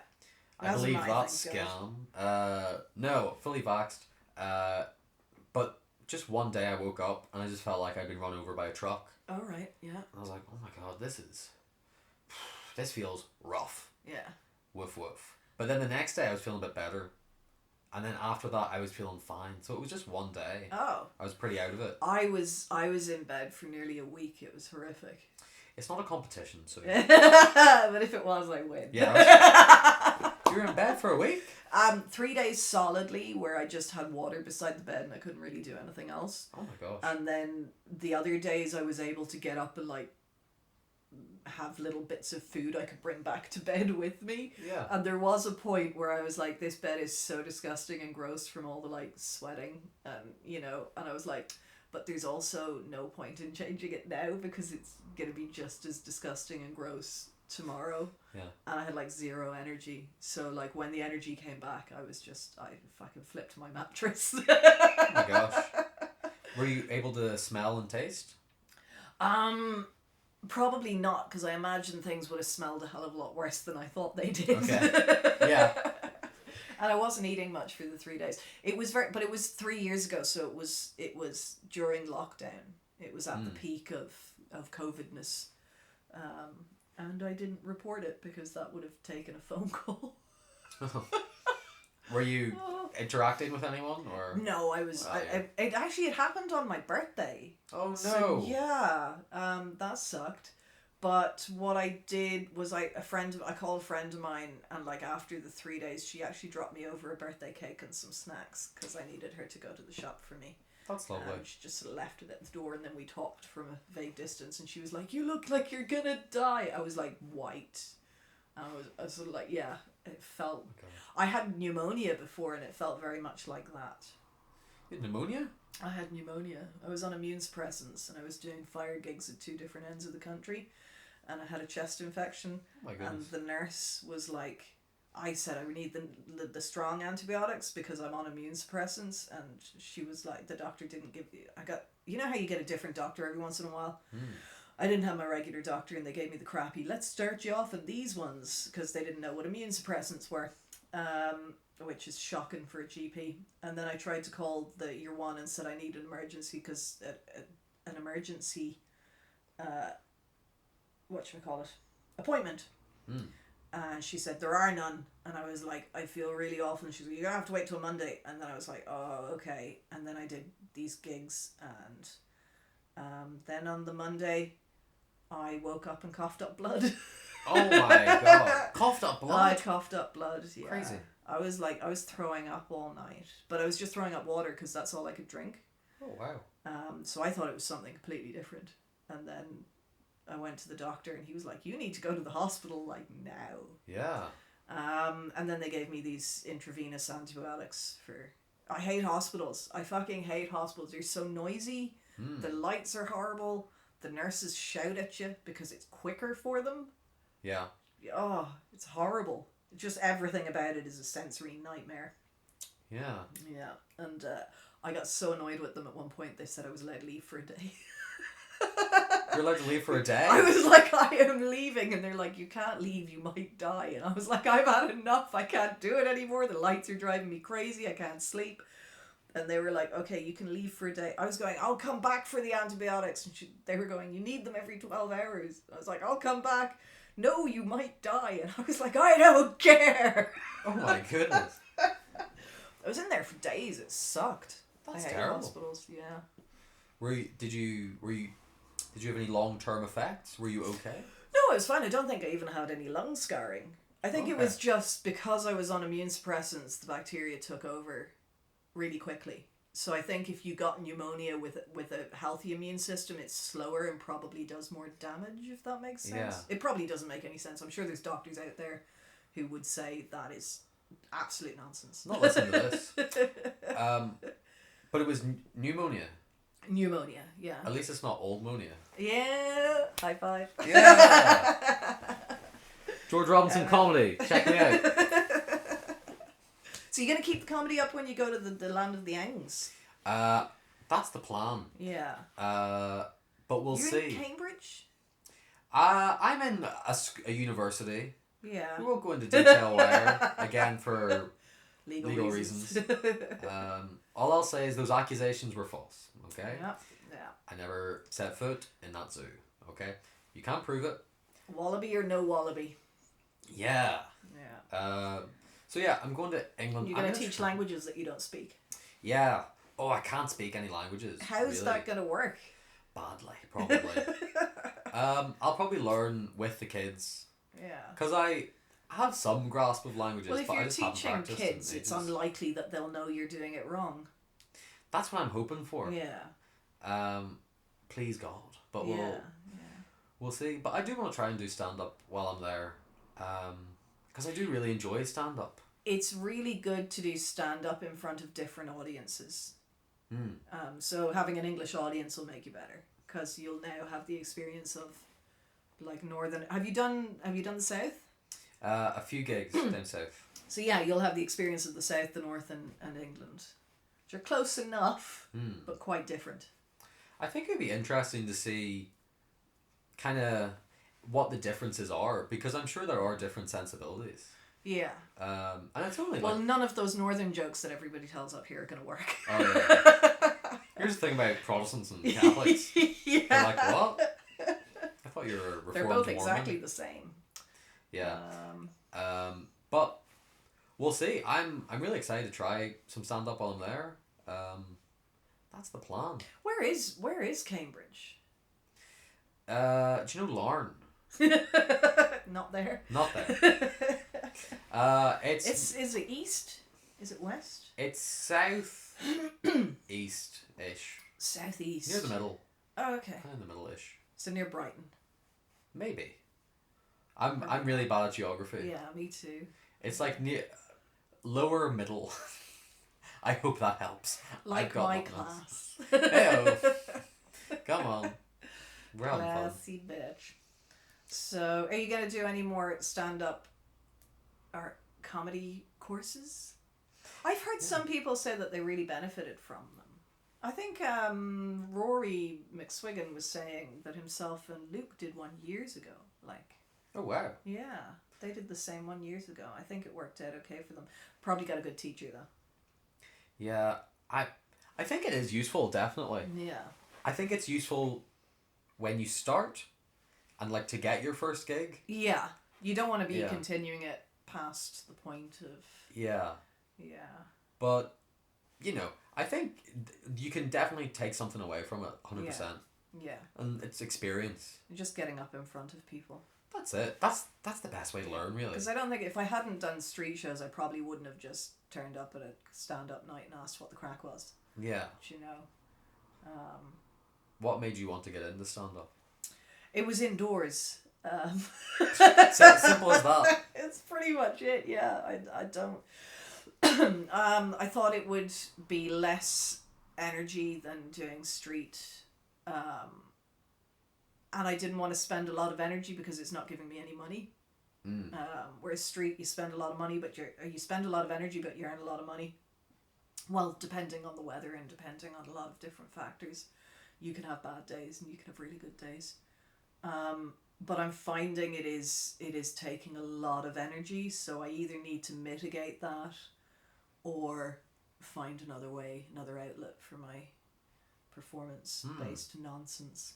Speaker 2: I
Speaker 1: That's
Speaker 2: believe
Speaker 1: my
Speaker 2: that's
Speaker 1: thing,
Speaker 2: scam. No, fully vaxxed. But just one day I woke up and I just felt like I'd been run over by a truck.
Speaker 1: All right. Yeah.
Speaker 2: And I was like, oh my god, this feels rough.
Speaker 1: Yeah.
Speaker 2: Woof woof. But then the next day I was feeling a bit better. And then after that I was feeling fine. So it was just one day.
Speaker 1: Oh.
Speaker 2: I was pretty out of it.
Speaker 1: I was in bed for nearly a week. It was horrific.
Speaker 2: It's not a competition, so
Speaker 1: But if it was, I win.
Speaker 2: yeah. You were in bed for a week?
Speaker 1: 3 days solidly where I just had water beside the bed and I couldn't really do anything else.
Speaker 2: Oh my gosh.
Speaker 1: And then the other days I was able to get up and like have little bits of food I could bring back to bed with me.
Speaker 2: Yeah.
Speaker 1: And there was a point where I was like, this bed is so disgusting and gross from all the like sweating and and I was like, but there's also no point in changing it now because it's going to be just as disgusting and gross tomorrow.
Speaker 2: Yeah.
Speaker 1: And I had like zero energy. So like when the energy came back, I fucking flipped my mattress.
Speaker 2: Oh my gosh. Were you able to smell and taste?
Speaker 1: Probably not, because I imagine things would have smelled a hell of a lot worse than I thought they did.
Speaker 2: Okay. Yeah.
Speaker 1: And I wasn't eating much for the 3 days. It was but it was 3 years ago, so it was during lockdown. It was at the peak of COVIDness. And I didn't report it because that would have taken a phone call.
Speaker 2: Were you interacting with anyone or?
Speaker 1: No, I was. It happened on my birthday.
Speaker 2: Oh no.
Speaker 1: So, yeah, that sucked. But what I did was I called a friend of mine, and like after the 3 days, she actually dropped me over a birthday cake and some snacks because I needed her to go to the shop for me.
Speaker 2: That's lovely.
Speaker 1: She just sort of left it at the door, and then we talked from a vague distance, and she was like, "You look like you're gonna die." I was like white. I was sort of like, yeah, it felt...
Speaker 2: Okay.
Speaker 1: I had pneumonia before and it felt very much like that.
Speaker 2: You had pneumonia?
Speaker 1: I had pneumonia. I was on immune suppressants and I was doing fire gigs at 2 different ends of the country, and I had a chest infection.
Speaker 2: Oh my goodness.
Speaker 1: And the nurse was like, I said I would need the strong antibiotics because I'm on immune suppressants, and she was like, the doctor didn't give you... You know how you get a different doctor every once in a while? I didn't have my regular doctor and they gave me the crappy, let's start you off on these ones, because they didn't know what immune suppressants were, which is shocking for a GP. And then I tried to call the year 1 and said I need an emergency, because an emergency, appointment. And she said, there are none. And I was like, I feel really awful. And she was like, you're going to have to wait till Monday. And then I was like, oh, okay. And then I did these gigs. And then on the Monday, I woke up and coughed up blood.
Speaker 2: Oh my god. Coughed up blood?
Speaker 1: I coughed up blood, yeah.
Speaker 2: Crazy.
Speaker 1: I was throwing up all night. But I was just throwing up water because that's all I could drink.
Speaker 2: Oh, wow.
Speaker 1: So I thought it was something completely different. And then I went to the doctor and he was like, you need to go to the hospital, like, now.
Speaker 2: Yeah.
Speaker 1: And then they gave me these intravenous antibiotics for... I hate hospitals. I fucking hate hospitals. They're so noisy. The lights are horrible. The nurses shout at you because it's quicker for them.
Speaker 2: Yeah.
Speaker 1: Oh, it's horrible. Just everything about it is a sensory nightmare.
Speaker 2: Yeah.
Speaker 1: Yeah. And I got so annoyed with them at one point, they said I was allowed to leave for a day.
Speaker 2: You're allowed to leave for a day?
Speaker 1: I was like, I am leaving. And they're like, you can't leave, you might die. And I was like, I've had enough. I can't do it anymore. The lights are driving me crazy. I can't sleep. And they were like, okay, you can leave for a day. I was going, I'll come back for the antibiotics. And they were going, you need them every 12 hours. I was like, I'll come back. No, you might die. And I was like, I don't care.
Speaker 2: Oh my goodness.
Speaker 1: I was in there for days. It sucked.
Speaker 2: That's
Speaker 1: I hate
Speaker 2: terrible.
Speaker 1: hospitals, yeah.
Speaker 2: Did you have any long-term effects? Were you okay?
Speaker 1: No, I was fine. I don't think I even had any lung scarring. I think it was just because I was on immune suppressants, the bacteria took over really quickly. So I think if you got pneumonia with a healthy immune system, it's slower and probably does more damage, if that makes sense.
Speaker 2: Yeah.
Speaker 1: It probably doesn't make any sense. I'm sure there's doctors out there who would say that is absolute nonsense.
Speaker 2: Not listening to this. But it was pneumonia.
Speaker 1: Pneumonia, yeah.
Speaker 2: At least it's not old-monia.
Speaker 1: Yeah. High five.
Speaker 2: Yeah. George Robinson comedy. Check me out.
Speaker 1: So you're going to keep the comedy up when you go to the land of the Angs?
Speaker 2: That's the plan.
Speaker 1: Yeah.
Speaker 2: But we'll
Speaker 1: You're
Speaker 2: see.
Speaker 1: in Cambridge?
Speaker 2: I'm in a university.
Speaker 1: Yeah.
Speaker 2: We won't go into detail where, again, for
Speaker 1: Legal
Speaker 2: reasons. All I'll say is those accusations were false, okay?
Speaker 1: Yeah.
Speaker 2: I never set foot in that zoo, okay? You can't prove it.
Speaker 1: Wallaby or no wallaby?
Speaker 2: Yeah.
Speaker 1: Yeah.
Speaker 2: So yeah, I'm going to England.
Speaker 1: You're going to teach languages that you don't speak?
Speaker 2: Yeah. Oh, I can't speak any languages.
Speaker 1: How's that going to work?
Speaker 2: Badly, probably. I'll probably learn with the kids.
Speaker 1: Yeah.
Speaker 2: Because I have some grasp of languages,
Speaker 1: Well, if
Speaker 2: but I
Speaker 1: you're
Speaker 2: just haven't
Speaker 1: teaching
Speaker 2: practiced
Speaker 1: kids,
Speaker 2: in
Speaker 1: it's
Speaker 2: ages.
Speaker 1: unlikely that they'll know you're doing it wrong.
Speaker 2: That's what I'm hoping for.
Speaker 1: Yeah.
Speaker 2: Please God, but
Speaker 1: Yeah.
Speaker 2: we'll see. But I do want to try and do stand up while I'm there, because I do really enjoy stand up.
Speaker 1: It's really good to do stand up in front of different audiences. So having an English audience will make you better, because you'll now have the experience of like northern. Have you done the South?
Speaker 2: A few gigs down south.
Speaker 1: So yeah, you'll have the experience of the South, the North, and England, which are close enough, but quite different.
Speaker 2: I think it'd be interesting to see kind of what the differences are, because I'm sure there are different sensibilities.
Speaker 1: Yeah.
Speaker 2: And it's only
Speaker 1: Well, none of those northern jokes that everybody tells up here are going to work.
Speaker 2: Oh, yeah. Here's the thing about Protestants and Catholics.
Speaker 1: Yeah.
Speaker 2: They're like, what? I thought you were Reformed
Speaker 1: They're both
Speaker 2: Mormon.
Speaker 1: exactly the same.
Speaker 2: Yeah. But we'll see. I'm really excited to try some stand up while I'm there. That's the plan.
Speaker 1: Where is Cambridge?
Speaker 2: Do you know Larne?
Speaker 1: Not there.
Speaker 2: Not there.
Speaker 1: Is it east? Is it west?
Speaker 2: It's south east-ish.
Speaker 1: Southeast.
Speaker 2: Near the middle.
Speaker 1: Oh, okay.
Speaker 2: Kind of in the middle-ish.
Speaker 1: So near Brighton.
Speaker 2: Maybe. I'm really bad at geography.
Speaker 1: Yeah, me too.
Speaker 2: It's like lower middle. I hope that helps. I've
Speaker 1: Like
Speaker 2: got
Speaker 1: my
Speaker 2: nothing else.
Speaker 1: class.
Speaker 2: Hey-o. Come on. We're having fun.
Speaker 1: Classy bitch. So, are you going to do any more stand-up or comedy courses? I've heard some people say that they really benefited from them. I think Rory McSwiggan was saying that himself and Luke did one years ago. Like,
Speaker 2: Oh wow.
Speaker 1: yeah, they did the same one years ago. I think it worked out okay for them. Probably got a good teacher though.
Speaker 2: Yeah, I think it is useful, definitely.
Speaker 1: Yeah.
Speaker 2: I think it's useful when you start and like to get your first gig.
Speaker 1: Yeah. You don't want to be continuing it past the point of...
Speaker 2: Yeah.
Speaker 1: Yeah.
Speaker 2: But, you know, I think you can definitely take something away from it, 100%.
Speaker 1: Yeah.
Speaker 2: And it's experience.
Speaker 1: You're just getting up in front of people.
Speaker 2: That's it. That's the best way to learn, really.
Speaker 1: Because I don't think if I hadn't done street shows, I probably wouldn't have just turned up at a stand-up night and asked what the crack was.
Speaker 2: Yeah.
Speaker 1: Do you know?
Speaker 2: What made you want to get into stand-up?
Speaker 1: It was indoors.
Speaker 2: Simple as that.
Speaker 1: It's pretty much it, yeah. I don't... I thought it would be less energy than doing street. And I didn't want to spend a lot of energy because it's not giving me any money. Whereas street, you spend a lot of money, but you spend a lot of energy, but you earn a lot of money. Well, depending on the weather and depending on a lot of different factors, you can have bad days and you can have really good days. But I'm finding it is taking a lot of energy, so I either need to mitigate that or find another way, another outlet for my performance-based nonsense.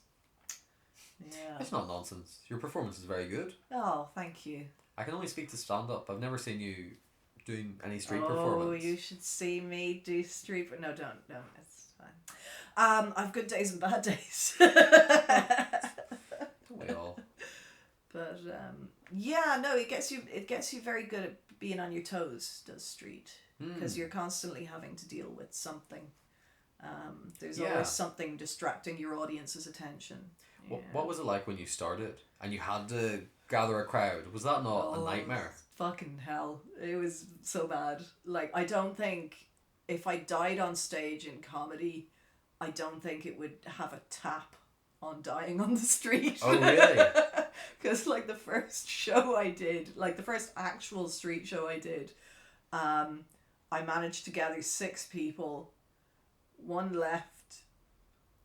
Speaker 1: Yeah.
Speaker 2: It's not nonsense. Your performance is very good.
Speaker 1: Oh, thank you.
Speaker 2: I can only speak to stand-up. I've never seen you doing any street performance.
Speaker 1: Oh, you should see me do street... No, don't. It's fine. I've good days and bad days.
Speaker 2: Don't we all?
Speaker 1: But yeah, no, it gets you very good at being on your toes, does street, because you're constantly having to deal with something. There's always something distracting your audience's attention. Yeah.
Speaker 2: What was it like when you started and you had to gather a crowd? Was that not a nightmare?
Speaker 1: Fucking hell. It was so bad. Like, I don't think if I died on stage in comedy, I don't think it would have a tap on dying on the street.
Speaker 2: Oh, really?
Speaker 1: Because, like, the first show I did, like, the first actual street show I did, I managed to gather 6 people. 1 left.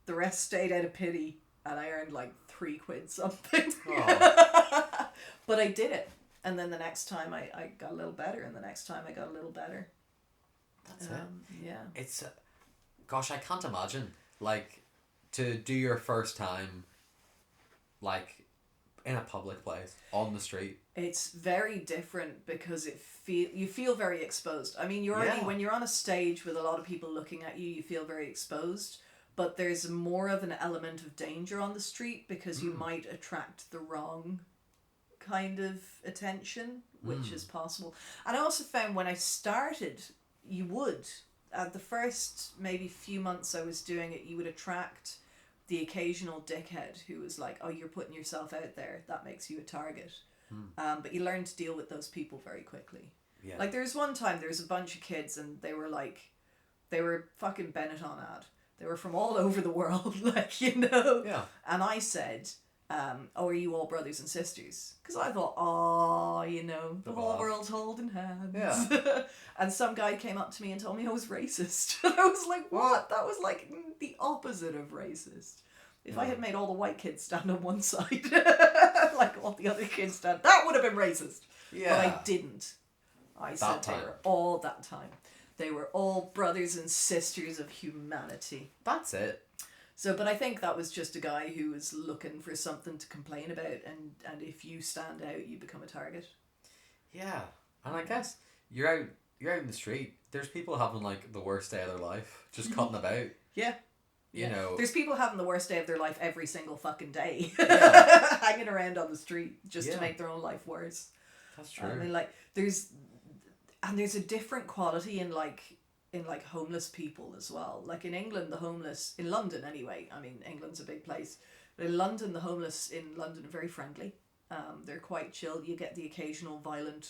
Speaker 1: The rest stayed out of pity. And I earned like £3 something. But I did it. And then the next time I got a little better. And the next time I got a little better.
Speaker 2: That's it.
Speaker 1: Yeah.
Speaker 2: It's... gosh, I can't imagine. Like, to do your first time, like, in a public place, on the street.
Speaker 1: It's very different because you feel very exposed. I mean, when you're on a stage with a lot of people looking at you, you feel very exposed. But there's more of an element of danger on the street because you might attract the wrong kind of attention, which is possible. And I also found when I started, you would. At the first maybe few months I was doing it, you would attract the occasional dickhead who was like, oh, you're putting yourself out there. That makes you a target. But you learn to deal with those people very quickly. Yeah. Like, there was one time, there was a bunch of kids and they were fucking Benetton ad. They were from all over the world, like, you know. Yeah. And I said, oh, are you all brothers and sisters? Because I thought, oh, you know, the whole world's holding hands. Yeah. And some guy came up to me and told me I was racist. And I was like, what? That was like the opposite of racist. If I had made all the white kids stand on one side, like all the other kids stand, that would have been racist. Yeah. But I didn't. I said they were all that time. They were all brothers and sisters of humanity.
Speaker 2: That's it.
Speaker 1: So, but I think that was just a guy who was looking for something to complain about, and if you stand out, you become a target.
Speaker 2: Yeah, and I guess you're out in the street. There's people having like the worst day of their life, just cutting about.
Speaker 1: Yeah.
Speaker 2: You know.
Speaker 1: There's people having the worst day of their life every single fucking day. Yeah. Hanging around on the street just to make their own life worse.
Speaker 2: That's true.
Speaker 1: I mean, like, there's a different quality in homeless people as well. Like in England, the homeless, in London anyway, I mean, England's a big place, but in London, the homeless in London are very friendly. They're quite chill. You get the occasional violent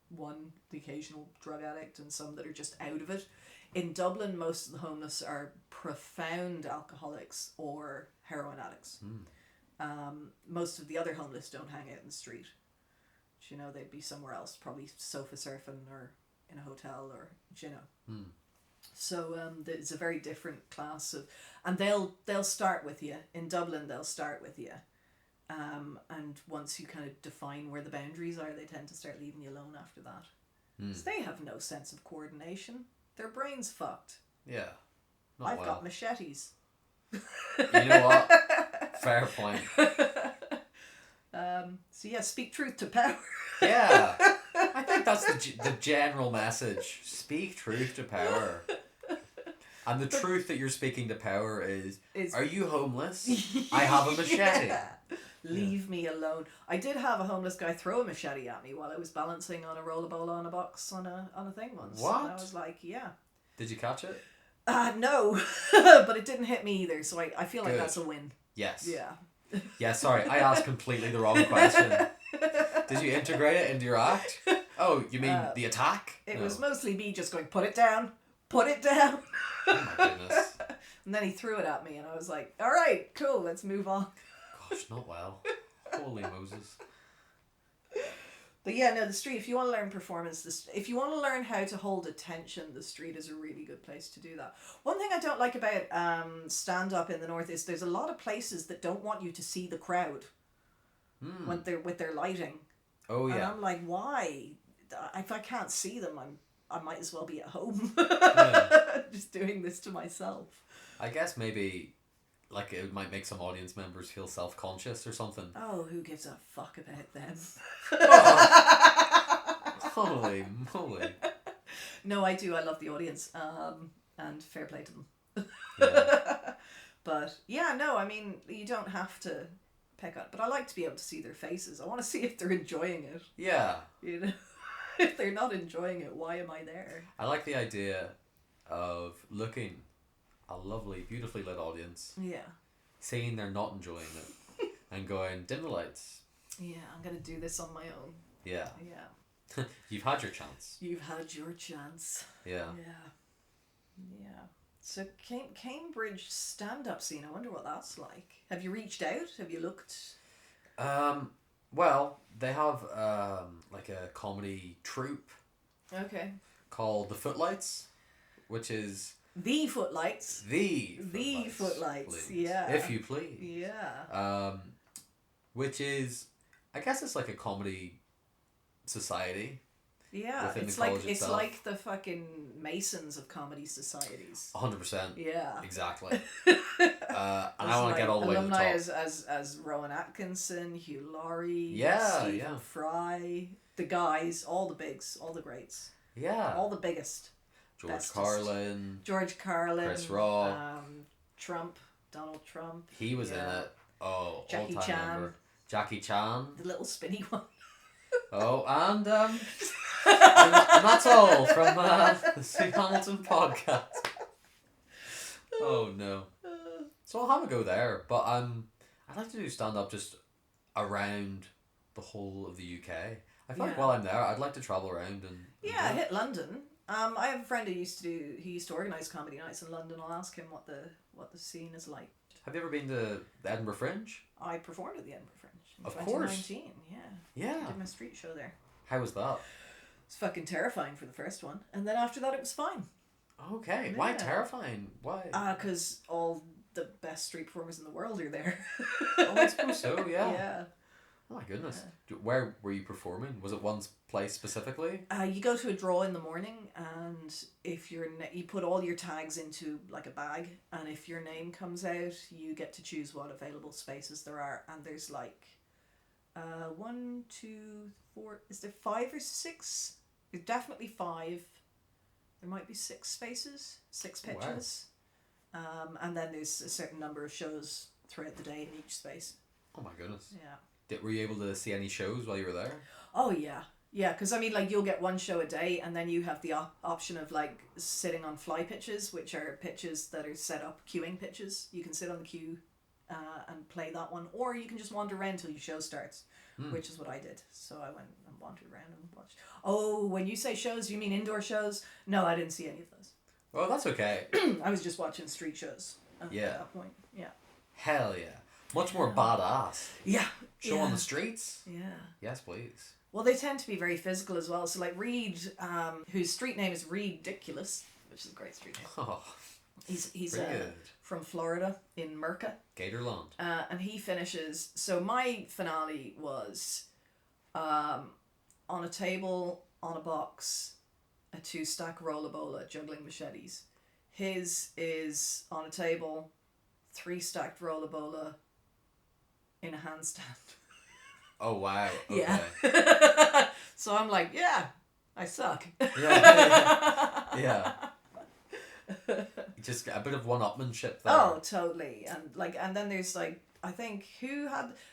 Speaker 1: one, the occasional drug addict, and some that are just out of it. In Dublin, most of the homeless are profound alcoholics or heroin addicts. Most of the other homeless don't hang out in the street. You know, they'd be somewhere else, probably sofa surfing or in a hotel or, you know. So it's a very different class of, and they'll start with you in Dublin. They'll start with you, and once you kind of define where the boundaries are, they tend to start leaving you alone after that. So they have no sense of coordination. Their brain's fucked.
Speaker 2: Yeah.
Speaker 1: I've got machetes.
Speaker 2: You know what? Fair point.
Speaker 1: So yeah, speak truth to power.
Speaker 2: Yeah. I think that's the general message. Speak truth to power. And the truth that you're speaking to power is are you homeless? I have a machete.
Speaker 1: Yeah. Leave me alone. I did have a homeless guy throw a machete at me while I was balancing on a rollerball on a box on a thing once.
Speaker 2: What?
Speaker 1: And I was like, yeah.
Speaker 2: Did you catch it?
Speaker 1: No. But it didn't hit me either, so I feel like
Speaker 2: Good.
Speaker 1: that's a win.
Speaker 2: Yes.
Speaker 1: Yeah.
Speaker 2: Yeah, sorry, I asked completely the wrong question. Did you integrate it into your act? Oh, you mean the attack?
Speaker 1: It
Speaker 2: No.
Speaker 1: was mostly me just going, put it down. Put it down.
Speaker 2: Oh my goodness.
Speaker 1: And then he threw it at me and I was like, all right, cool, let's move on.
Speaker 2: Gosh, not well. Holy Moses.
Speaker 1: But yeah, no, the street, if you want to learn performance, if you want to learn how to hold attention, the street is a really good place to do that. One thing I don't like about stand-up in the North is there's a lot of places that don't want you to see the crowd when they're with their lighting.
Speaker 2: Oh, yeah.
Speaker 1: And I'm like, why? If I can't see them, I might as well be at home.
Speaker 2: Yeah.
Speaker 1: Just doing this to myself.
Speaker 2: I guess maybe like it might make some audience members feel self-conscious or something.
Speaker 1: Oh, who gives a fuck about them?
Speaker 2: Oh. Holy moly.
Speaker 1: No, I do. I love the audience. And fair play to them.
Speaker 2: Yeah.
Speaker 1: But yeah, no, I mean, you don't have to pick up. But I like to be able to see their faces. I want to see if they're enjoying it.
Speaker 2: Yeah.
Speaker 1: You know, if they're not enjoying it, why am I there?
Speaker 2: I like the idea of looking a lovely, beautifully lit audience,
Speaker 1: Yeah.
Speaker 2: seeing they're not enjoying it, and going, dim the lights.
Speaker 1: Yeah, I'm gonna do this on my own.
Speaker 2: Yeah.
Speaker 1: Yeah.
Speaker 2: You've had your chance.
Speaker 1: You've had your chance.
Speaker 2: Yeah.
Speaker 1: Yeah. Yeah. So Cambridge stand-up scene, I wonder what that's like. Have you reached out? Have you looked?
Speaker 2: Well, they have like a comedy troupe
Speaker 1: Okay.
Speaker 2: called The Footlights, which is
Speaker 1: The Footlights.
Speaker 2: The
Speaker 1: Footlights,
Speaker 2: please.
Speaker 1: yeah.
Speaker 2: If you please.
Speaker 1: Yeah.
Speaker 2: Which is, I guess it's like a comedy society.
Speaker 1: Yeah.
Speaker 2: Within
Speaker 1: It's
Speaker 2: the
Speaker 1: like
Speaker 2: college
Speaker 1: it's
Speaker 2: itself.
Speaker 1: like the fucking Masons of comedy societies.
Speaker 2: 100%.
Speaker 1: Yeah.
Speaker 2: Exactly. And I want to get all the way to the top.
Speaker 1: Alumni as Rowan Atkinson, Hugh Laurie,
Speaker 2: Yeah,
Speaker 1: Stephen
Speaker 2: yeah.
Speaker 1: Fry, the guys, all the bigs, all the greats,
Speaker 2: Yeah.
Speaker 1: all the biggest.
Speaker 2: George
Speaker 1: bestest.
Speaker 2: Carlin.
Speaker 1: George Carlin,
Speaker 2: Chris Rock.
Speaker 1: Trump, Donald Trump.
Speaker 2: He was in
Speaker 1: Yeah.
Speaker 2: it. Oh,
Speaker 1: Jackie
Speaker 2: all-time
Speaker 1: Chan.
Speaker 2: member. Jackie Chan.
Speaker 1: The little spinny one.
Speaker 2: Oh, and and that's all from the Steve Hamilton podcast. Oh no. So I'll have a go there, but I'd like to do stand up just around the whole of the UK. I feel like
Speaker 1: Yeah.
Speaker 2: while I'm there, I'd like to travel around and
Speaker 1: Yeah,
Speaker 2: do it.
Speaker 1: hit London. I have a friend who used to organise comedy nights in London. I'll ask him what the scene is like.
Speaker 2: Have you ever been to the Edinburgh Fringe?
Speaker 1: I performed at the Edinburgh Fringe in
Speaker 2: Of course.
Speaker 1: 2019. Yeah.
Speaker 2: Yeah.
Speaker 1: I did my street show there.
Speaker 2: How was that?
Speaker 1: It's fucking terrifying for the first one, and then after that it was fine.
Speaker 2: Okay. Why
Speaker 1: Yeah.
Speaker 2: terrifying? Why?
Speaker 1: Because all the best street performers in the world are there.
Speaker 2: Oh, I suppose so. Yeah.
Speaker 1: Yeah.
Speaker 2: Oh my goodness. Where were you performing? Was it one place specifically?
Speaker 1: You go to a draw in the morning, and if you put all your tags into like a bag, and if your name comes out, you get to choose what available spaces there are, and there's like 1, 2, 4. Is there 5 or 6? There's definitely 5. There might be 6 spaces, 6
Speaker 2: Oh, wow.
Speaker 1: pitches, and then there's a certain number of shows throughout the day in each space.
Speaker 2: Oh my goodness.
Speaker 1: Yeah.
Speaker 2: Were you able to see any shows while you were there?
Speaker 1: Oh yeah, yeah. Because I mean, like you'll get one show a day, and then you have the option of like sitting on fly pitches, which are pitches that are set up queuing pitches. You can sit on the queue, and play that one, or you can just wander around till your show starts, which is what I did. So I went and wandered around and watched. Oh, when you say shows, you mean indoor shows? No, I didn't see any of those.
Speaker 2: Well, that's okay.
Speaker 1: I was just watching street shows at that point. Yeah.
Speaker 2: Hell yeah. Much more badass.
Speaker 1: Yeah.
Speaker 2: Show on the streets?
Speaker 1: Yeah.
Speaker 2: Yes, please.
Speaker 1: Well, they tend to be very physical as well. So like Reed, whose street name is Ridiculous, which is a great street name.
Speaker 2: Oh,
Speaker 1: He's
Speaker 2: good.
Speaker 1: From Florida in Merca.
Speaker 2: Gatorland.
Speaker 1: And he finishes. So my finale was on a table, on a box, a 2-stack rollabola juggling machetes. His is on a table, 3-stacked rollabola in a handstand.
Speaker 2: Oh, wow. Okay.
Speaker 1: Yeah. So I'm like, yeah, I suck.
Speaker 2: Yeah. Just a bit of one-upmanship there.
Speaker 1: Oh, totally. And then there's like, I think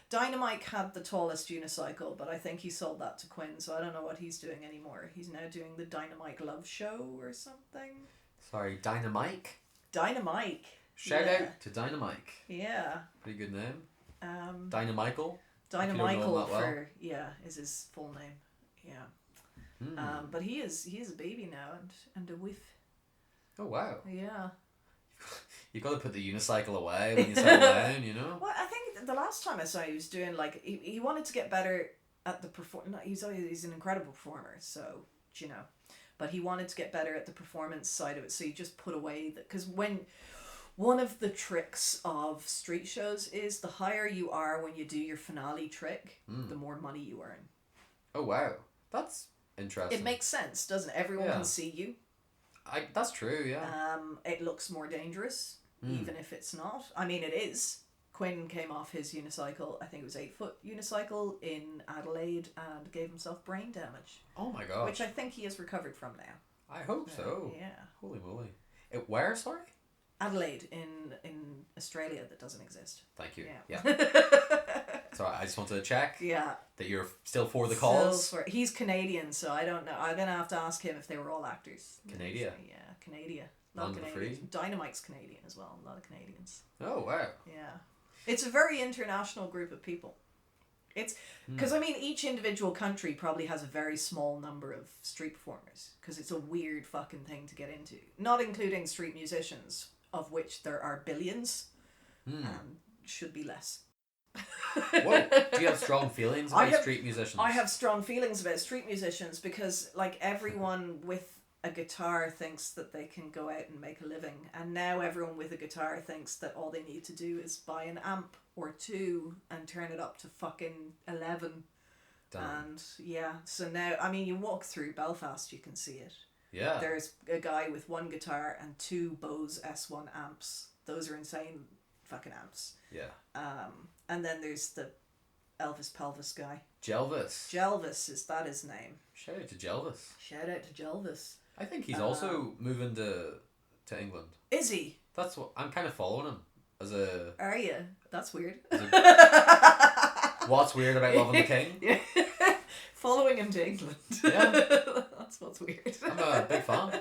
Speaker 1: Dynamite had the tallest unicycle, but I think he sold that to Quinn, so I don't know what he's doing anymore. He's now doing the Dynamite Love Show or something.
Speaker 2: Sorry, Dynamite?
Speaker 1: Dynamite.
Speaker 2: Shout out to Dynamite.
Speaker 1: Yeah.
Speaker 2: Pretty good name.
Speaker 1: Dynamichael is his full name. Yeah. But he is a baby now and a whiff.
Speaker 2: Oh wow.
Speaker 1: Yeah.
Speaker 2: You got to put the unicycle away when you settle down, you know.
Speaker 1: Well, I think the last time I saw he was doing like he wanted to get better at the he's an incredible performer, so you know, but he wanted to get better at the performance side of it. So he just put away because one of the tricks of street shows is the higher you are when you do your finale trick, the more money you earn.
Speaker 2: Oh wow, that's interesting.
Speaker 1: It makes sense, doesn't it? Everyone can see you.
Speaker 2: That's true, yeah.
Speaker 1: It looks more dangerous, even if it's not. I mean, it is. Quinn came off his unicycle, I think it was 8-foot unicycle in Adelaide, and gave himself brain damage.
Speaker 2: Oh my god.
Speaker 1: Which I think he has recovered from now.
Speaker 2: I hope so.
Speaker 1: Yeah.
Speaker 2: Holy moly. Where, sorry?
Speaker 1: Adelaide in Australia that doesn't exist.
Speaker 2: Thank you.
Speaker 1: Yeah.
Speaker 2: Sorry, I just wanted to check.
Speaker 1: Yeah.
Speaker 2: That you're still for the cause.
Speaker 1: He's Canadian, so I don't know. I'm gonna have to ask him if they were all actors.
Speaker 2: Canada.
Speaker 1: Yeah, Canada. A lot of Canadians. Dynamite's Canadian as well. A lot of Canadians.
Speaker 2: Oh wow.
Speaker 1: Yeah, it's a very international group of people. It's because I mean each individual country probably has a very small number of street performers because it's a weird fucking thing to get into. Not including street musicians, of which there are billions, and should be less.
Speaker 2: Whoa. Do you have strong feelings about street musicians?
Speaker 1: I have strong feelings about street musicians because like everyone with a guitar thinks that they can go out and make a living, and now everyone with a guitar thinks that all they need to do is buy an amp or 2 and turn it up to fucking 11.
Speaker 2: Damn.
Speaker 1: And yeah, so now I mean you walk through Belfast, you can see it.
Speaker 2: Yeah.
Speaker 1: There's a guy with 1 guitar and 2 Bose S1 amps. Those are insane fucking amps.
Speaker 2: Yeah.
Speaker 1: And then there's the Elvis Pelvis guy.
Speaker 2: Jelvis
Speaker 1: Is that his name?
Speaker 2: Shout out to Jelvis.
Speaker 1: Shout out to Jelvis.
Speaker 2: I think he's also moving to England.
Speaker 1: Is he?
Speaker 2: That's what I'm kind of following him as a.
Speaker 1: Are you? That's weird.
Speaker 2: What's weird about loving the king?
Speaker 1: Yeah. Following him to England.
Speaker 2: Yeah.
Speaker 1: That's what's weird.
Speaker 2: I'm a big fan.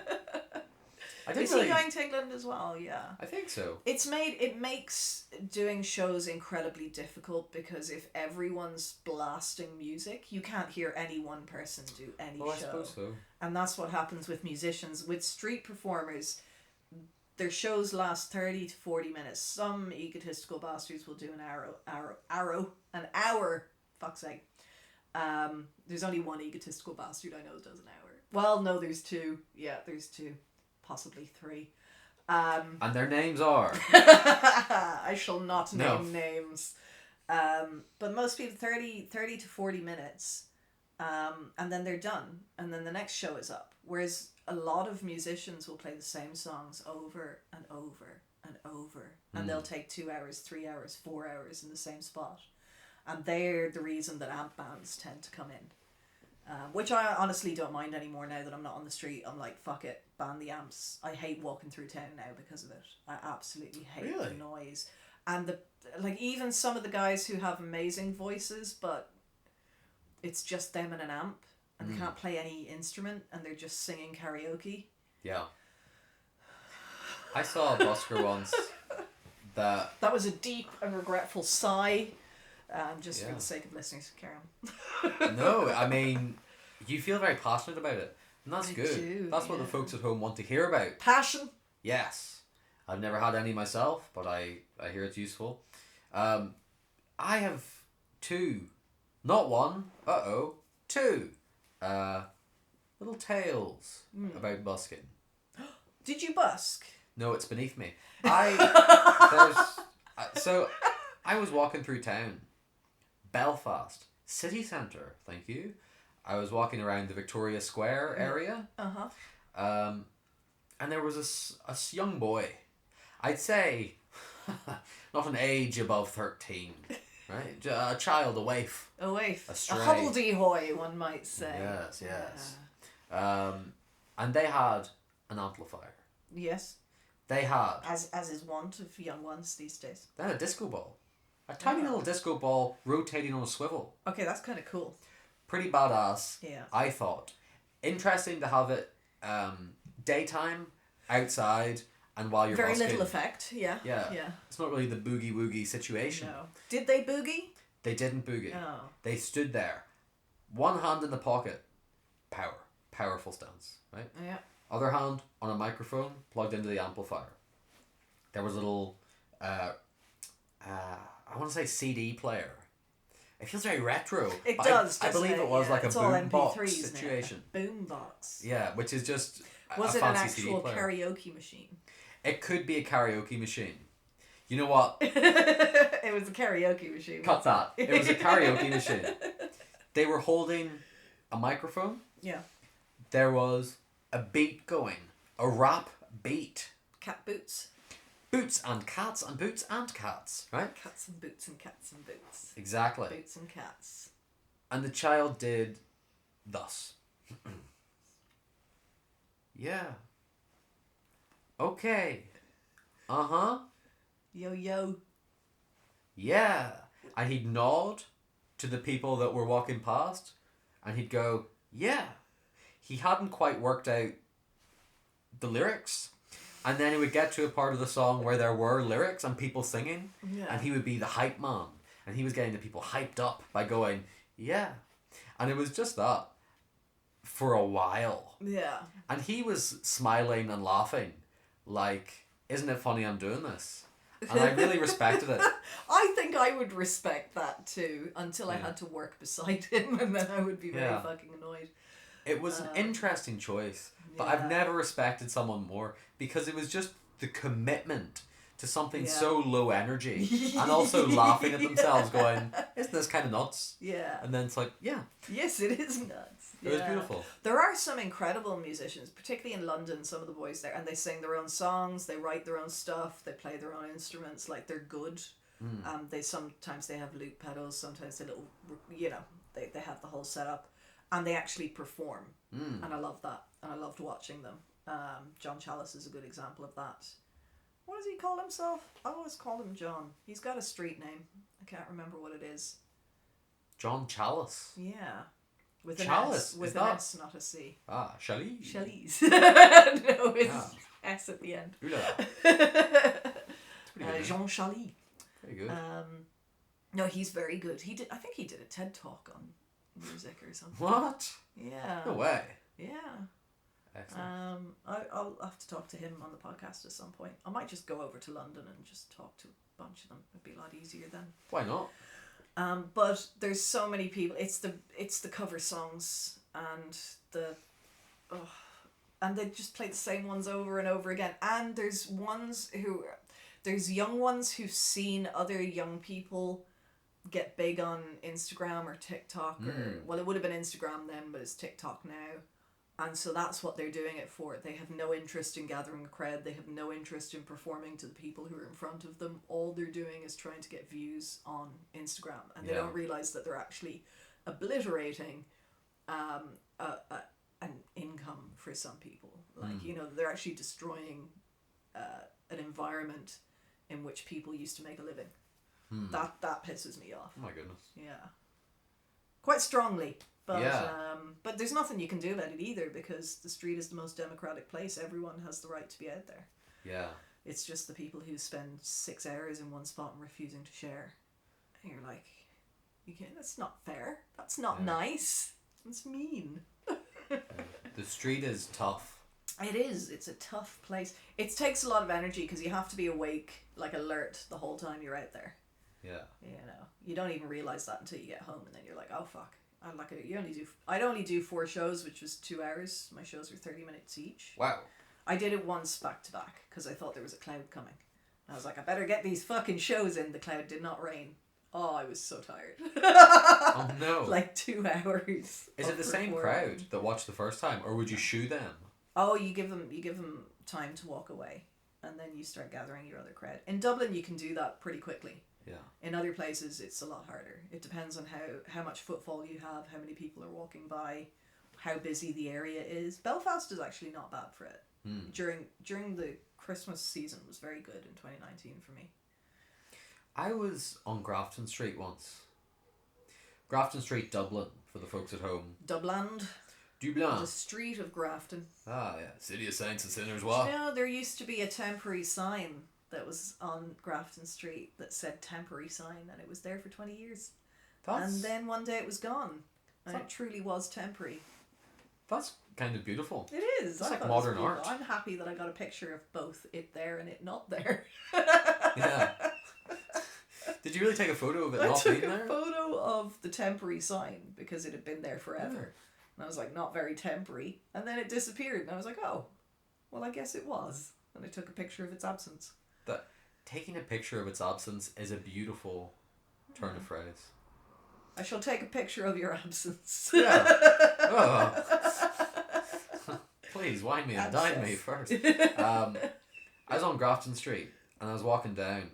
Speaker 1: Is he going to England as well? Yeah.
Speaker 2: I think so.
Speaker 1: It makes doing shows incredibly difficult because if everyone's blasting music, you can't hear any one person do any show. I
Speaker 2: suppose so.
Speaker 1: And that's what happens with musicians. With street performers, their shows last 30 to 40 minutes. Some egotistical bastards will do an hour, fuck's sake. There's only one egotistical bastard I know that does an hour. Well, no, there's 2. Yeah, there's 2. Possibly 3.
Speaker 2: And their names are?
Speaker 1: I shall not name names. But most people 30 to 40 minutes. And then they're done. And then the next show is up. Whereas a lot of musicians will play the same songs over and over and over. And they'll take 2 hours, 3 hours, 4 hours in the same spot. And they're the reason that amp bands tend to come in. Which I honestly don't mind anymore now that I'm not on the street. I'm like, fuck it, ban the amps. I hate walking through town now because of it. I absolutely hate the noise. And even some of the guys who have amazing voices, but it's just them and an amp, and they can't play any instrument, and they're just singing karaoke. Yeah.
Speaker 2: I saw a busker once that
Speaker 1: was a deep and regretful sigh. Just for
Speaker 2: Yeah.
Speaker 1: the sake of listeners, carry on.
Speaker 2: No, I mean, you feel very passionate about it, and that's
Speaker 1: I
Speaker 2: good.
Speaker 1: do,
Speaker 2: That's what the
Speaker 1: yeah.
Speaker 2: folks at home want to hear about.
Speaker 1: Passion.
Speaker 2: Yes, I've never had any myself, but I hear it's useful. I have two, not one. Two. Little tales about busking.
Speaker 1: Did you busk?
Speaker 2: No, it's beneath me. So I was walking through town, Belfast city centre. Thank you. I was walking around the Victoria Square area. And there was a young boy. I'd say not an age above 13, right? A child, a waif.
Speaker 1: A waif.
Speaker 2: A stray.
Speaker 1: A hobbledehoy, one might say.
Speaker 2: Yes. And they had an amplifier.
Speaker 1: Yes.
Speaker 2: They had.
Speaker 1: As is wont of young ones these days.
Speaker 2: They had a disco ball. A tiny little disco ball rotating on a swivel.
Speaker 1: Okay, that's kind of cool.
Speaker 2: Pretty badass.
Speaker 1: Yeah.
Speaker 2: I thought. Interesting to have it daytime, outside, and while you're
Speaker 1: Very
Speaker 2: busking.
Speaker 1: little effect. Yeah.
Speaker 2: Yeah. It's not really the boogie woogie situation.
Speaker 1: No. Did they boogie?
Speaker 2: They didn't boogie.
Speaker 1: Oh.
Speaker 2: They stood there, one hand in the pocket, powerful stance, right?
Speaker 1: Yeah.
Speaker 2: Other hand on a microphone plugged into the amplifier. There was a little, I want to say CD player. It feels very retro.
Speaker 1: It
Speaker 2: but
Speaker 1: does.
Speaker 2: I believe it was like a boombox
Speaker 1: MP3s
Speaker 2: situation.
Speaker 1: Boombox.
Speaker 2: Yeah, which is just
Speaker 1: Was
Speaker 2: a
Speaker 1: it an
Speaker 2: fancy CD
Speaker 1: actual
Speaker 2: player.
Speaker 1: karaoke machine?
Speaker 2: It could be a karaoke machine. You know what?
Speaker 1: It was a karaoke machine.
Speaker 2: Cut that. It was a karaoke machine. They were holding a microphone.
Speaker 1: Yeah.
Speaker 2: There was a beat going. A rap beat.
Speaker 1: Cat boots.
Speaker 2: Boots and cats and boots and cats, right?
Speaker 1: Cats and boots and cats and boots.
Speaker 2: Exactly.
Speaker 1: Boots and cats.
Speaker 2: And the child did thus. Yeah. Okay. Uh-huh.
Speaker 1: Yo yo.
Speaker 2: Yeah. And he'd nod to the people that were walking past and he'd go, yeah. He hadn't quite worked out the lyrics. And then he would get to a part of the song where there were lyrics and people singing.
Speaker 1: Yeah.
Speaker 2: And he would be the hype man. And he was getting the people hyped up by going, yeah. And it was just that for a while.
Speaker 1: Yeah.
Speaker 2: And he was smiling and laughing like, isn't it funny I'm doing this? And I really respected it.
Speaker 1: I think I would respect that too until I had to work beside him and then I would be very fucking annoyed.
Speaker 2: It was an interesting choice, but I've never respected someone more because it was just the commitment to something so low energy and also laughing at themselves going, isn't this kind of nuts?
Speaker 1: Yeah.
Speaker 2: And then it's like, yeah.
Speaker 1: Yes, it is nuts.
Speaker 2: It was beautiful.
Speaker 1: There are some incredible musicians, particularly in London, some of the boys there, and they sing their own songs, they write their own stuff, they play their own instruments, like they're good. They sometimes they have loop pedals, sometimes they little, they have the whole setup. And they actually perform. And I love that. And I loved watching them. John Chalice is a good example of that. What does he call himself? I always call him John. He's got a street name. I can't remember what it is.
Speaker 2: John Chalice.
Speaker 1: Yeah. With an
Speaker 2: Chalice?
Speaker 1: S. With
Speaker 2: Is
Speaker 1: an
Speaker 2: that...
Speaker 1: S, not a C.
Speaker 2: Ah, Chalice.
Speaker 1: Chalice. No, it's S at the end.
Speaker 2: Ooh la la. It's pretty good.
Speaker 1: Jean Chaly.
Speaker 2: Very good.
Speaker 1: No, he's very good. I think he did a TED talk on music or something.
Speaker 2: What?
Speaker 1: Yeah.
Speaker 2: No way.
Speaker 1: Yeah.
Speaker 2: Excellent.
Speaker 1: I'll have to talk to him on the podcast at some point. I might just go over to London and just talk to a bunch of them. It'd be a lot easier then.
Speaker 2: Why not?
Speaker 1: But there's so many people. It's the cover songs and and they just play the same ones over and over again. And there's young ones who've seen other young people get big on Instagram or TikTok it would have been Instagram then, but it's TikTok now. And so that's what they're doing it for. They have no interest in gathering a crowd. They have no interest in performing to the people who are in front of them. All they're doing is trying to get views on Instagram. And they don't realise that they're actually obliterating an income for some people. Like, they're actually destroying an environment in which people used to make a living. That pisses me off.
Speaker 2: Oh my goodness.
Speaker 1: Yeah. Quite strongly. But there's nothing you can do about it either because the street is the most democratic place. Everyone has the right to be out there.
Speaker 2: Yeah.
Speaker 1: It's just the people who spend 6 hours in one spot and refusing to share. And you're like, That's not fair. That's not nice. That's mean.
Speaker 2: The street is tough.
Speaker 1: It is. It's a tough place. It takes a lot of energy because you have to be awake, like alert, the whole time you're out there.
Speaker 2: Yeah.
Speaker 1: You don't even realize that until you get home, and then you're like, oh fuck. I'd only do 4 shows, which was 2 hours. My shows were 30 minutes each.
Speaker 2: Wow.
Speaker 1: I did it once back to back because I thought there was a cloud coming. I was like, I better get these fucking shows in. The cloud did not rain. Oh, I was so tired.
Speaker 2: Oh no.
Speaker 1: Like 2 hours.
Speaker 2: Is it the same crowd that watched the first time, or would you shoo them?
Speaker 1: Oh, you give them time to walk away, and then you start gathering your other crowd. In Dublin, you can do that pretty quickly.
Speaker 2: Yeah.
Speaker 1: In other places, it's a lot harder. It depends on how much footfall you have, how many people are walking by, how busy the area is. Belfast is actually not bad for it. During the Christmas season was very good in 2019 for me.
Speaker 2: I was on Grafton Street once. Grafton Street, Dublin, for the folks at home.
Speaker 1: Dublin.
Speaker 2: Dublin.
Speaker 1: The street of Grafton.
Speaker 2: Ah, yeah. City of Saints and Sinners, what?
Speaker 1: You know, there used to be a temporary sign that was on Grafton Street that said temporary sign, and it was there for 20 years. And then one day it was gone. And it truly was temporary.
Speaker 2: That's kind of beautiful.
Speaker 1: It is.
Speaker 2: It's like modern art.
Speaker 1: I'm happy that I got a picture of both it there and it not there.
Speaker 2: Yeah. Did you really take a photo of it not being there?
Speaker 1: I took a photo of the temporary sign because it had been there forever. Yeah. And I was like, not very temporary. And then it disappeared. And I was like, oh, well, I guess it was. And I took a picture of its absence.
Speaker 2: Taking a picture of its absence is a beautiful turn of phrase.
Speaker 1: I shall take a picture of your absence.
Speaker 2: Yeah. Oh. Please, wine me and dine me first. I was on Grafton Street and I was walking down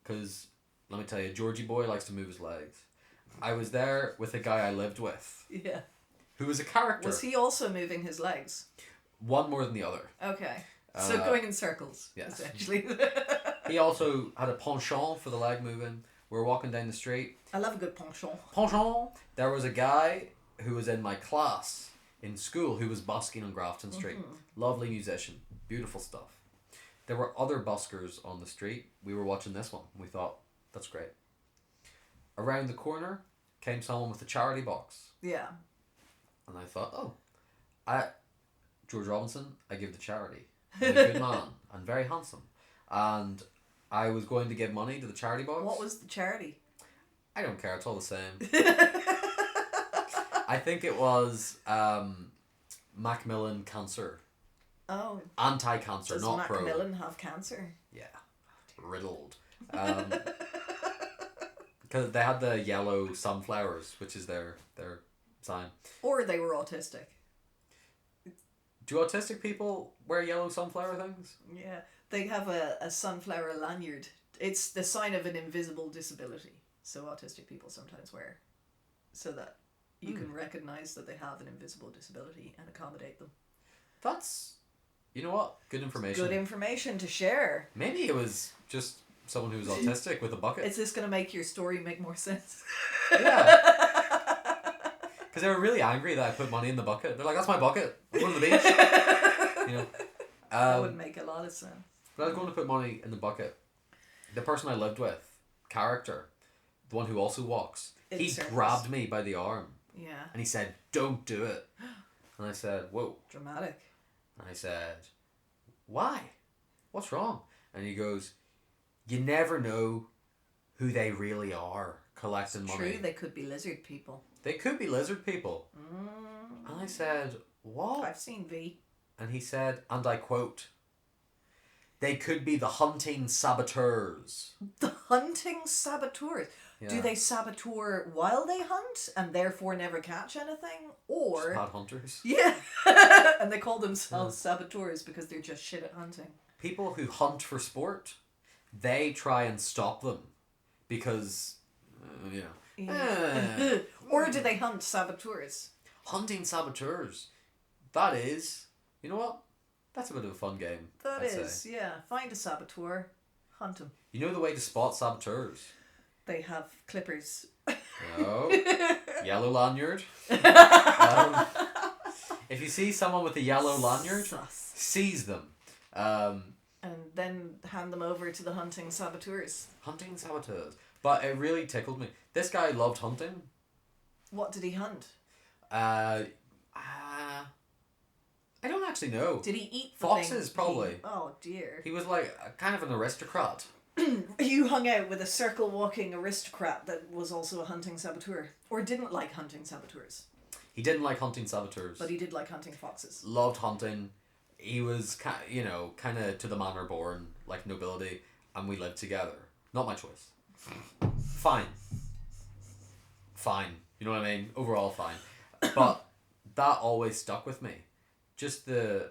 Speaker 2: because, let me tell you, Georgie boy likes to move his legs. I was there with a guy I lived with.
Speaker 1: Yeah.
Speaker 2: Who was a character.
Speaker 1: Was he also moving his legs?
Speaker 2: One more than the other.
Speaker 1: Okay. So going in circles,
Speaker 2: yes.
Speaker 1: essentially.
Speaker 2: He also had a penchant for the leg moving. We were walking down the street.
Speaker 1: I love a good penchant.
Speaker 2: Penchant. There was a guy who was in my class in school who was busking on Grafton Street. Lovely musician. Beautiful stuff. There were other buskers on the street. We were watching this one. We thought, that's great. Around the corner came someone with a charity box.
Speaker 1: Yeah.
Speaker 2: And I thought, George Robinson, I give to charity. I'm a good man and very handsome. And I was going to give money to the charity box.
Speaker 1: What was the charity?
Speaker 2: I don't care. It's all the same. I think it was Macmillan Cancer.
Speaker 1: Oh.
Speaker 2: Anti-cancer,
Speaker 1: Does
Speaker 2: not pro. Does
Speaker 1: Macmillan have cancer?
Speaker 2: Yeah. Riddled. Because they had the yellow sunflowers, which is their sign. Or
Speaker 1: they were autistic.
Speaker 2: Do autistic people wear yellow sunflower things?
Speaker 1: Yeah. They have a sunflower lanyard. It's the sign of an invisible disability. So autistic people sometimes wear. So that you can recognise that they have an invisible disability and accommodate them.
Speaker 2: That's... You know what? Good information.
Speaker 1: Good information to share.
Speaker 2: Maybe it was just someone who was autistic with a bucket.
Speaker 1: Is this going to make your story make more sense?
Speaker 2: Yeah. Because they were really angry that I put money in the bucket. They're like, that's my bucket. I'm going to the beach. You know.
Speaker 1: That would make a lot of sense.
Speaker 2: But I was going to put money in the bucket. The person I lived with, character, the one who also walks, he grabbed me by the arm.
Speaker 1: Yeah.
Speaker 2: And he said, don't do it. And I said, whoa.
Speaker 1: Dramatic.
Speaker 2: And I said, why? What's wrong? And he goes, you never know who they really are collecting money.
Speaker 1: True, they could be lizard people.
Speaker 2: They could be lizard people. And I said, what?
Speaker 1: I've seen V.
Speaker 2: And he said, and I quote, they could be the hunting saboteurs.
Speaker 1: The hunting saboteurs?
Speaker 2: Yeah.
Speaker 1: Do they saboteur while they hunt and therefore never catch anything? Or...
Speaker 2: Just bad hunters.
Speaker 1: Yeah. And they call themselves saboteurs because they're just shit at hunting.
Speaker 2: People who hunt for sport, they try and stop them because,
Speaker 1: Or do they hunt saboteurs?
Speaker 2: Hunting saboteurs. That is, you know what? That's a bit of a fun game.
Speaker 1: That is, yeah. Find a saboteur, hunt him.
Speaker 2: You know the way to spot saboteurs?
Speaker 1: They have clippers.
Speaker 2: No. Yellow lanyard. If you see someone with a yellow lanyard, seize them.
Speaker 1: And then hand them over to the hunting saboteurs.
Speaker 2: Hunting saboteurs. But it really tickled me. This guy loved hunting.
Speaker 1: What did he hunt?
Speaker 2: I don't actually know.
Speaker 1: Did he eat the
Speaker 2: foxes?
Speaker 1: things
Speaker 2: Probably.
Speaker 1: Oh dear.
Speaker 2: He was like kind of an aristocrat.
Speaker 1: You hung out with a circle walking aristocrat that was also a hunting saboteur, or didn't like hunting saboteurs.
Speaker 2: He didn't like hunting saboteurs,
Speaker 1: but he did like hunting foxes.
Speaker 2: Loved hunting. He was kind of to the manner born, like nobility, and we lived together. Not my choice. Fine. You know what I mean? Overall, fine. But that always stuck with me. Just the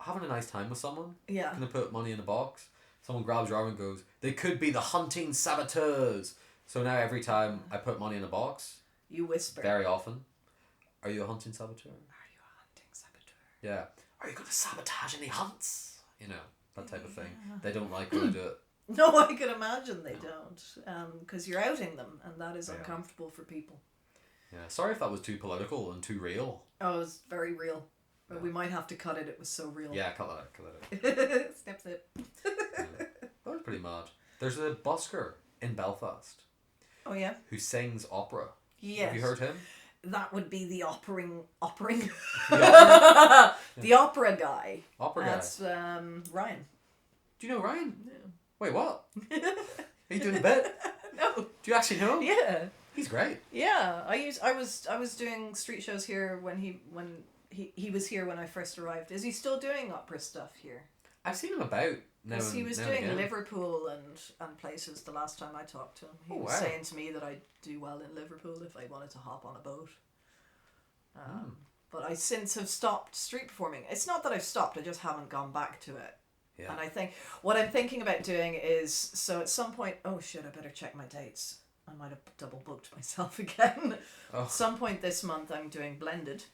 Speaker 2: having a nice time with someone.
Speaker 1: Yeah.
Speaker 2: Gonna put money in a box. Someone grabs your arm and goes, "They could be the hunting saboteurs." So now every time I put money in a box,
Speaker 1: you whisper.
Speaker 2: Very often, "Are you a hunting saboteur?
Speaker 1: Are you a hunting saboteur?"
Speaker 2: Yeah. Are you gonna sabotage any hunts? You know, that type of thing. They don't like when I do it.
Speaker 1: No, I can imagine they don't. Because you're outing them, and that is uncomfortable for people.
Speaker 2: Yeah. Sorry if that was too political and too real.
Speaker 1: Oh, it was very real. Yeah. We might have to cut it. It was so real.
Speaker 2: Yeah, cut that out.
Speaker 1: Snip, snip.
Speaker 2: Yeah. That was pretty mad. There's a busker in Belfast.
Speaker 1: Oh, yeah?
Speaker 2: Who sings opera.
Speaker 1: Yes.
Speaker 2: Have you heard him?
Speaker 1: That would be the opera guy.
Speaker 2: Opera guy.
Speaker 1: That's Ryan.
Speaker 2: Do you know Ryan?
Speaker 1: No.
Speaker 2: Wait, what? Are you doing a bit?
Speaker 1: No.
Speaker 2: Do you actually know him?
Speaker 1: Yeah.
Speaker 2: He's great.
Speaker 1: Yeah. I was doing street shows here when he was here when I first arrived. Is he still doing opera stuff here?
Speaker 2: I've seen him about now.
Speaker 1: Because he was doing
Speaker 2: again.
Speaker 1: Liverpool and places the last time I talked to him. He was saying to me that I'd do well in Liverpool if I wanted to hop on a boat. But I since have stopped street performing. It's not that I've stopped, I just haven't gone back to it. Yeah. And I think what I'm thinking about doing is, so at some point, oh shit, I better check my dates. I might have double booked myself again. Oh. At some point this month I'm doing blended.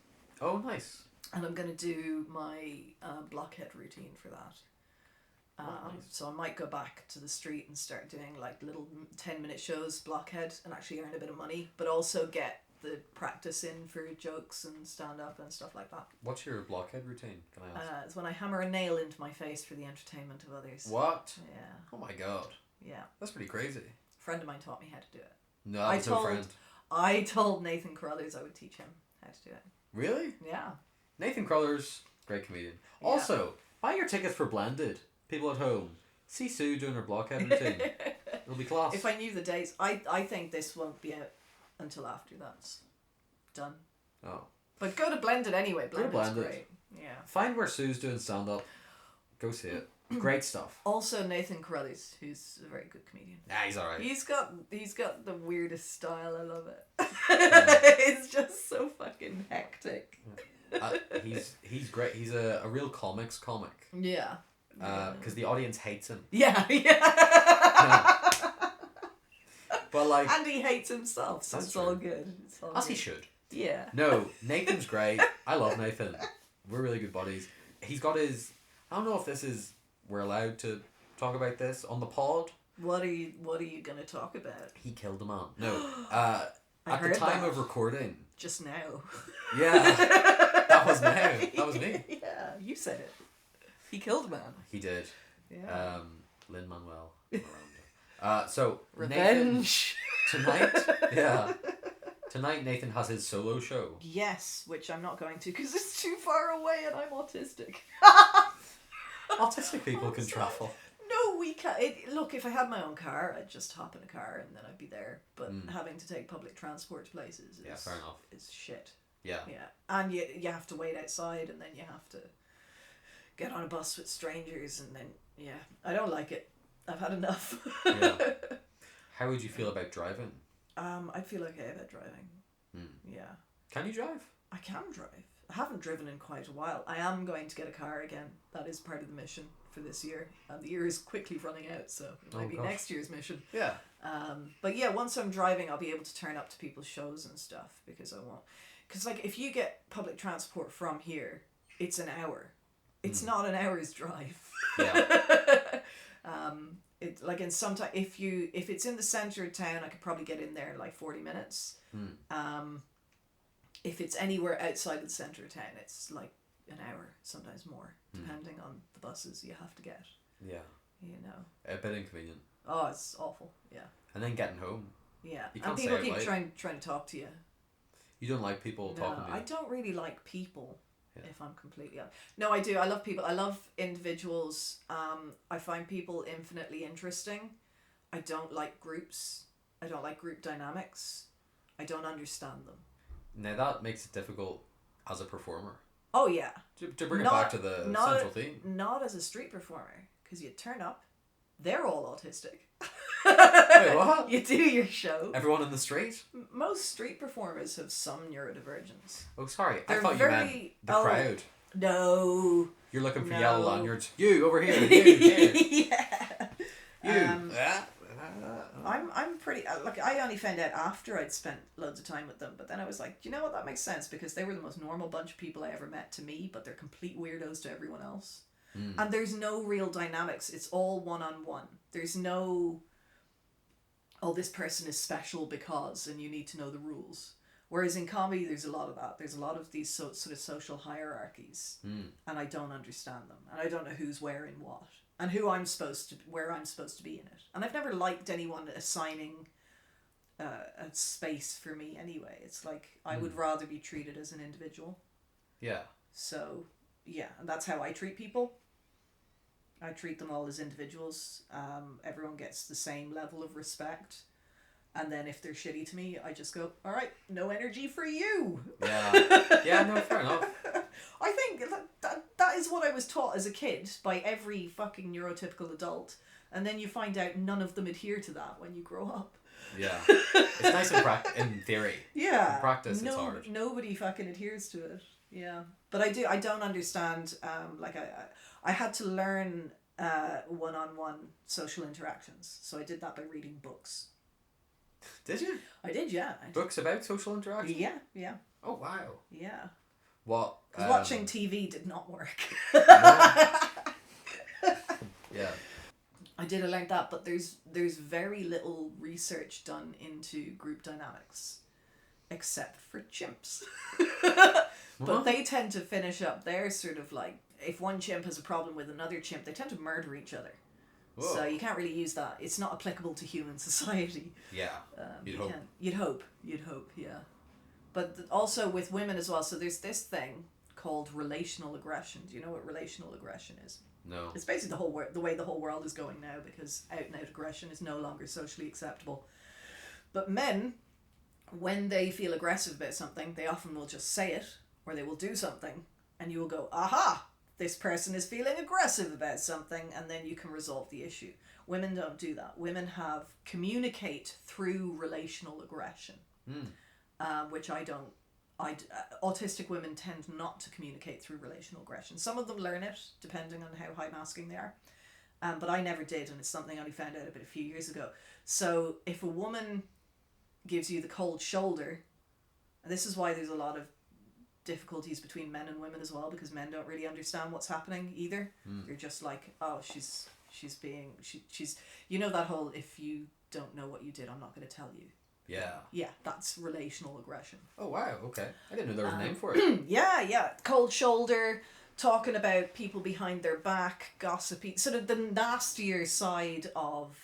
Speaker 2: Oh, nice.
Speaker 1: And I'm going to do my blockhead routine for that. Nice. So I might go back to the street and start doing like little 10-minute shows, blockhead, and actually earn a bit of money, but also get the practice in for jokes and stand-up and stuff like that.
Speaker 2: What's your blockhead routine, can I ask?
Speaker 1: It's when I hammer a nail into my face for the entertainment of others.
Speaker 2: What?
Speaker 1: Yeah.
Speaker 2: Oh my god.
Speaker 1: Yeah.
Speaker 2: That's pretty crazy.
Speaker 1: A friend of mine taught me how to do it.
Speaker 2: No, that's no friend.
Speaker 1: I told Nathan Carruthers I would teach him how to do it.
Speaker 2: Really?
Speaker 1: Yeah.
Speaker 2: Nathan Carruthers, great comedian. Yeah. Also, buy your tickets for Blended. People at home, see Sue doing her blockhead routine. It'll be class.
Speaker 1: If I knew the dates, I think this won't be out until after that's done.
Speaker 2: Oh.
Speaker 1: But go to Blended anyway. Blended's great. Yeah.
Speaker 2: Find where Sue's doing stand-up. Go see it. Great stuff.
Speaker 1: Also Nathan Carruthers, who's a very good comedian.
Speaker 2: Yeah, he's alright.
Speaker 1: He's got the weirdest style. I love it.
Speaker 2: Yeah.
Speaker 1: It's just so fucking hectic.
Speaker 2: He's great. He's a real comics comic.
Speaker 1: Yeah.
Speaker 2: Because the audience hates him.
Speaker 1: Yeah.
Speaker 2: But like,
Speaker 1: and he hates himself, so it's all good.
Speaker 2: As he should.
Speaker 1: Yeah.
Speaker 2: No, Nathan's great. I love Nathan. We're really good buddies. He's got his. I don't know if we're allowed to talk about this on the pod.
Speaker 1: What are you gonna talk about?
Speaker 2: He killed a man. No. At the time of recording.
Speaker 1: Just now.
Speaker 2: Yeah. That was now. That was me.
Speaker 1: Yeah, you said it. He killed a man.
Speaker 2: He did.
Speaker 1: Yeah.
Speaker 2: Lin Manuel Miranda. So
Speaker 1: Revenge.
Speaker 2: Nathan, tonight. Tonight Nathan has his solo show.
Speaker 1: Yes, which I'm not going to because it's too far away and I'm autistic.
Speaker 2: Autistic people can travel.
Speaker 1: No, we can't. Look, if I had my own car, I'd just hop in a car and then I'd be there. But having to take public transport to places is,
Speaker 2: fair enough.
Speaker 1: Is shit.
Speaker 2: Yeah.
Speaker 1: Yeah. And you have to wait outside and then you have to get on a bus with strangers and then, I don't like it. I've had enough.
Speaker 2: Yeah. How would you feel about driving?
Speaker 1: I'd feel okay about driving. Yeah.
Speaker 2: Can you drive?
Speaker 1: I can drive. I haven't driven in quite a while. I am going to get a car again. That is part of the mission for this year. And the year is quickly running out, so it might be next year's mission.
Speaker 2: Yeah.
Speaker 1: But yeah, once I'm driving, I'll be able to turn up to people's shows and stuff because I won't. Because like if you get public transport from here, it's an hour. It's not an hour's drive.
Speaker 2: Yeah.
Speaker 1: It like in some time if it's in the center of town, I could probably get in there in like 40 minutes. If it's anywhere outside the center of town, it's like an hour, sometimes more, depending on the buses you have to get.
Speaker 2: Yeah.
Speaker 1: You know.
Speaker 2: A bit inconvenient.
Speaker 1: Oh, it's awful. Yeah.
Speaker 2: And then getting home.
Speaker 1: Yeah.
Speaker 2: You
Speaker 1: And
Speaker 2: can't
Speaker 1: people
Speaker 2: say it
Speaker 1: keep
Speaker 2: loud.
Speaker 1: trying to talk to you.
Speaker 2: You don't like people talking to you?
Speaker 1: I don't really like people.
Speaker 2: Yeah.
Speaker 1: If I'm completely honest. No, I do. I love people. I love individuals. I find people infinitely interesting. I don't like groups. I don't like group dynamics. I don't understand them.
Speaker 2: Now that makes it difficult as a performer.
Speaker 1: Oh yeah.
Speaker 2: To bring it back to the central theme.
Speaker 1: Not as a street performer, because you turn up, they're all autistic.
Speaker 2: Wait, what?
Speaker 1: You do your show.
Speaker 2: Everyone in the street?
Speaker 1: Most street performers have some neurodivergence.
Speaker 2: Oh, sorry.
Speaker 1: They're
Speaker 2: I thought you meant the crowd.
Speaker 1: No.
Speaker 2: You're looking for yellow lanyards. You over here. You here.
Speaker 1: Yeah.
Speaker 2: You.
Speaker 1: I'm pretty like I only found out after I'd spent loads of time with them, but then I was like, do you know what, that makes sense, because they were the most normal bunch of people I ever met to me, but they're complete weirdos to everyone else. And there's no real dynamics. It's all one-on-one. There's no, oh, this person is special because, and you need to know the rules. Whereas in comedy, there's a lot of that. There's a lot of these sort of social hierarchies, and I don't understand them, and I don't know who's wearing what, and where I'm supposed to be in it. And I've never liked anyone assigning a space for me anyway. It's like I would rather be treated as an individual.
Speaker 2: Yeah.
Speaker 1: So yeah, and that's how I treat people. I treat them all as individuals. Everyone gets the same level of respect. And then if they're shitty to me, I just go, all right, no energy for you.
Speaker 2: Yeah. Yeah, no, fair enough.
Speaker 1: I think that is what I was taught as a kid by every fucking neurotypical adult. And then you find out none of them adhere to that when you grow up.
Speaker 2: Yeah. It's nice in theory.
Speaker 1: Yeah.
Speaker 2: In practice, it's hard.
Speaker 1: Nobody fucking adheres to it. Yeah. But I don't understand, I had to learn one-on-one social interactions. So I did that by reading books.
Speaker 2: Did you?
Speaker 1: I did, yeah.
Speaker 2: Books about social interaction?
Speaker 1: Yeah.
Speaker 2: Oh, wow.
Speaker 1: Yeah.
Speaker 2: What?
Speaker 1: Because watching TV did not work.
Speaker 2: Yeah.
Speaker 1: I learned that, but there's very little research done into group dynamics, except for chimps. But they tend to finish up their sort of like, if one chimp has a problem with another chimp, they tend to murder each other. Whoa. So you can't really use that. It's not applicable to human society.
Speaker 2: Yeah.
Speaker 1: You'd hope, yeah. But also with women as well. So there's this thing called relational aggression. Do you know what relational aggression is?
Speaker 2: No.
Speaker 1: It's basically the way the whole world is going now, because out and out aggression is no longer socially acceptable. But men, when they feel aggressive about something, they often will just say it, or they will do something, and you will go, aha, this person is feeling aggressive about something, and then you can resolve the issue. Women don't do that. Women communicate through relational aggression, which I don't. Autistic women tend not to communicate through relational aggression. Some of them learn it, depending on how high masking they are. But I never did, and it's something I only found out about a few years ago. So if a woman gives you the cold shoulder, and this is why there's a lot of difficulties between men and women as well, because men don't really understand what's happening either. They're just like, oh, she's you know that whole, if you don't know what you did, I'm not going to tell you. Yeah, that's relational aggression.
Speaker 2: Oh wow, okay. I didn't know there was a name for it.
Speaker 1: Yeah. Cold shoulder, talking about people behind their back, gossipy, sort of the nastier side of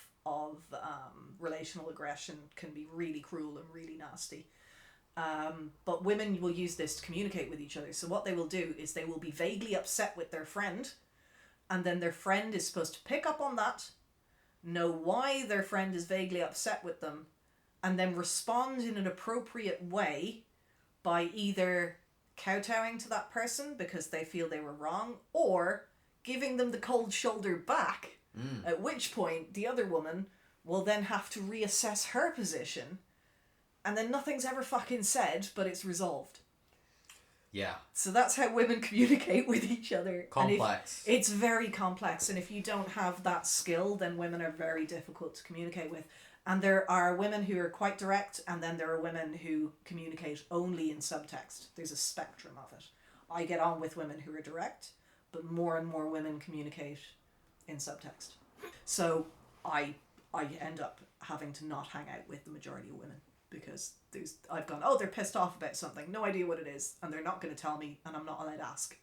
Speaker 1: relational aggression can be really cruel and really nasty. But women will use this to communicate with each other. So what they will do is they will be vaguely upset with their friend, and then their friend is supposed to pick up on that, know why their friend is vaguely upset with them, and then respond in an appropriate way by either kowtowing to that person because they feel they were wrong, or giving them the cold shoulder back, at which point the other woman will then have to reassess her position, and then nothing's ever fucking said, but it's resolved.
Speaker 2: Yeah.
Speaker 1: So that's how women communicate with each other.
Speaker 2: Complex.
Speaker 1: It's very complex, and if you don't have that skill, then women are very difficult to communicate with. And there are women who are quite direct, and then there are women who communicate only in subtext. There's a spectrum of it. I get on with women who are direct, but more and more women communicate in subtext. So I end up having to not hang out with the majority of women, because I've gone, oh, they're pissed off about something, no idea what it is, and they're not going to tell me, and I'm not allowed to ask.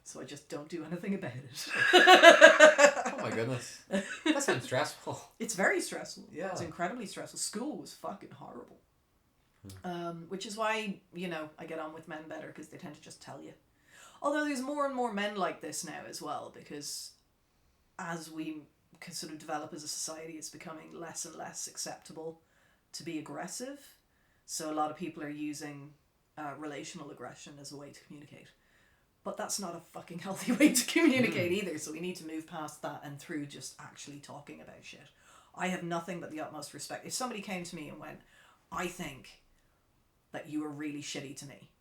Speaker 1: So I just don't do anything about it.
Speaker 2: Oh my goodness. That sounds stressful.
Speaker 1: It's very stressful.
Speaker 2: Yeah.
Speaker 1: It's incredibly stressful. School was fucking horrible. Which is why, I get on with men better, because they tend to just tell you. Although there's more and more men like this now as well, because as we can sort of develop as a society, it's becoming less and less acceptable to be aggressive. So a lot of people are using relational aggression as a way to communicate. But that's not a fucking healthy way to communicate either, so we need to move past that and through just actually talking about shit. I have nothing but the utmost respect. If somebody came to me and went, I think that you were really shitty to me,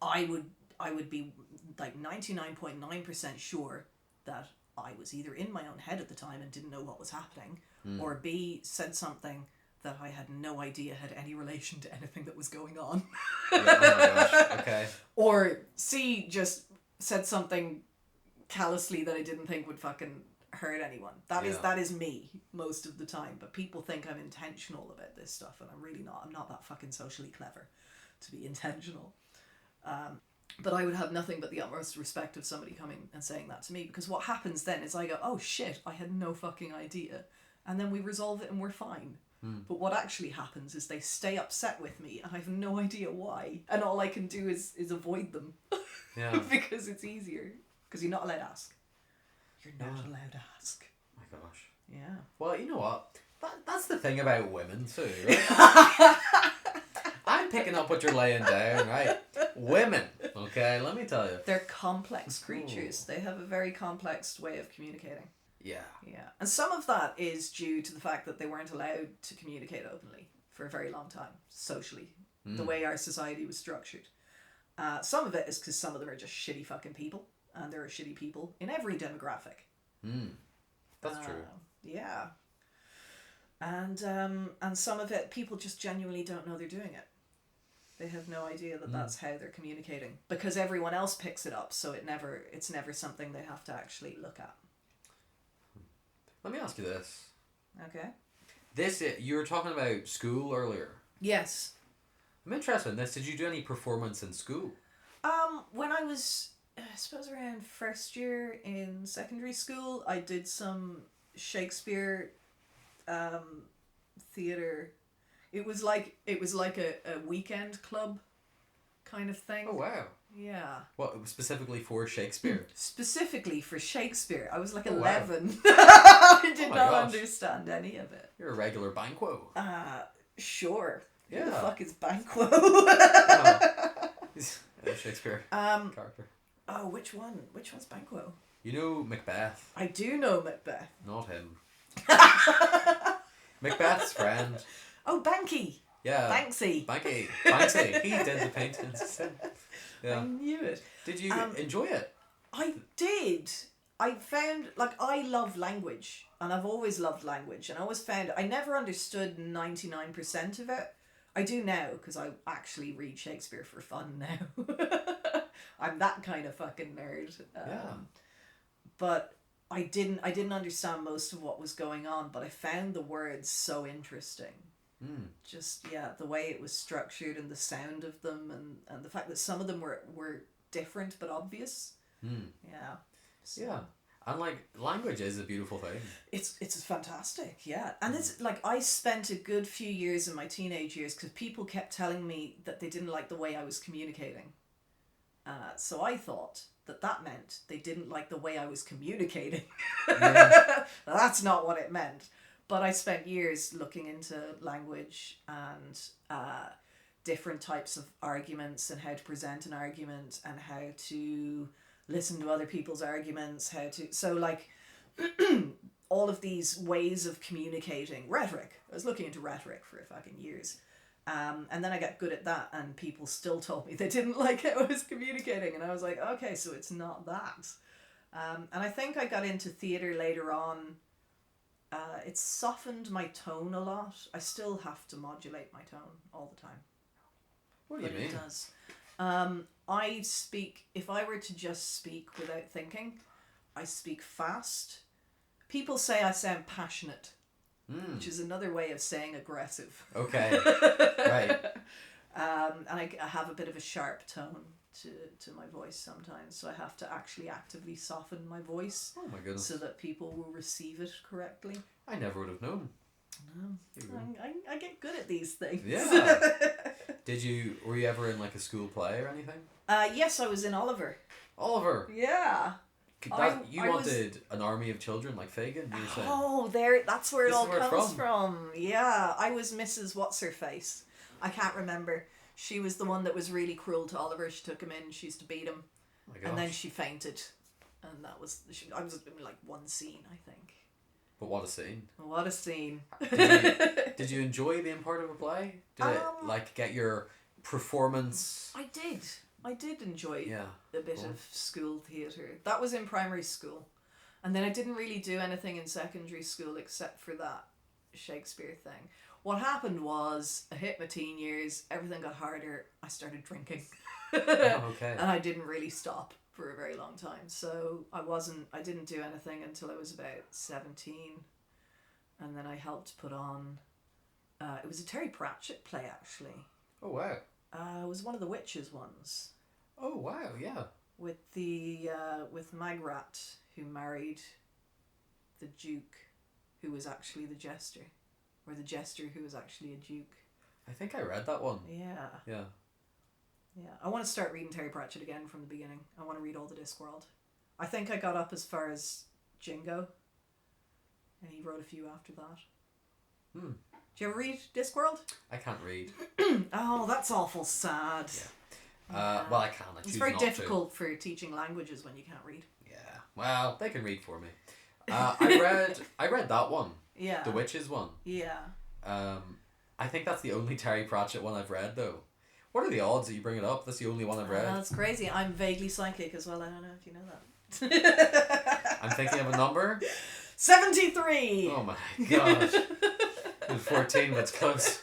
Speaker 1: I would be like 99.9% sure that I was either in my own head at the time and didn't know what was happening, or B, said something that I had no idea had any relation to anything that was going on.
Speaker 2: Yeah, oh my gosh, okay.
Speaker 1: Or C, just said something callously that I didn't think would fucking hurt anyone. That is me most of the time, but people think I'm intentional about this stuff, and I'm really not. I'm not that fucking socially clever to be intentional. But I would have nothing but the utmost respect of somebody coming and saying that to me, because what happens then is I go, oh shit, I had no fucking idea, and then we resolve it and we're fine. But what actually happens is they stay upset with me and I have no idea why, and all I can do is avoid them.
Speaker 2: Yeah.
Speaker 1: Because it's easier, because you're not allowed to ask. You're not allowed to ask.
Speaker 2: Oh my gosh.
Speaker 1: Yeah.
Speaker 2: Well, you know what? That's the thing about women too, right? I'm picking up what you're laying down, right? Women, okay? Let me tell you.
Speaker 1: They're complex creatures. They have a very complex way of communicating.
Speaker 2: Yeah.
Speaker 1: Yeah. And some of that is due to the fact that they weren't allowed to communicate openly for a very long time, socially, the way our society was structured. Some of it is because some of them are just shitty fucking people, and there are shitty people in every demographic.
Speaker 2: That's true.
Speaker 1: Yeah. And some of it, people just genuinely don't know they're doing it. They have no idea that that's how they're communicating, because everyone else picks it up, so it's never something they have to actually look at.
Speaker 2: Let me ask you this.
Speaker 1: Okay.
Speaker 2: You were talking about school earlier.
Speaker 1: Yes.
Speaker 2: I'm interested in this. Did you do any performance in school?
Speaker 1: When I was, I suppose around first year in secondary school, I did some Shakespeare theatre. It was like a weekend club kind of thing.
Speaker 2: Oh wow.
Speaker 1: Yeah.
Speaker 2: What, specifically for Shakespeare?
Speaker 1: Specifically for Shakespeare. I was like
Speaker 2: Oh,
Speaker 1: 11. Wow. I did not understand any of it.
Speaker 2: You're a regular Banquo.
Speaker 1: Sure.
Speaker 2: Yeah.
Speaker 1: Who the fuck is Banquo?
Speaker 2: He's a Shakespeare character.
Speaker 1: Oh, which one? Which one's Banquo?
Speaker 2: You know Macbeth.
Speaker 1: I do know Macbeth.
Speaker 2: Not him. Macbeth's friend.
Speaker 1: Oh, Banky.
Speaker 2: Yeah.
Speaker 1: Banksy.
Speaker 2: Banksy. He did the paintings. Yeah.
Speaker 1: I knew it.
Speaker 2: Did you enjoy it?
Speaker 1: I did. I found, I love language, and I've always loved language, and I always found, I never understood 99% of it. I do now, because I actually read Shakespeare for fun now. I'm that kind of fucking nerd. But I didn't understand most of what was going on, but I found the words so interesting. Just, the way it was structured and the sound of them, and the fact that some of them were different but obvious. Yeah. So.
Speaker 2: Yeah. And language is a beautiful thing.
Speaker 1: It's fantastic, yeah. And it's I spent a good few years in my teenage years because people kept telling me that they didn't like the way I was communicating. So I thought that meant they didn't like the way I was communicating. Yeah. That's not what it meant. But I spent years looking into language and different types of arguments and how to present an argument and how to listen to other people's arguments, all of these ways of communicating. Rhetoric. I was looking into rhetoric for fucking years. And then I got good at that, and people still told me they didn't like how I was communicating, and I was like, okay, so it's not that. And I think I got into theatre later on. It softened my tone a lot. I still have to modulate my tone all the time.
Speaker 2: What do you mean?
Speaker 1: It does. I speak, if I were to just speak without thinking, I speak fast. People say I sound passionate, which is another way of saying aggressive.
Speaker 2: Okay, right.
Speaker 1: And I have a bit of a sharp tone. to my voice sometimes, so I have to actually actively soften my voice
Speaker 2: Oh my goodness.
Speaker 1: so that people will receive it correctly.
Speaker 2: I never would have known.
Speaker 1: No, I get good at these things.
Speaker 2: Yeah. Were you ever in like a school play or anything?
Speaker 1: Yes, I was in Oliver.
Speaker 2: Oliver.
Speaker 1: Yeah.
Speaker 2: You wanted an army of children like Fagin, you were saying?
Speaker 1: Oh, that's where it all comes from. Yeah, I was Mrs. What's-Her-Face. I can't remember. She was the one that was really cruel to Oliver. She took him in, she used to beat him.
Speaker 2: Oh my gosh.
Speaker 1: And then she fainted. And that was... I was in like one scene, I think.
Speaker 2: But what a scene.
Speaker 1: What a scene.
Speaker 2: Did you enjoy being part of a play? Did it like get your performance?
Speaker 1: I did enjoy a bit
Speaker 2: cool.
Speaker 1: of school theatre. That was in primary school. And then I didn't really do anything in secondary school except for that Shakespeare thing. What happened was, I hit my teen years, everything got harder, I started drinking.
Speaker 2: Okay.
Speaker 1: And I didn't really stop for a very long time. So I didn't do anything until I was about 17. And then I helped put on, it was a Terry Pratchett play actually.
Speaker 2: Oh wow.
Speaker 1: It was one of the Witches ones.
Speaker 2: Oh wow, yeah.
Speaker 1: With with Magrat, who married the Duke, who was actually the Jester. Or the Jester who was actually a Duke.
Speaker 2: I think I read that one.
Speaker 1: Yeah.
Speaker 2: Yeah.
Speaker 1: Yeah. I want to start reading Terry Pratchett again from the beginning. I want to read all the Discworld. I think I got up as far as Jingo. And he wrote a few after that.
Speaker 2: Hmm.
Speaker 1: Do you ever read Discworld?
Speaker 2: I can't read.
Speaker 1: Oh, that's awful sad.
Speaker 2: Yeah. Well, I can.
Speaker 1: It's very difficult for teaching languages when you can't read.
Speaker 2: Yeah. Well, they can read for me. I read that one.
Speaker 1: Yeah.
Speaker 2: The Witches one.
Speaker 1: Yeah.
Speaker 2: I think that's the only Terry Pratchett one I've read though. What are the odds that you bring it up? That's the only one I've read.
Speaker 1: That's crazy. I'm vaguely psychic as well. I don't know if you know that.
Speaker 2: I'm thinking of a number.
Speaker 1: 73!
Speaker 2: Oh my gosh. It was 14, but it's close.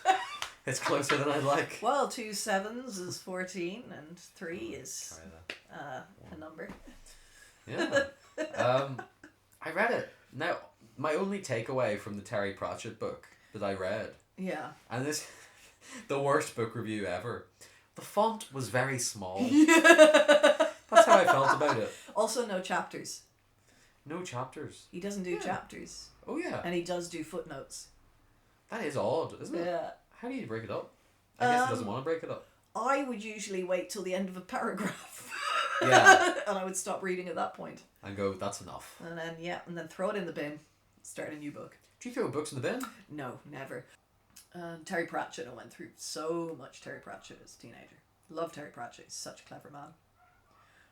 Speaker 2: It's closer than I'd like.
Speaker 1: Well, 2 sevens is 14 and 3 is a number.
Speaker 2: Yeah. I read it. Now, my only takeaway from the Terry Pratchett book that I read,
Speaker 1: Yeah.
Speaker 2: and this, the worst book review ever, the font was very small. That's how I felt about it.
Speaker 1: Also, no chapters.
Speaker 2: No chapters.
Speaker 1: He doesn't do chapters.
Speaker 2: Oh yeah.
Speaker 1: And he does do footnotes.
Speaker 2: That is odd, isn't it?
Speaker 1: Yeah.
Speaker 2: How do you break it up? I guess he doesn't want to break it up.
Speaker 1: I would usually wait till the end of a paragraph.
Speaker 2: Yeah.
Speaker 1: And I would stop reading at that point.
Speaker 2: And go, that's enough.
Speaker 1: And then throw it in the bin. Start a new book.
Speaker 2: Do you throw books in the bin?
Speaker 1: No, never. Terry Pratchett, I went through so much Terry Pratchett as a teenager. Love Terry Pratchett, he's such a clever man.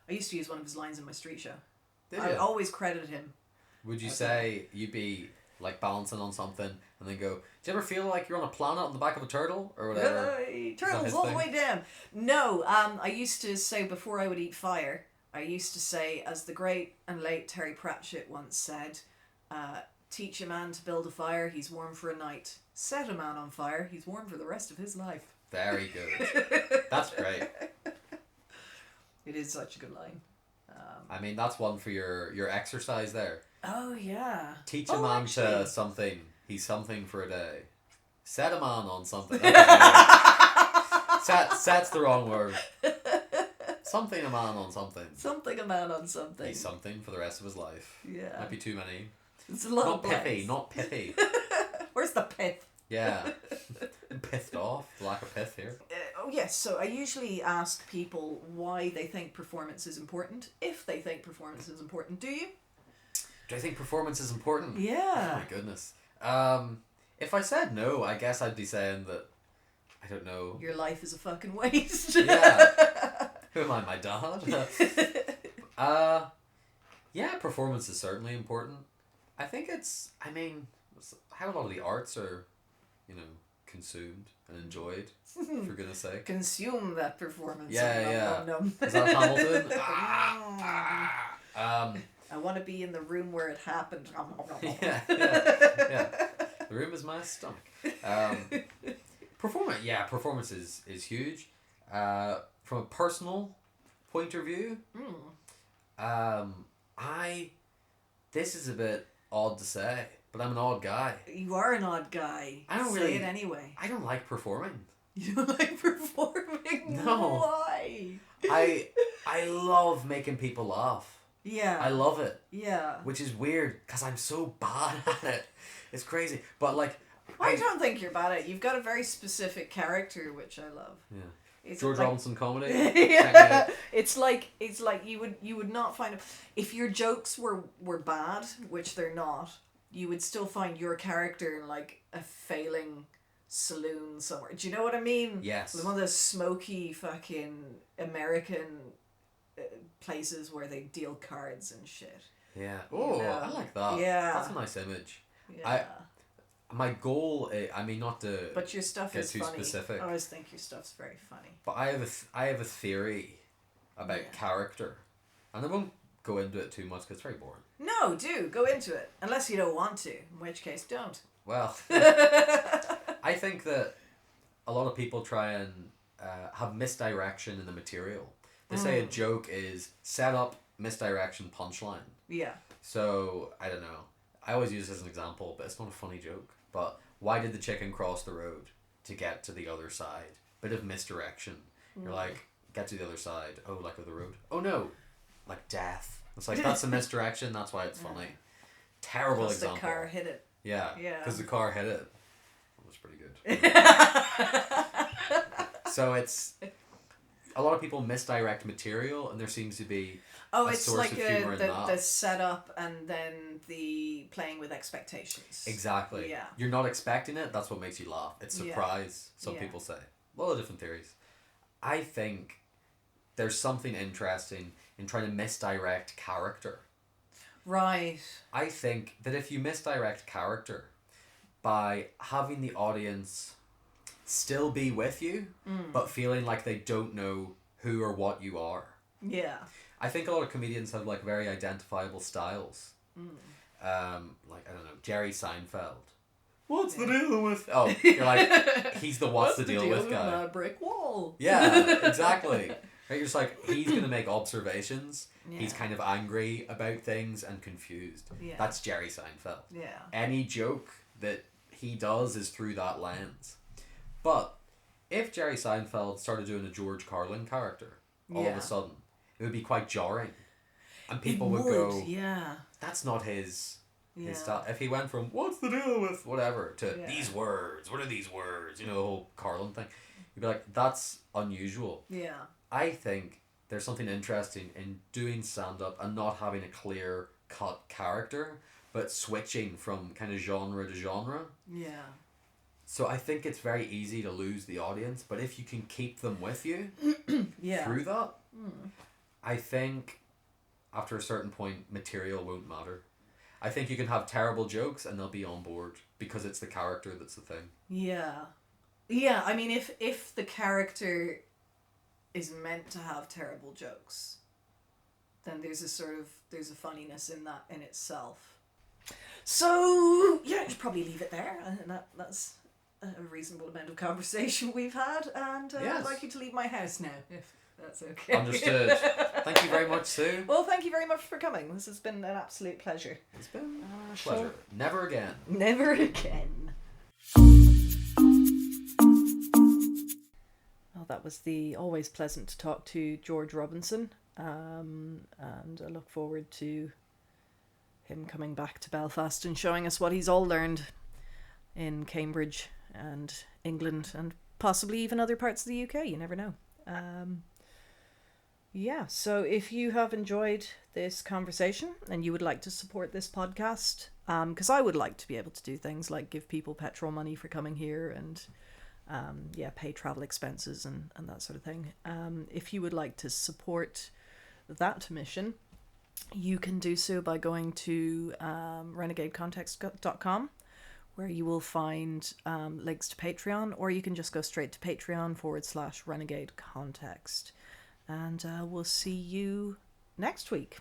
Speaker 1: I used to use one of his lines in my street show. I always credited him.
Speaker 2: Would you say you'd be like balancing on something and then go, do you ever feel like you're on a planet on the back of a turtle or whatever?
Speaker 1: Turtles all the way down. No, I used to say before I would eat fire, I used to say, as the great and late Terry Pratchett once said, teach a man to build a fire, he's warm for a night. Set a man on fire, he's warm for the rest of his life.
Speaker 2: Very good. That's great.
Speaker 1: It is such a good line.
Speaker 2: I mean, that's one for your exercise there.
Speaker 1: Oh, yeah.
Speaker 2: Teach a man to something, he's something for a day. Set a man on something. Set's the wrong word. Something a man on something.
Speaker 1: Something a man on something.
Speaker 2: He's something for the rest of his life.
Speaker 1: Yeah.
Speaker 2: Might be too many.
Speaker 1: It's a lot
Speaker 2: not
Speaker 1: of
Speaker 2: pithy, not pithy.
Speaker 1: Where's the pith?
Speaker 2: Yeah. I'm pissed off. Lack of pith here.
Speaker 1: Oh yes, so I usually ask people why they think performance is important. If they think performance is important, do you?
Speaker 2: Do I think performance is important?
Speaker 1: Yeah.
Speaker 2: Oh my goodness. If I said no, I guess I'd be saying that, I don't know.
Speaker 1: Your life is a fucking waste.
Speaker 2: Yeah. Who am I, my dad? Yeah, performance is certainly important. I think how a lot of the arts are, consumed and enjoyed, for goodness sake.
Speaker 1: Consume that performance.
Speaker 2: Yeah.
Speaker 1: Nom.
Speaker 2: Is that Hamilton?
Speaker 1: I want to be in the room where it happened.
Speaker 2: Yeah. The room is my stomach. Performance is huge. From a personal point of view, this is a bit odd to say, but I'm an odd guy.
Speaker 1: You are an odd guy.
Speaker 2: I don't
Speaker 1: say it anyway.
Speaker 2: I don't like performing.
Speaker 1: You don't like performing?
Speaker 2: No.
Speaker 1: Why?
Speaker 2: I love making people laugh.
Speaker 1: Yeah.
Speaker 2: I love it.
Speaker 1: Yeah.
Speaker 2: Which is weird because I'm so bad at it. It's crazy. But like,
Speaker 1: I don't think you're bad at it. You've got a very specific character, which I love.
Speaker 2: Yeah.
Speaker 1: It's
Speaker 2: George
Speaker 1: like,
Speaker 2: Robinson comedy.
Speaker 1: Yeah. It's like you would not find if your jokes were bad, which they're not. You would still find your character in like a failing saloon somewhere. Do you know what I mean?
Speaker 2: Yes.
Speaker 1: One of those smoky fucking American places where they deal cards and shit.
Speaker 2: Yeah. Oh, I like that.
Speaker 1: Yeah.
Speaker 2: That's a nice image.
Speaker 1: Yeah.
Speaker 2: My goal, I mean, not to
Speaker 1: But your stuff
Speaker 2: get
Speaker 1: is
Speaker 2: too
Speaker 1: funny.
Speaker 2: specific.
Speaker 1: I always think your stuff's very funny.
Speaker 2: But I have a theory about character, and I won't go into it too much because it's very boring.
Speaker 1: No, do go into it unless you don't want to. In which case, don't.
Speaker 2: Well, I think that a lot of people try and have misdirection in the material. They say a joke is set up, misdirection, punchline.
Speaker 1: Yeah.
Speaker 2: So, I don't know. I always use this as an example, but it's not a funny joke. But why did the chicken cross the road? To get to the other side. Bit of misdirection. You're like, get to the other side. Oh, like of the road. Oh no. Like death. It's like, that's a misdirection, that's why it's funny. Terrible example.
Speaker 1: The car hit it.
Speaker 2: Yeah.
Speaker 1: Yeah.
Speaker 2: Because the car hit it. That was pretty good. So it's... A lot of people misdirect material, and there seems to be a source of humor in that.
Speaker 1: The setup and then the playing with expectations.
Speaker 2: Exactly.
Speaker 1: Yeah.
Speaker 2: You're not expecting it, that's what makes you laugh. It's surprise, some people say. A lot of different theories. I think there's something interesting in trying to misdirect character.
Speaker 1: Right.
Speaker 2: I think that if you misdirect character by having the audience still be with you, but feeling like they don't know who or what you are.
Speaker 1: Yeah.
Speaker 2: I think a lot of comedians have like very identifiable styles. Like, I don't know, Jerry Seinfeld. What's the deal with... Oh, you're like, he's the what's the deal with guy.
Speaker 1: What's the brick wall?
Speaker 2: Yeah, exactly. Right, you're just like, he's going to make observations.
Speaker 1: Yeah.
Speaker 2: He's kind of angry about things and confused.
Speaker 1: Yeah.
Speaker 2: That's Jerry Seinfeld.
Speaker 1: Yeah.
Speaker 2: Any joke that he does is through that lens. But if Jerry Seinfeld started doing a George Carlin character, all of a sudden, it would be quite jarring. And people would go,
Speaker 1: yeah,
Speaker 2: that's not his style. If he went from, what's the deal with whatever, to these words, what are these words, you know, the whole Carlin thing, you'd be like, that's unusual.
Speaker 1: Yeah.
Speaker 2: I think there's something interesting in doing stand-up and not having a clear-cut character, but switching from kind of genre to genre.
Speaker 1: Yeah.
Speaker 2: So I think it's very easy to lose the audience, but if you can keep them with you through that, I think after a certain point, material won't matter. I think you can have terrible jokes and they'll be on board because it's the character that's the thing.
Speaker 1: Yeah. Yeah, I mean, if the character is meant to have terrible jokes, then there's a funniness in that in itself. So, yeah, I should probably leave it there. And that's a reasonable amount of conversation we've had. And I'd like you to leave my house now, if that's okay.
Speaker 2: Understood. Thank you very much, Sue.
Speaker 1: Well, thank you very much for coming. This has been an absolute pleasure.
Speaker 2: It's been a pleasure. Never again.
Speaker 1: Never again. Well, that was the always pleasant to talk to George Robinson. And I look forward to him coming back to Belfast and showing us what he's all learned in Cambridge and England and possibly even other parts of the UK. You never know. So if you have enjoyed this conversation and you would like to support this podcast, because I would like to be able to do things like give people petrol money for coming here and pay travel expenses and that sort of thing. If you would like to support that mission, you can do so by going to renegadecontext.com, where you will find links to Patreon, or you can just go straight to Patreon/renegadecontext. And we'll see you next week.